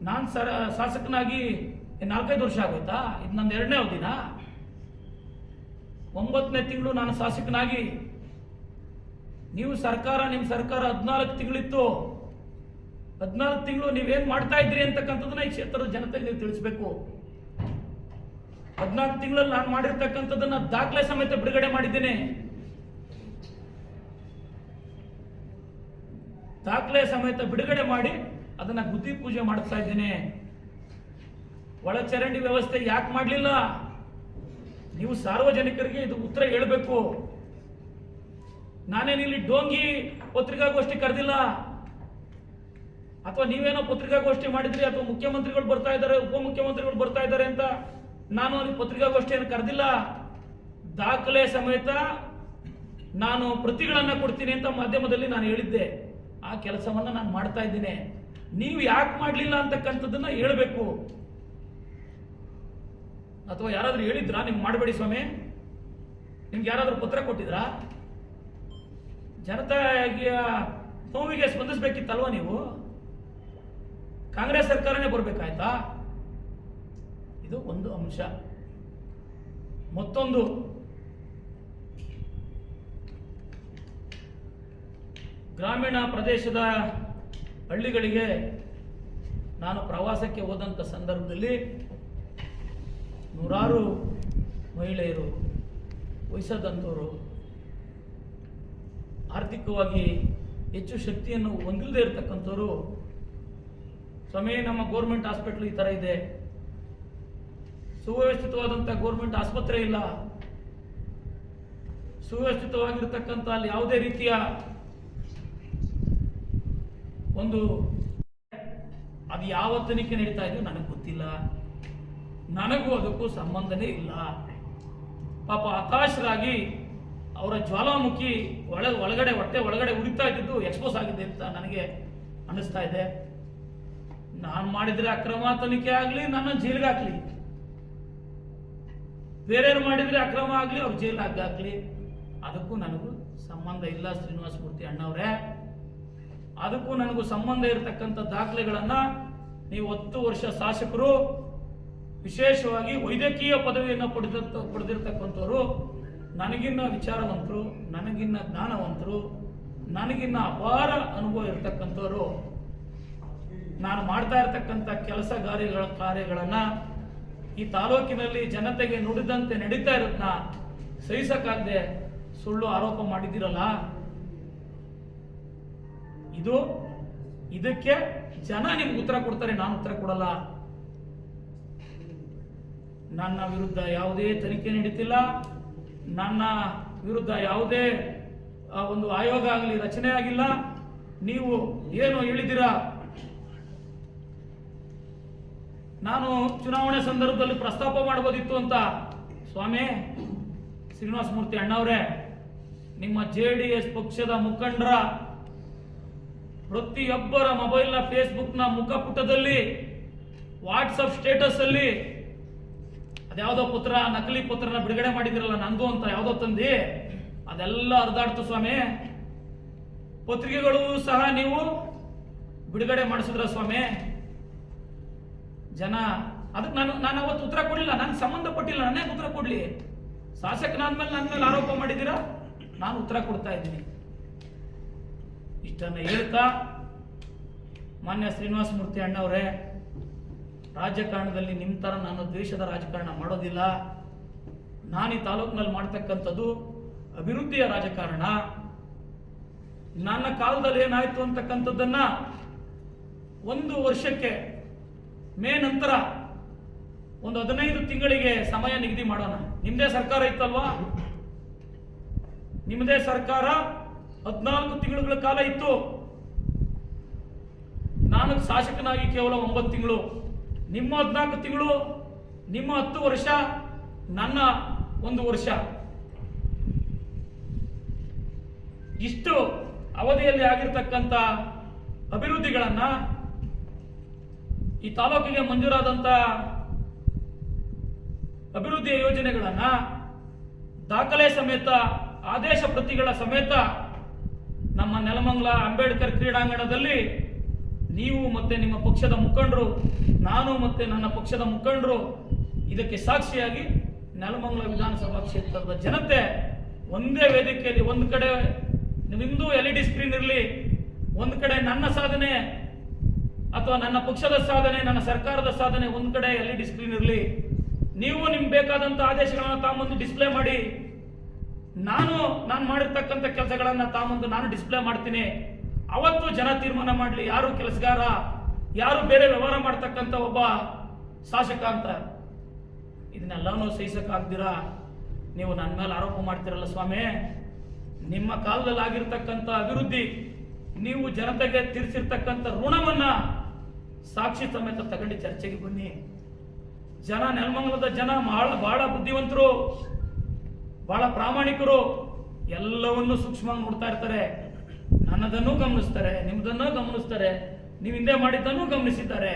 ನಾನು ಶಾಸಕನಾಗಿ 4-5 ವರ್ಷ ಆಗೋಯ್ತಾ? ಇದು ನನ್ನ 2ನೇ ಅವಧಿನ. 9ನೇ ತಿಂಗಳು ನಾನು ಶಾಸಕನಾಗಿ, ನೀವು ಸರ್ಕಾರ, ನಿಮ್ಮ ಸರ್ಕಾರ 14 ತಿಂಗಳಿತ್ತು. 14 ತಿಂಗಳು ನೀವೇನು ಮಾಡ್ತಾ ಇದ್ರಿ ಅಂತಕ್ಕಂಥದ್ದನ್ನ ಈ ಕ್ಷೇತ್ರದ ಜನತೆಗೆ ನೀವು ತಿಳಿಸ್ಬೇಕು. 14 ತಿಂಗಳಲ್ಲಿ ನಾನು ಮಾಡಿರ್ತಕ್ಕಂಥದ್ದನ್ನ ದಾಖಲೆ ಸಮೇತ ಬಿಡುಗಡೆ ಮಾಡಿದ್ದೇನೆ. ದಾಖಲೆ ಸಮೇತ ಬಿಡುಗಡೆ ಮಾಡಿ ಅದನ್ನ ಗುದ್ದಿ ಪೂಜೆ ಮಾಡ್ತಾ ಇದ್ದೇನೆ. ಒಳಚರಂಡಿ ವ್ಯವಸ್ಥೆ ಯಾಕೆ ಮಾಡಲಿಲ್ಲ? ನೀವು ಸಾರ್ವಜನಿಕರಿಗೆ ಇದು ಉತ್ತರ ಹೇಳಬೇಕು. ನಾನೇನಿಲ್ಲಿ ಡೋಂಗಿ ಪತ್ರಿಕಾಗೋಷ್ಠಿ ಕರೆದಿಲ್ಲ, ಅಥವಾ ನೀವೇನೋ ಪತ್ರಿಕಾಗೋಷ್ಠಿ ಮಾಡಿದ್ರಿ, ಅಥವಾ ಮುಖ್ಯಮಂತ್ರಿಗಳು ಬರ್ತಾ ಇದ್ದಾರೆ, ಉಪಮುಖ್ಯಮಂತ್ರಿಗಳು ಬರ್ತಾ ಇದ್ದಾರೆ ಅಂತ ನಾನು ಅಲ್ಲಿ ಪತ್ರಿಕಾಗೋಷ್ಠಿಯನ್ನು ಕರೆದಿಲ್ಲ. ದಾಖಲೆ ಸಮೇತ ನಾನು ಪ್ರತಿಗಳನ್ನ ಕೊಡ್ತೀನಿ ಅಂತ ಮಾಧ್ಯಮದಲ್ಲಿ ನಾನು ಹೇಳಿದ್ದೆ. ಆ ಕೆಲಸವನ್ನ ನಾನು ಮಾಡ್ತಾ ಇದ್ದೀನಿ. ನೀವು ಯಾಕೆ ಮಾಡಲಿಲ್ಲ ಅಂತಕ್ಕಂಥದ್ದನ್ನ ಹೇಳಬೇಕು. ಅಥವಾ ಯಾರಾದ್ರೂ ಹೇಳಿದ್ರಾ ನಿಮ್ಗೆ ಮಾಡಬೇಡಿ ಸ್ವಾಮಿ? ನಿಮ್ಗೆ ಯಾರಾದ್ರೂ ಪತ್ರ ಕೊಟ್ಟಿದ್ರಾ? ಜನತೆಯ ನೋವಿಗೆ ಸ್ಪಂದಿಸಬೇಕಿತ್ತಲ್ವಾ ನೀವು? ಕಾಂಗ್ರೆಸ್ ಸರ್ಕಾರನೇ ಬರಬೇಕಾಯ್ತಾ? ಇದು ಒಂದು ಅಂಶ. ಮತ್ತೊಂದು, ಗ್ರಾಮೀಣ ಪ್ರದೇಶದ ಹಳ್ಳಿಗಳಿಗೆ ನಾನು ಪ್ರವಾಸಕ್ಕೆ ಹೋದಂಥ ಸಂದರ್ಭದಲ್ಲಿ ನೂರಾರು ಮಹಿಳೆಯರು, ವಯಸ್ಸಾದಂಥವರು, ಆರ್ಥಿಕವಾಗಿ ಹೆಚ್ಚು ಶಕ್ತಿಯನ್ನು ಹೊಂದಿಲ್ಲದೆ ಇರತಕ್ಕಂಥವ್ರು, ಸ್ವಾಮಿ ನಮ್ಮ ಗೌರ್ಮೆಂಟ್ ಹಾಸ್ಪಿಟಲ್ ಈ ಥರ ಇದೆ, ಸುವ್ಯವಸ್ಥಿತವಾದಂಥ ಗೌರ್ಮೆಂಟ್ ಆಸ್ಪತ್ರೆ ಇಲ್ಲ, ಸುವ್ಯವಸ್ಥಿತವಾಗಿರ್ತಕ್ಕಂಥ ಅಲ್ಲಿ ಯಾವುದೇ ರೀತಿಯ ಒಂದು ಅದು ಯಾವ ತನಿಖೆ ನಡೀತಾ ಇದೆಯೋ ನನಗೆ ಗೊತ್ತಿಲ್ಲ, ನನಗೂ ಅದಕ್ಕೂ ಸಂಬಂಧನೇ ಇಲ್ಲ. ಪಾಪ ಹತಾಶರಾಗಿ ಅವರ ಜ್ವಾಲಾಮುಖಿ ಒಳಗಡೆ ಹೊಟ್ಟೆ ಒಳಗಡೆ ಉರಿತಾ ಇದ್ದಿದ್ದು ಎಕ್ಸ್ಪೋಸ್ ಆಗಿದೆ ಅಂತ ನನಗೆ ಅನ್ನಿಸ್ತಾ ಇದೆ. ನಾನು ಮಾಡಿದ್ರೆ ಅಕ್ರಮ ತನಿಖೆ ಆಗಲಿ, ನನ್ನ ಜೈಲಿಗೆ ಹಾಕ್ಲಿ, ಬೇರೆಯವ್ರು ಮಾಡಿದ್ರೆ ಅಕ್ರಮ ಆಗಲಿ, ಅವ್ರು ಜೈಲಿಗೆ ಹಾಕ್ಲಿ, ಅದಕ್ಕೂ ನನಗೂ ಸಂಬಂಧ ಇಲ್ಲ ಶ್ರೀನಿವಾಸ ಮೂರ್ತಿ ಅಣ್ಣವರೇ. ಅದಕ್ಕೂ ನನಗೂ ಸಂಬಂಧ ಇರತಕ್ಕಂಥ ದಾಖಲೆಗಳನ್ನ ನೀವು 10 ವರ್ಷ ಶಾಸಕರು, ವಿಶೇಷವಾಗಿ ವೈದ್ಯಕೀಯ ಪದವಿಯನ್ನು ಪಡೆದಿರ್ತಕ್ಕಂಥವ್ರು, ನನಗಿನ್ನ ವಿಚಾರವಂತರು, ನನಗಿನ್ನ ಜ್ಞಾನವಂತರು, ನನಗಿನ್ನ ಅಪಾರ ಅನುಭವ ಇರತಕ್ಕಂಥವ್ರು, ನಾನು ಮಾಡ್ತಾ ಇರತಕ್ಕಂಥ ಕೆಲಸ ಕಾರ್ಯಗಳನ್ನ ಈ ತಾಲೂಕಿನಲ್ಲಿ ಜನತೆಗೆ ನುಡಿದಂತೆ ನಡೀತಾ ಇರೋದನ್ನ ಸಹಿಸಕ್ಕಾಗದೆ ಸುಳ್ಳು ಆರೋಪ ಮಾಡಿದ್ದೀರಲ್ಲ, ಇದಕ್ಕೆ ಜನ ನಿಮ್ಗೆ ಉತ್ತರ ಕೊಡ್ತಾರೆ, ನಾನು ಉತ್ತರ ಕೊಡಲ್ಲ. ನನ್ನ ವಿರುದ್ಧ ಯಾವುದೇ ತನಿಖೆ ನಡೀತಿಲ್ಲ, ನನ್ನ ವಿರುದ್ಧ ಯಾವುದೇ ಒಂದು ಆಯೋಗ ಆಗಲಿ ರಚನೆ ಆಗಿಲ್ಲ. ನೀವು ಏನು ಹೇಳಿದ್ದೀರಾ, ನಾನು ಚುನಾವಣೆ ಸಂದರ್ಭದಲ್ಲಿ ಪ್ರಸ್ತಾಪ ಮಾಡಬಹುದಿತ್ತು ಅಂತ. ಸ್ವಾಮಿ ಶ್ರೀನಿವಾಸ ಮೂರ್ತಿ ಅಣ್ಣವರೇ, ನಿಮ್ಮ JDS ಪಕ್ಷದ ಮುಖಂಡರ ಪ್ರತಿಯೊಬ್ಬರ ಮೊಬೈಲ್ನ ಫೇಸ್ಬುಕ್ನ ಮುಖಪುಟದಲ್ಲಿ, ವಾಟ್ಸಪ್ ಸ್ಟೇಟಸ್ ಅಲ್ಲಿ ಅದ್ಯಾವುದೋ ಪತ್ರ, ನಕಲಿ ಪತ್ರನ ಬಿಡುಗಡೆ ಮಾಡಿದಿರಲ್ಲ ನಂದು ಅಂತ ಯಾವುದೋ ತಂದಿ, ಅದೆಲ್ಲ ಹರಿದಾಡ್ತು ಸ್ವಾಮಿ. ಪತ್ರಿಕೆಗಳು ಸಹ ನೀವು ಬಿಡುಗಡೆ ಮಾಡಿಸಿದ್ರ ಸ್ವಾಮಿ. ಜನ ಅದಕ್ಕೆ ನಾನು ಅವತ್ತು ಉತ್ತರ ಕೊಡಲಿಲ್ಲ, ನನಗೆ ಸಂಬಂಧಪಟ್ಟಿಲ್ಲ, ನನ್ನೇ ಉತ್ತರ ಕೊಡ್ಲಿ. ಶಾಸಕನಾದ್ಮೇಲೆ ನನ್ನ ಮೇಲೆ ಆರೋಪ ಮಾಡಿದ್ದೀರಾ, ನಾನು ಉತ್ತರ ಕೊಡ್ತಾ ಇದ್ದೀನಿ. ಇಷ್ಟನ್ನು ಹೇಳ್ತಾ, ಮಾನ್ಯ ಶ್ರೀನಿವಾಸ ಮೂರ್ತಿ ಅಣ್ಣವರೇ, ರಾಜಕಾರಣದಲ್ಲಿ ನಿಮ್ಮ ತರ ನಾನು ದ್ವೇಷದ ರಾಜಕಾರಣ ಮಾಡೋದಿಲ್ಲ. ನಾನು ಈ ತಾಲೂಕಿನಲ್ಲಿ ಮಾಡ್ತಕ್ಕಂಥದ್ದು ಅಭಿವೃದ್ಧಿಯ ರಾಜಕಾರಣ. ನನ್ನ ಕಾಲದಲ್ಲಿ ಏನಾಯ್ತು ಅಂತಕ್ಕಂಥದ್ದನ್ನ 1 ವರ್ಷಕ್ಕೆ, ಮೇ ನಂತರ ಒಂದು 15 ತಿಂಗಳಿಗೆ ಸಮಯ ನಿಗದಿ ಮಾಡೋಣ. ನಿಮ್ದೇ ಸರ್ಕಾರ ಇತ್ತಲ್ವಾ? ನಿಮ್ಮದೇ ಸರ್ಕಾರ 14 ತಿಂಗಳುಗಳ ಕಾಲ ಇತ್ತು. ನಾನು ಶಾಸಕನಾಗಿ ಕೇವಲ 9 ತಿಂಗಳು. ನಿಮ್ಮ 14 ತಿಂಗಳು, ನಿಮ್ಮ 10 ವರ್ಷ, ನನ್ನ 1 ವರ್ಷ. ಇಷ್ಟು ಅವಧಿಯಲ್ಲಿ ಆಗಿರ್ತಕ್ಕಂಥ ಅಭಿವೃದ್ಧಿಗಳನ್ನ, ಈ ತಾಲೂಕಿಗೆ ಮಂಜೂರಾದಂಥ ಅಭಿವೃದ್ಧಿಯ ಯೋಜನೆಗಳನ್ನ ದಾಖಲೆ ಸಮೇತ ಆದೇಶ ಪ್ರತಿಗಳ ಸಮೇತ ನಮ್ಮ ನೆಲಮಂಗಲ ಅಂಬೇಡ್ಕರ್ ಕ್ರೀಡಾಂಗಣದಲ್ಲಿ ನೀವು ಮತ್ತೆ ನಿಮ್ಮ ಪಕ್ಷದ ಮುಖಂಡರು, ನಾನು ಮತ್ತೆ ನನ್ನ ಪಕ್ಷದ ಮುಖಂಡರು ಇದಕ್ಕೆ ಸಾಕ್ಷಿಯಾಗಿ ನೆಲಮಂಗಲ ವಿಧಾನಸಭಾ ಕ್ಷೇತ್ರದ ಜನತೆ ಒಂದೇ ವೇದಿಕೆಯಲ್ಲಿ ಒಂದು ಕಡೆ ನಿಮ್ಮದು LED ಸ್ಕ್ರೀನ್ ಇರಲಿ, ಒಂದು ಕಡೆ ನನ್ನ ಸಾಧನೆ ಅಥವಾ ನನ್ನ ಪಕ್ಷದ ಸಾಧನೆ, ನನ್ನ ಸರ್ಕಾರದ ಸಾಧನೆ ಒಂದು ಕಡೆ LED ಸ್ಕ್ರೀನ್ ಇರಲಿ. ನೀವು ನಿಮ್ಗೆ ಬೇಕಾದಂಥ ಆದೇಶಗಳನ್ನು ತಾಂಬಂದು ಡಿಸ್ಪ್ಲೇ ಮಾಡಿ, ನಾನು ಮಾಡಿರ್ತಕ್ಕಂಥ ಕೆಲಸಗಳನ್ನು ತಾಂಬಂದು ನಾನು ಡಿಸ್ಪ್ಲೇ ಮಾಡ್ತೀನಿ. ಅವತ್ತು ಜನ ತೀರ್ಮಾನ ಮಾಡಲಿ ಯಾರು ಕೆಲಸಗಾರ, ಯಾರು ಬೇರೆ ವ್ಯವಹಾರ ಮಾಡ್ತಕ್ಕಂಥ ಒಬ್ಬ ಶಾಸಕ ಅಂತ. ಇದನ್ನೆಲ್ಲನೂ ಸಹಿಸಕ್ಕಾಗ್ದಿರಾ ನೀವು ನನ್ನ ಮೇಲೆ ಆರೋಪ ಮಾಡ್ತಿರಲ್ಲ ಸ್ವಾಮಿ. ನಿಮ್ಮ ಕಾಲದಲ್ಲಿ ಆಗಿರ್ತಕ್ಕಂಥ ಅಭಿವೃದ್ಧಿ, ನೀವು ಜನತೆಗೆ ತೀರಿಸಿರ್ತಕ್ಕಂಥ ಋಣವನ್ನ ಸಾಕ್ಷಿ ಸಮೇತ ತಗೊಂಡು ಚರ್ಚೆಗೆ ಬನ್ನಿ. ಜನ, ನೆಲಮಂಗಲದ ಜನ ಬಹಳ ಬುದ್ಧಿವಂತರು, ಬಹಳ ಪ್ರಾಮಾಣಿಕರು, ಎಲ್ಲವನ್ನೂ ಸೂಕ್ಷ್ಮವಾಗಿ ನೋಡ್ತಾ ಇರ್ತಾರೆ. ನನ್ನದನ್ನೂ ಗಮನಿಸ್ತಾರೆ, ನಿಮ್ದನ್ನೂ ಗಮನಿಸ್ತಾರೆ, ನೀವು ಹಿಂದೆ ಮಾಡಿದ್ದನ್ನೂ ಗಮನಿಸಿದ್ದಾರೆ.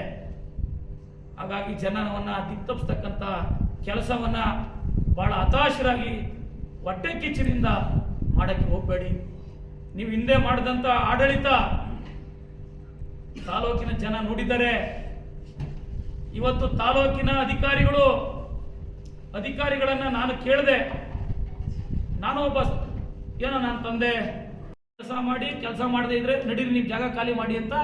ಹಾಗಾಗಿ ಜನವನ್ನ ದಿಕ್ತಪ್ಪಿಸ್ತಕ್ಕಂಥ ಕೆಲಸವನ್ನ ಬಹಳ ಹತಾಶರಾಗಿ ಹೊಟ್ಟೆ ಕಿಚ್ಚಿನಿಂದ ಮಾಡಕ್ಕೆ ಹೋಗಬೇಡಿ. ನೀವು ಹಿಂದೆ ಮಾಡಿದಂಥ ಆಡಳಿತ ತಾಲೂಕಿನ ಜನ ನೋಡಿದ್ದಾರೆ. ಇವತ್ತು ತಾಲೂಕಿನ ಅಧಿಕಾರಿಗಳನ್ನ ನಾನು ಕೇಳಿದೆ. ನಾನು ಒಬ್ಬ ನನ್ನ ತಂದೆ ಕೆಲಸ ಮಾಡದೇ ಇದ್ರೆ ನಡೀರಿ ನೀವು ಜಾಗ ಖಾಲಿ ಮಾಡಿ ಅಂತ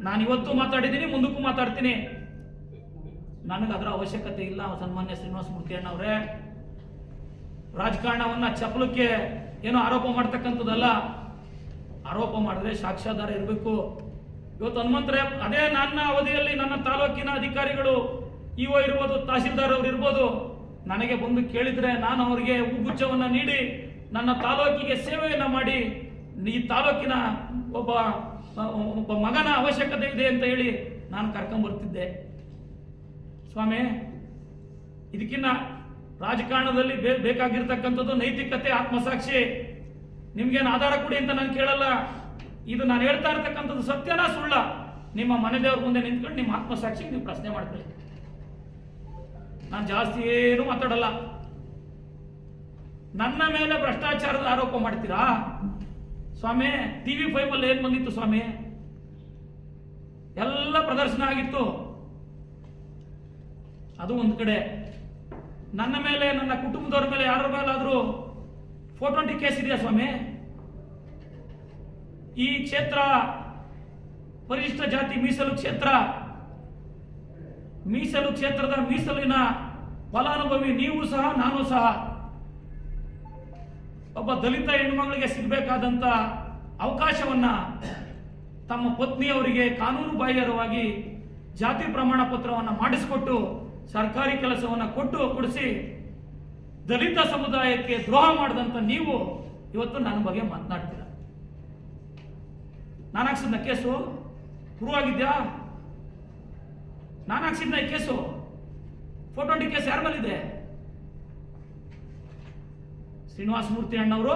ನಾನು ಇವತ್ತು ಮಾತಾಡಿದ್ದೀನಿ, ಮುಂದಕ್ಕೂ ಮಾತಾಡ್ತೀನಿ. ನನಗೆ ಅದರ ಅವಶ್ಯಕತೆ ಇಲ್ಲ. ಸನ್ಮಾನ್ಯ ಶ್ರೀನಿವಾಸ ಮೂರ್ತಿ ಅಣ್ಣವ್ರೆ, ರಾಜಕಾರಣವನ್ನ ಚಪಲಕ್ಕೆ ಏನೋ ಆರೋಪ ಮಾಡ್ತಕ್ಕಂಥದ್ದಲ್ಲ. ಆರೋಪ ಮಾಡಿದ್ರೆ ಸಾಕ್ಷ್ಯಾಧಾರ ಇರಬೇಕು. ಇವತ್ತು ಹನುಮಂತರೇ, ಅದೇ ನನ್ನ ಅವಧಿಯಲ್ಲಿ ನನ್ನ ತಾಲೂಕಿನ ಅಧಿಕಾರಿಗಳು ಇಒ ಇರ್ಬೋದು, ತಹಸೀಲ್ದಾರ್ ಅವರು ಇರ್ಬೋದು, ನನಗೆ ಬಂದು ಕೇಳಿದ್ರೆ ನಾನು ಅವರಿಗೆ ಹೂಗುಚ್ಛವನ್ನ ನೀಡಿ ನನ್ನ ತಾಲೂಕಿಗೆ ಸೇವೆಯನ್ನ ಮಾಡಿ ಈ ತಾಲೂಕಿನ ಒಬ್ಬ ಮಗನ ಅವಶ್ಯಕತೆ ಇದೆ ಅಂತ ಹೇಳಿ ನಾನು ಕರ್ಕೊಂಡ್ಬರ್ತಿದ್ದೆ. ಸ್ವಾಮಿ, ಇದಕ್ಕಿನ್ನ ರಾಜಕಾರಣದಲ್ಲಿ ಬೇಕಾಗಿರ್ತಕ್ಕಂಥದ್ದು ನೈತಿಕತೆ, ಆತ್ಮಸಾಕ್ಷಿ. ನಿಮ್ಗೇನು ಆಧಾರ ಕೊಡಿ ಅಂತ ನಾನು ಕೇಳಲ್ಲ. ಇದು ನಾನು ಹೇಳ್ತಾ ಇರ್ತಕ್ಕಂಥದ್ದು ಸತ್ಯನಾ ಸುಳ್ಳ, ನಿಮ್ಮ ಮನೆ ದೇವ್ರ ಮುಂದೆ ನಿಂತ್ಕೊಂಡು ನಿಮ್ಮ ಆತ್ಮಸಾಕ್ಷಿಗೆ ನೀವು ಪ್ರಶ್ನೆ ಮಾಡ್ಕೊಳ್ಳಿ. ನಾನು ಜಾಸ್ತಿ ಏನು ಮಾತಾಡಲ್ಲ. ನನ್ನ ಮೇಲೆ ಭ್ರಷ್ಟಾಚಾರದ ಆರೋಪ ಮಾಡ್ತೀರಾ ಸ್ವಾಮಿ? TV5 ಅಲ್ಲಿ ಏನ್ ಬಂದಿತ್ತು ಸ್ವಾಮಿ? ಎಲ್ಲ ಪ್ರದರ್ಶನ ಆಗಿತ್ತು. ಅದು ಒಂದು ಕಡೆ. ನನ್ನ ಮೇಲೆ, ನನ್ನ ಕುಟುಂಬದವ್ರ ಮೇಲೆ, ಯಾರ ಮೇಲಾದ್ರೂ 420 ಕೇಸ್ ಇದೆಯಾ ಸ್ವಾಮಿ? ಈ ಕ್ಷೇತ್ರ ಪರಿಶಿಷ್ಟ ಜಾತಿ ಮೀಸಲು ಕ್ಷೇತ್ರ, ಮೀಸಲು ಕ್ಷೇತ್ರದ ಮೀಸಲಿನ ಫಲಾನುಭವಿ ನೀವು ಸಹ, ನಾನು ಸಹ. ಒಬ್ಬ ದಲಿತ ಹೆಣ್ಣುಮಗಳಿಗೆ ಸಿಗಬೇಕಾದಂತ ಅವಕಾಶವನ್ನ ತಮ್ಮ ಪತ್ನಿಯವರಿಗೆ ಕಾನೂನು ಬಾಹಿರವಾಗಿ ಜಾತಿ ಪ್ರಮಾಣ ಪತ್ರವನ್ನು ಮಾಡಿಸಿಕೊಟ್ಟು ಸರ್ಕಾರಿ ಕೆಲಸವನ್ನು ಕೊಡಿಸಿ ದಲಿತ ಸಮುದಾಯಕ್ಕೆ ದ್ರೋಹ ಮಾಡಿದಂತ ನೀವು ಇವತ್ತು ನನ್ನ ಬಗ್ಗೆ ಮಾತನಾಡ್ತೀರ. ನಾನು ಹಾಕ್ಸಿದ್ನ ಕೇಸು ಪ್ರೂವ್ ಆಗಿದ್ಯಾ? ನಾನು ಹಾಕ್ಸಿದ್ನ ಈ ಕೇಸು 420 ಕೇಸ್ ಯಾರ ಮೇಲಿದೆ? ಶ್ರೀನಿವಾಸ ಮೂರ್ತಿ ಅಣ್ಣವರು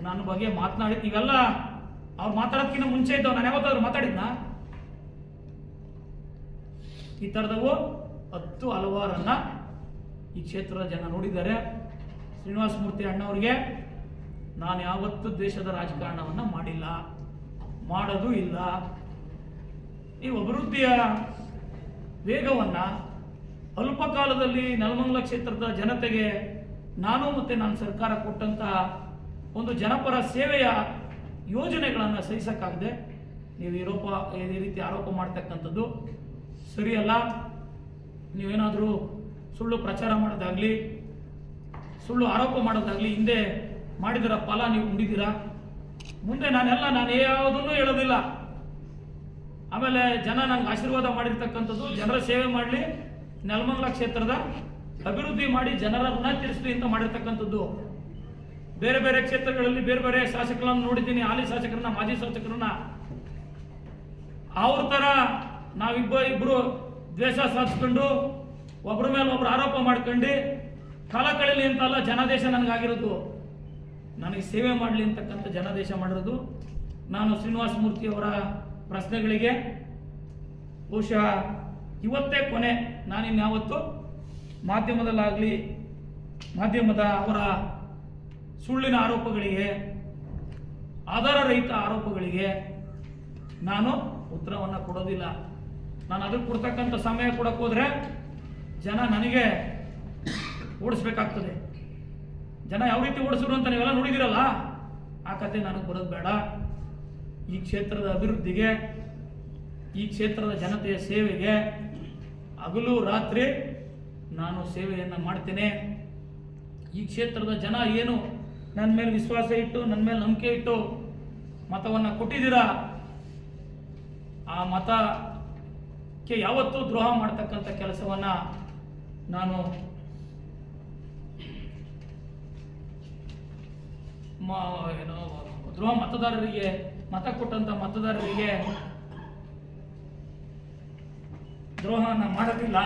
ನನ್ನ ಬಗ್ಗೆ ಮಾತನಾಡಿದ್ ಇವೆಲ್ಲ ಅವ್ರು ಮಾತಾಡೋದಕ್ಕಿಂತ ಮುಂಚೆ ಇದ್ದವ್ ನಾನು ಯಾವತ್ತಾದ್ರು ಮಾತಾಡಿದ್ನ? ಈ ತರದವು 10 ಹಲವಾರನ್ನ ಈ ಕ್ಷೇತ್ರದ ಜನ ನೋಡಿದ್ದಾರೆ. ಶ್ರೀನಿವಾಸ ಮೂರ್ತಿ ಅಣ್ಣವ್ರಿಗೆ ನಾನು ಯಾವತ್ತೂ ದೇಶದ ರಾಜಕಾರಣವನ್ನ ಮಾಡಿಲ್ಲ, ಮಾಡೋದು ಇಲ್ಲ. ಈ ಅಭಿವೃದ್ಧಿಯ ವೇಗವನ್ನ ಅಲ್ಪ ಕಾಲದಲ್ಲಿ ನೆಲಮಂಗಲ ಕ್ಷೇತ್ರದ ಜನತೆಗೆ ನಾನು ಮತ್ತೆ ನನ್ನ ಸರ್ಕಾರ ಕೊಟ್ಟಂತಹ ಒಂದು ಜನಪರ ಸೇವೆಯ ಯೋಜನೆಗಳನ್ನು ಸಹಿಸಕ್ಕಾಗದೆ ನೀವು ಈ ರೀತಿ ಆರೋಪ ಮಾಡ್ತಕ್ಕಂಥದ್ದು ಸರಿಯಲ್ಲ. ನೀವೇನಾದರೂ ಸುಳ್ಳು ಪ್ರಚಾರ ಮಾಡೋದಾಗ್ಲಿ, ಸುಳ್ಳು ಆರೋಪ ಮಾಡೋದಾಗ್ಲಿ ಹಿಂದೆ ಮಾಡಿದರ ಫಲ ನೀವು ಉಂಡಿದ್ದೀರಾ. ಮುಂದೆ ನಾನು ಯಾವುದನ್ನೂ ಹೇಳೋದಿಲ್ಲ. ಆಮೇಲೆ ಜನ ನಂಗೆ ಆಶೀರ್ವಾದ ಮಾಡಿರ್ತಕ್ಕಂಥದ್ದು ಜನರ ಸೇವೆ ಮಾಡಲಿ, ನೆಲಮಂಗಲ ಕ್ಷೇತ್ರದ ಅಭಿವೃದ್ಧಿ ಮಾಡಿ ಜನರ ಋಣ ತೀರಿಸಲಿ ಅಂತ ಮಾಡಿರ್ತಕ್ಕಂಥದ್ದು. ಬೇರೆ ಬೇರೆ ಕ್ಷೇತ್ರಗಳಲ್ಲಿ ಬೇರೆ ಬೇರೆ ಶಾಸಕರನ್ನ ನೋಡಿದ್ದೀನಿ, ಹಾಲಿ ಶಾಸಕರನ್ನ, ಮಾಜಿ ಶಾಸಕರನ್ನ. ಅವ್ರ ತರ ನಾವಿಬ್ಬರು ದ್ವೇಷ ಸಾಧಿಸ್ಕೊಂಡು ಒಬ್ಬರ ಮೇಲೆ ಒಬ್ರು ಆರೋಪ ಮಾಡ್ಕೊಂಡು ಕಾಲ ಕಳೀಲಿ ಅಂತಲ್ಲ ಜನಾದೇಶ ನನಗಾಗಿರೋದು. ನನಗೆ ಸೇವೆ ಮಾಡಲಿ ಅಂತಕ್ಕಂಥ ಜನಾದೇಶ ಮಾಡಿರೋದು. ನಾನು ಶ್ರೀನಿವಾಸ ಮೂರ್ತಿ ಅವರ ಪ್ರಶ್ನೆಗಳಿಗೆ ಬಹುಶಃ ಇವತ್ತೇ ಕೊನೆ. ನಾನಿನ್ಯಾವತ್ತು ಮಾಧ್ಯಮದಲ್ಲಾಗಲಿ ಮಾಧ್ಯಮದ ಅವರ ಸುಳ್ಳಿನ ಆರೋಪಗಳಿಗೆ, ಆಧಾರರಹಿತ ಆರೋಪಗಳಿಗೆ ನಾನು ಉತ್ತರವನ್ನು ಕೊಡೋದಿಲ್ಲ. ನಾನು ಅದಕ್ಕೆ ಕೊಡ್ತಕ್ಕಂಥ ಸಮಯ ಕೊಡಕ್ಕೆ ಹೋದ್ರೆ ಜನ ನನಗೆ ಓಡಿಸ್ಬೇಕಾಗ್ತದೆ. ಜನ ಯಾವ ರೀತಿ ಓಡಿಸಿದ್ರು ಅಂತ ನೀವೆಲ್ಲ ನೋಡಿದಿರಲ್ಲ, ಆ ಕತೆ ನನಗೆ ಬರೋದು ಬೇಡ. ಈ ಕ್ಷೇತ್ರದ ಅಭಿವೃದ್ಧಿಗೆ, ಈ ಕ್ಷೇತ್ರದ ಜನತೆಯ ಸೇವೆಗೆ ಹಗಲು ರಾತ್ರಿ ನಾನು ಸೇವೆಯನ್ನು ಮಾಡ್ತೇನೆ. ಈ ಕ್ಷೇತ್ರದ ಜನ ಏನು ನನ್ನ ಮೇಲೆ ವಿಶ್ವಾಸ ಇಟ್ಟು, ನನ್ನ ಮೇಲೆ ನಂಬಿಕೆ ಇಟ್ಟು ಮತವನ್ನು ಕೊಟ್ಟಿದ್ದೀರಾ, ಆ ಮತಕ್ಕೆ ಯಾವತ್ತೂ ದ್ರೋಹ ಮಾಡ್ತಕ್ಕಂಥ ಕೆಲಸವನ್ನು ನಾನು ದ್ರೋಹ ಮತದಾರರಿಗೆ, ಮತ ಕೊಟ್ಟಂತ ಮತದಾರರಿಗೆ ದ್ರೋಹನ ಮಾಡೋದಿಲ್ಲ.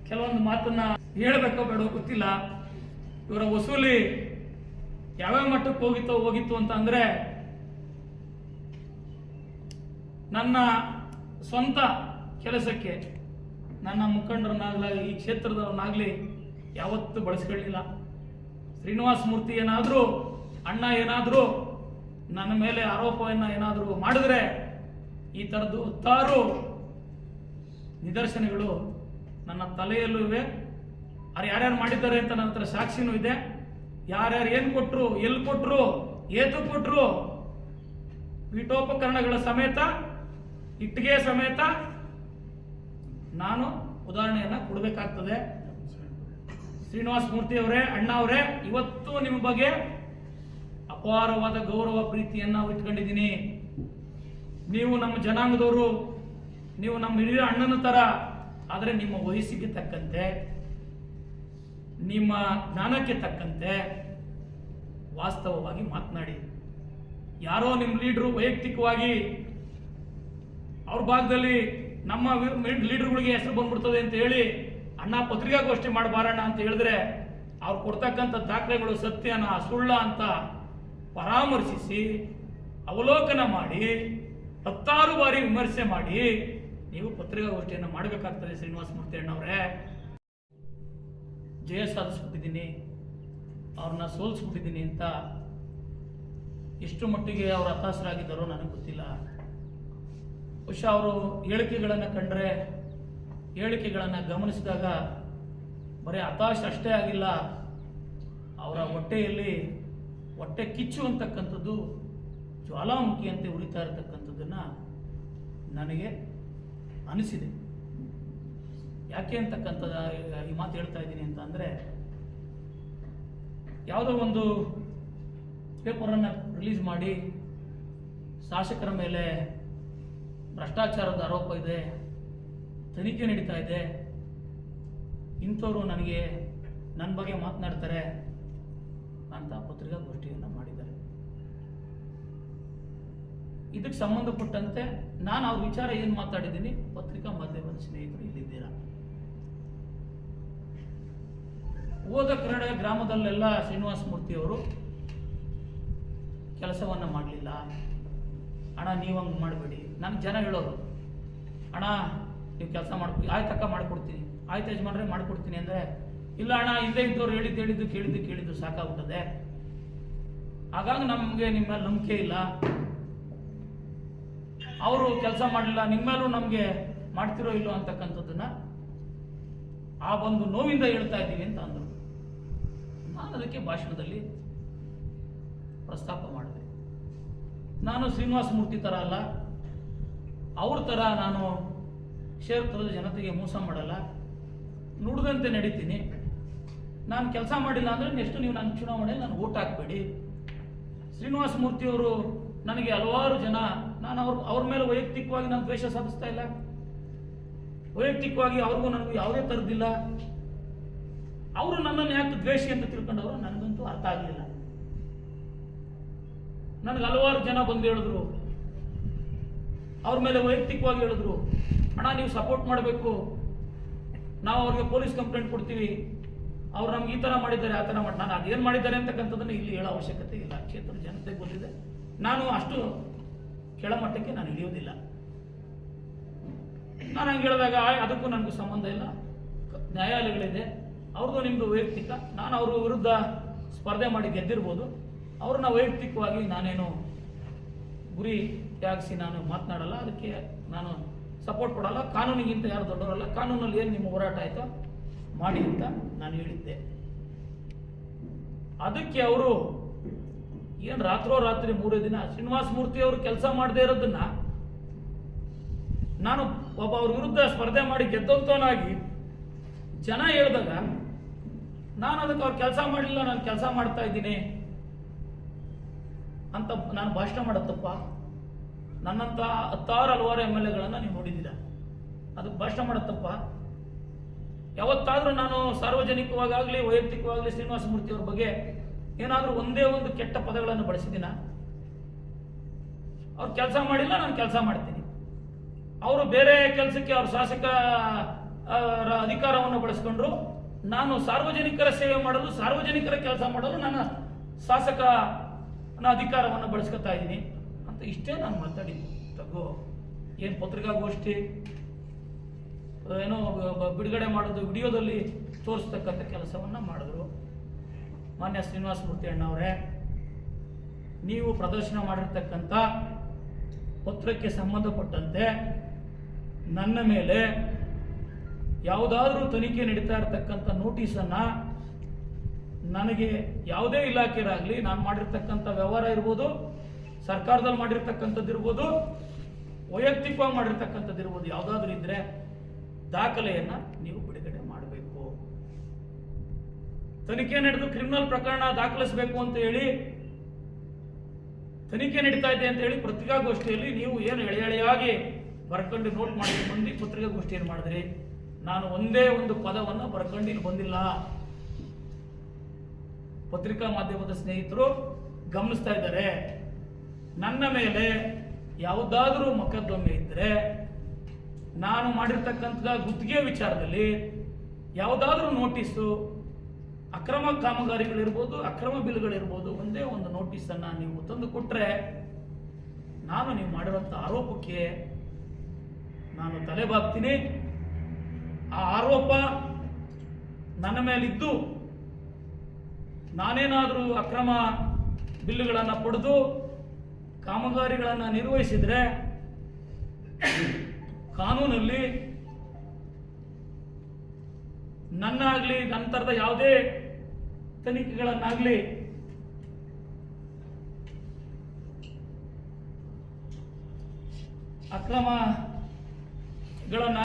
ಕೆಲವೊಂದು ಮಾತನ್ನ ಹೇಳಬೇಕೋ ಬೇಡೋ ಗೊತ್ತಿಲ್ಲ. ಇವರ ವಸೂಲಿ ಯಾವ್ಯಾವ ಮಟ್ಟಕ್ಕೆ ಹೋಗಿತ್ತು ಅಂತ ಅಂದ್ರೆ, ನನ್ನ ಸ್ವಂತ ಕೆಲಸಕ್ಕೆ ನನ್ನ ಮುಖಂಡರನ್ನಾಗಲಿ ಈ ಕ್ಷೇತ್ರದವ್ರನ್ನಾಗಲಿ ಯಾವತ್ತೂ ಬಳಸ್ಕೊಳ್ಳಿಲ್ಲ. ಶ್ರೀನಿವಾಸ ಮೂರ್ತಿ ಏನಾದರೂ, ಅಣ್ಣ ಏನಾದರೂ ನನ್ನ ಮೇಲೆ ಆರೋಪವನ್ನು ಏನಾದರೂ ಮಾಡಿದ್ರೆ ಈ ಥರದ್ದು 10 ನಿದರ್ಶನಗಳು ನನ್ನ ತಲೆಯಲ್ಲೂ ಇವೆ. ಅವ್ರು ಯಾರ್ಯಾರು ಮಾಡಿದ್ದಾರೆ ಅಂತ ನನ್ನ ಹತ್ರ ಸಾಕ್ಷಿನೂ ಇದೆ. ಯಾರ್ಯಾರು ಏನು ಕೊಟ್ಟರು, ಎಲ್ಲಿ ಕೊಟ್ಟರು, ಏತು ಕೊಟ್ಟರು, ಪೀಠೋಪಕರಣಗಳ ಸಮೇತ, ಇಟ್ಟಿಗೆ ಸಮೇತ ನಾನು ಉದಾಹರಣೆಯನ್ನು ಕೊಡಬೇಕಾಗ್ತದೆ. ಶ್ರೀನಿವಾಸ ಮೂರ್ತಿ ಅವರೇ, ಅಣ್ಣ ಅವರೇ, ಇವತ್ತು ನಿಮ್ಮ ಬಗ್ಗೆ ಅಪಾರವಾದ ಗೌರವ ಪ್ರೀತಿಯನ್ನು ನಾವು ಇಟ್ಕೊಂಡಿದ್ದೀನಿ. ನೀವು ನಮ್ಮ ಜನಾಂಗದವರು, ನೀವು ನಮ್ಮ ಹಿರಿಯ ಅಣ್ಣನ ಥರ. ಆದರೆ ನಿಮ್ಮ ವಯಸ್ಸಿಗೆ ತಕ್ಕಂತೆ, ನಿಮ್ಮ ಜ್ಞಾನಕ್ಕೆ ತಕ್ಕಂತೆ ವಾಸ್ತವವಾಗಿ ಮಾತನಾಡಿ. ಯಾರೋ ನಿಮ್ಮ ಲೀಡ್ರು ವೈಯಕ್ತಿಕವಾಗಿ ಅವ್ರ ಭಾಗದಲ್ಲಿ ನಮ್ಮ ಲೀಡರ್ಗಳಿಗೆ ಹೆಸರು ಬಂದ್ಬಿಡ್ತದೆ ಅಂತ ಹೇಳಿ ಅಣ್ಣ ಪತ್ರಿಕಾಗೋಷ್ಠಿ ಮಾಡಬಾರಣ್ಣ ಅಂತ ಹೇಳಿದ್ರೆ, ಅವ್ರು ಕೊಡ್ತಕ್ಕಂಥ ದಾಖಲೆಗಳು ಸತ್ಯನ ಸುಳ್ಳ ಅಂತ ಪರಾಮರ್ಶಿಸಿ ಅವಲೋಕನ ಮಾಡಿ 10 ಬಾರಿ ವಿಮರ್ಶೆ ಮಾಡಿ ನೀವು ಪತ್ರಿಕಾಗೋಷ್ಠಿಯನ್ನು ಮಾಡಬೇಕಾಗ್ತದೆ. ಶ್ರೀನಿವಾಸ ಮೂರ್ತಿ ಅಣ್ಣವರೇ, ಜಯ ಸಾಧಿಸ್ಬಿಟ್ಟಿದ್ದೀನಿ, ಅವ್ರನ್ನ ಸೋಲಿಸ್ಬಿಟ್ಟಿದ್ದೀನಿ ಅಂತ ಎಷ್ಟು ಮಟ್ಟಿಗೆ ಅವರು ಹತಾಶರಾಗಿದ್ದಾರೋ ನನಗೆ ಗೊತ್ತಿಲ್ಲ. ಬಹುಶಃ ಅವರು ಹೇಳಿಕೆಗಳನ್ನು ಕಂಡ್ರೆ, ಹೇಳಿಕೆಗಳನ್ನು ಗಮನಿಸಿದಾಗ ಬರೀ ಹತಾಶ ಅಷ್ಟೇ ಆಗಿಲ್ಲ, ಅವರ ಹೊಟ್ಟೆಯಲ್ಲಿ ಹೊಟ್ಟೆ ಕಿಚ್ಚು ಅಂತಕ್ಕಂಥದ್ದು ಜ್ವಾಲಾಮುಖಿಯಂತೆ ಉರಿತಾ ಇರತಕ್ಕಂಥದ್ದನ್ನು ನನಗೆ ಅನಿಸಿದೆ. ಯಾಕೆ ಅಂತಕ್ಕಂಥದ್ದು ಈ ಮಾತು ಹೇಳ್ತಾ ಇದ್ದೀನಿ ಅಂತ ಅಂದರೆ, ಯಾವುದೋ ಒಂದು ಪೇಪರನ್ನು ರಿಲೀಸ್ ಮಾಡಿ ಶಾಸಕರ ಮೇಲೆ ಭ್ರಷ್ಟಾಚಾರದ ಆರೋಪ ಇದೆ, ತನಿಖೆ ನಡೀತಾ ಇದೆ, ಇಂಥವರು ನನಗೆ ನನ್ನ ಬಗ್ಗೆ ಮಾತನಾಡ್ತಾರೆ ಅಂತ ಪತ್ರಿಕಾಗೋಷ್ಠಿಯನ್ನು ಮಾಡಿದ್ದಾರೆ. ಇದಕ್ಕೆ ಸಂಬಂಧಪಟ್ಟಂತೆ ನಾನು ಅವ್ರ ವಿಚಾರ ಏನು ಮಾತಾಡಿದ್ದೀನಿ, ಪತ್ರಿಕಾ ಮಾಧ್ಯಮದ ಸ್ನೇಹಿತರು ಇಲ್ಲಿದ್ದೀರಾ. ಹೋದ ಕನ್ನಡ ಗ್ರಾಮದಲ್ಲೆಲ್ಲ ಶ್ರೀನಿವಾಸ ಮೂರ್ತಿ ಅವರು ಕೆಲಸವನ್ನು ಮಾಡಲಿಲ್ಲ. ಅಣ್ಣ ನೀವು ಹಂಗೆ ಮಾಡಬೇಡಿ. ನನಗೆ ಜನ ಹೇಳೋರು, ಅಣ್ಣ ನೀವು ಕೆಲಸ ಮಾಡ್ಕೊಡಿ, ಆಯ್ತಕ್ಕ ಮಾಡಿಕೊಡ್ತೀನಿ, ಆಯ್ತು ಯಜಮಾನ್ರೆ ಮಾಡಿಕೊಡ್ತೀನಿ ಅಂದರೆ, ಇಲ್ಲ ಅಣ್ಣ ಹಿಂದೆ ಇದ್ದವ್ರು ಕೇಳಿದ್ದು ಸಾಕಾಗ್ಬಿಟ್ಟದೆ, ಹಾಗಾಗಿ ನಮಗೆ ನಿಮ್ಮ ಮೇಲೆ ನಂಬಿಕೆ ಇಲ್ಲ, ಅವರು ಕೆಲಸ ಮಾಡಲಿಲ್ಲ, ನಿಮ್ಮ ಮೇಲೂ ನಮಗೆ ಮಾಡ್ತಿರೋ ಇಲ್ಲೋ ಅಂತಕ್ಕಂಥದ್ದನ್ನ ಆ ಒಂದು ನೋವಿಂದ ಹೇಳ್ತಾ ಇದ್ದೀವಿ ಅಂತ ಅಂದರು. ನಾನು ಅದಕ್ಕೆ ಭಾಷಣದಲ್ಲಿ ಪ್ರಸ್ತಾಪ ಮಾಡಿದೆ. ನಾನು ಶ್ರೀನಿವಾಸ ಮೂರ್ತಿ ಥರ ಅಲ್ಲ, ಅವ್ರ ಥರ ನಾನು ಕ್ಷೇತ್ರದ ಜನತೆಗೆ ಮೋಸ ಮಾಡಲ್ಲ, ನುಡಿದಂತೆ ನಡೀತೀನಿ. ನಾನು ಕೆಲಸ ಮಾಡಿಲ್ಲ ಅಂದರೆ ನೆಕ್ಸ್ಟ್ ನೀವು ನನ್ನ ಚುನಾವಣೆಯಲ್ಲಿ ನಾನು ಓಟ್ ಹಾಕಬೇಡಿ. ಶ್ರೀನಿವಾಸ ಮೂರ್ತಿಯವರು ನನಗೆ ಹಲವಾರು ಜನ, ನಾನು ಅವ್ರ ಮೇಲೆ ವೈಯಕ್ತಿಕವಾಗಿ ನಾನು ದ್ವೇಷ ಸಾಧಿಸ್ತಾ ಇಲ್ಲ, ವೈಯಕ್ತಿಕವಾಗಿ ಅವ್ರಿಗೂ ನನಗೂ ಯಾವುದೇ ಥರದ್ದಿಲ್ಲ. ಅವರು ನನ್ನನ್ನು ಯಾಕೆ ದ್ವೇಷಿ ಅಂತ ತಿಳ್ಕೊಂಡವರು ನನಗಂತೂ ಅರ್ಥ ಆಗಲಿಲ್ಲ. ನನಗೆ ಹಲವಾರು ಜನ ಬಂದು ಹೇಳಿದ್ರು, ಅವ್ರ ಮೇಲೆ ವೈಯಕ್ತಿಕವಾಗಿ ಹೇಳಿದ್ರು, ಅಣ್ಣ ನೀವು ಸಪೋರ್ಟ್ ಮಾಡಬೇಕು, ನಾವು ಅವ್ರಿಗೆ ಪೊಲೀಸ್ ಕಂಪ್ಲೇಂಟ್ ಕೊಡ್ತೀವಿ, ಅವ್ರು ನಮ್ಗೆ ಈ ಥರ ಮಾಡಿದ್ದಾರೆ, ಆ ಥರ ಮಾಡಿ. ನಾನು ಅದೇನು ಮಾಡಿದ್ದಾರೆ ಅಂತಕ್ಕಂಥದ್ದನ್ನು ಇಲ್ಲಿ ಹೇಳೋ ಅವಶ್ಯಕತೆ ಇಲ್ಲ, ಕ್ಷೇತ್ರದ ಜನತೆಗೆ ಗೊತ್ತಿದೆ. ನಾನು ಅಷ್ಟು ಕೆಳಮಟ್ಟಕ್ಕೆ ನಾನು ಇಳಿಯೋದಿಲ್ಲ. ನಾನು ಹಂಗೆ ಹೇಳಿದಾಗ ಅದಕ್ಕೂ ನನಗೂ ಸಂಬಂಧ ಇಲ್ಲ, ನ್ಯಾಯಾಲಯಗಳಿದೆ, ಅವ್ರದ್ದು ನಿಮ್ಮದು ವೈಯಕ್ತಿಕ. ನಾನು ಅವ್ರ ವಿರುದ್ಧ ಸ್ಪರ್ಧೆ ಮಾಡಿ ಗೆದ್ದಿರ್ಬೋದು. ಅವ್ರನ್ನ ವೈಯಕ್ತಿಕವಾಗಿ ನಾನೇನು ಗುರಿ ತ್ಯಾಗಿಸಿ ನಾನು ಮಾತನಾಡಲ್ಲ, ಅದಕ್ಕೆ ನಾನು ಸಪೋರ್ಟ್ ಕೊಡಲ್ಲ. ಕಾನೂನಿಗಿಂತ ಯಾರು ದೊಡ್ಡವರಲ್ಲ. ಕಾನೂನಲ್ಲಿ ಏನು ನಿಮ್ಮ ಹೋರಾಟ ಆಯಿತೋ ಮಾಡಿ ಅಂತ ನಾನು ಹೇಳಿದ್ದೆ. ಅದಕ್ಕೆ ಅವರು ಏನು ರಾತ್ರೋರಾತ್ರಿ 3 ದಿನ ಶ್ರೀನಿವಾಸ ಮೂರ್ತಿ ಅವರು ಕೆಲಸ ಮಾಡದೇ ಇರೋದನ್ನ ನಾನು ಒಬ್ಬ ಅವ್ರ ವಿರುದ್ಧ ಸ್ಪರ್ಧೆ ಮಾಡಿ ಗೆದ್ದಂತವನಾಗಿ ಜನ ಹೇಳಿದಾಗ ನಾನು ಅದಕ್ಕೆ ಅವ್ರು ಕೆಲಸ ಮಾಡಲಿಲ್ಲ, ನಾನು ಕೆಲಸ ಮಾಡ್ತಾ ಇದ್ದೀನಿ ಅಂತ ನಾನು ಭಾಷಣ ಮಾಡತ್ತಪ್ಪ. ನನ್ನಂತ ಹಲವಾರು MLA ನೀವು ನೋಡಿದ್ದೀರ. ಅದಕ್ಕೆ ಭಾಷಣ ಮಾಡತ್ತಪ್ಪ. ಯಾವತ್ತಾದ್ರೂ ನಾನು ಸಾರ್ವಜನಿಕವಾಗಲಿ ವೈಯಕ್ತಿಕವಾಗಲಿ ಶ್ರೀನಿವಾಸ ಮೂರ್ತಿ ಅವ್ರ ಬಗ್ಗೆ ಏನಾದರೂ ಒಂದೇ ಒಂದು ಕೆಟ್ಟ ಪದಗಳನ್ನು ಬಳಸಿದ್ದೀನ? ಅವ್ರು ಕೆಲಸ ಮಾಡಿಲ್ಲ, ನಾನು ಕೆಲಸ ಮಾಡ್ತೀನಿ. ಅವರು ಬೇರೆ ಕೆಲಸಕ್ಕೆ ಅವ್ರ ಶಾಸಕ ಅಧಿಕಾರವನ್ನು ಬಳಸ್ಕೊಂಡ್ರು. ನಾನು ಸಾರ್ವಜನಿಕರ ಸೇವೆ ಮಾಡಲು, ಸಾರ್ವಜನಿಕರ ಕೆಲಸ ಮಾಡಲು ನನ್ನ ಶಾಸಕನ ಅಧಿಕಾರವನ್ನು ಬಳಸ್ಕೊತಾ ಇದ್ದೀನಿ ಅಂತ ಇಷ್ಟೇ ನಾನು ಮಾತಾಡಿದ್ದು. ತಗೋ ಏನು ಪತ್ರಿಕಾಗೋಷ್ಠಿ ಏನೋ ಬಿಡುಗಡೆ ಮಾಡೋದು ವಿಡಿಯೋದಲ್ಲಿ ತೋರಿಸ್ತಕ್ಕಂಥ ಕೆಲಸವನ್ನು ಮಾಡಿದ್ರು. ಮಾನ್ಯ ಶ್ರೀನಿವಾಸ ಮೂರ್ತಿ ಅಣ್ಣವರೇ, ನೀವು ಪ್ರದರ್ಶನ ಮಾಡಿರ್ತಕ್ಕಂಥ ಪತ್ರಕ್ಕೆ ಸಂಬಂಧಪಟ್ಟಂತೆ ನನ್ನ ಮೇಲೆ ಯಾವುದಾದ್ರೂ ತನಿಖೆ ನಡೀತಾ ಇರತಕ್ಕಂಥ ನೋಟಿಸನ್ನು ನನಗೆ ಯಾವುದೇ ಇಲಾಖೆಯಾಗಲಿ ನಾನು ಮಾಡಿರ್ತಕ್ಕಂಥ ವ್ಯವಹಾರ ಇರ್ಬೋದು, ಸರ್ಕಾರದಲ್ಲಿ ಮಾಡಿರ್ತಕ್ಕಂಥದ್ದು ಇರ್ಬೋದು, ವೈಯಕ್ತಿಕವಾಗಿ ಮಾಡಿರ್ತಕ್ಕಂಥದ್ದು ಇರ್ಬೋದು, ಯಾವುದಾದ್ರೂ ಇದ್ರೆ ದಾಖಲೆಯನ್ನ ನೀವು ಬಿಡುಗಡೆ ಮಾಡಬೇಕು. ತನಿಖೆ ನಡೆದು ಕ್ರಿಮಿನಲ್ ಪ್ರಕರಣ ದಾಖಲಿಸಬೇಕು ಅಂತ ಹೇಳಿ ತನಿಖೆ ನಡೀತಾ ಇದೆ ಅಂತ ಹೇಳಿ ಪತ್ರಿಕಾಗೋಷ್ಠಿಯಲ್ಲಿ ನೀವು ಏನು ಎಳೆಯಾಗಿ ಬರ್ಕೊಂಡು ನೋಟ್ ಮಾಡಿ ಬಂದು ಪತ್ರಿಕಾಗೋಷ್ಠಿಯನ್ನು ಮಾಡಿದ್ರಿ. ನಾನು ಒಂದೇ ಒಂದು ಪದವನ್ನು ಬರ್ಕೊಂಡು ಇಲ್ಲಿ ಬಂದಿಲ್ಲ. ಪತ್ರಿಕಾ ಮಾಧ್ಯಮದ ಸ್ನೇಹಿತರು ಗಮನಿಸ್ತಾ ಇದ್ದಾರೆ. ನನ್ನ ಮೇಲೆ ಯಾವುದಾದ್ರೂ ಮೊಕದ್ದಮೆ ಇದ್ರೆ, ನಾನು ಮಾಡಿರ್ತಕ್ಕಂಥ ಗುತ್ತಿಗೆ ವಿಚಾರದಲ್ಲಿ ಯಾವುದಾದ್ರೂ ನೋಟಿಸು, ಅಕ್ರಮ ಕಾಮಗಾರಿಗಳಿರ್ಬೋದು, ಅಕ್ರಮ ಬಿಲ್ಗಳಿರ್ಬೋದು, ಒಂದೇ ಒಂದು ನೋಟಿಸನ್ನು ನೀವು ತಂದು ಕೊಟ್ಟರೆ ನಾನು ನೀವು ಮಾಡಿರುವಂಥ ಆರೋಪಕ್ಕೆ ನಾನು ತಲೆಬಾಗ್ತೀನಿ. ಆ ಆರೋಪ ನನ್ನ ಮೇಲಿದ್ದು ನಾನೇನಾದರೂ ಅಕ್ರಮ ಬಿಲ್ಲುಗಳನ್ನು ಪಡೆದು ಕಾಮಗಾರಿಗಳನ್ನು ನಿರ್ವಹಿಸಿದ್ರೆ ಕಾನೂನಲ್ಲಿ ನನ್ನಾಗಲಿ ನಂತರದ ಯಾವುದೇ ತನಿಖೆಗಳನ್ನಾಗಲಿ ಅಕ್ರಮಗಳನ್ನ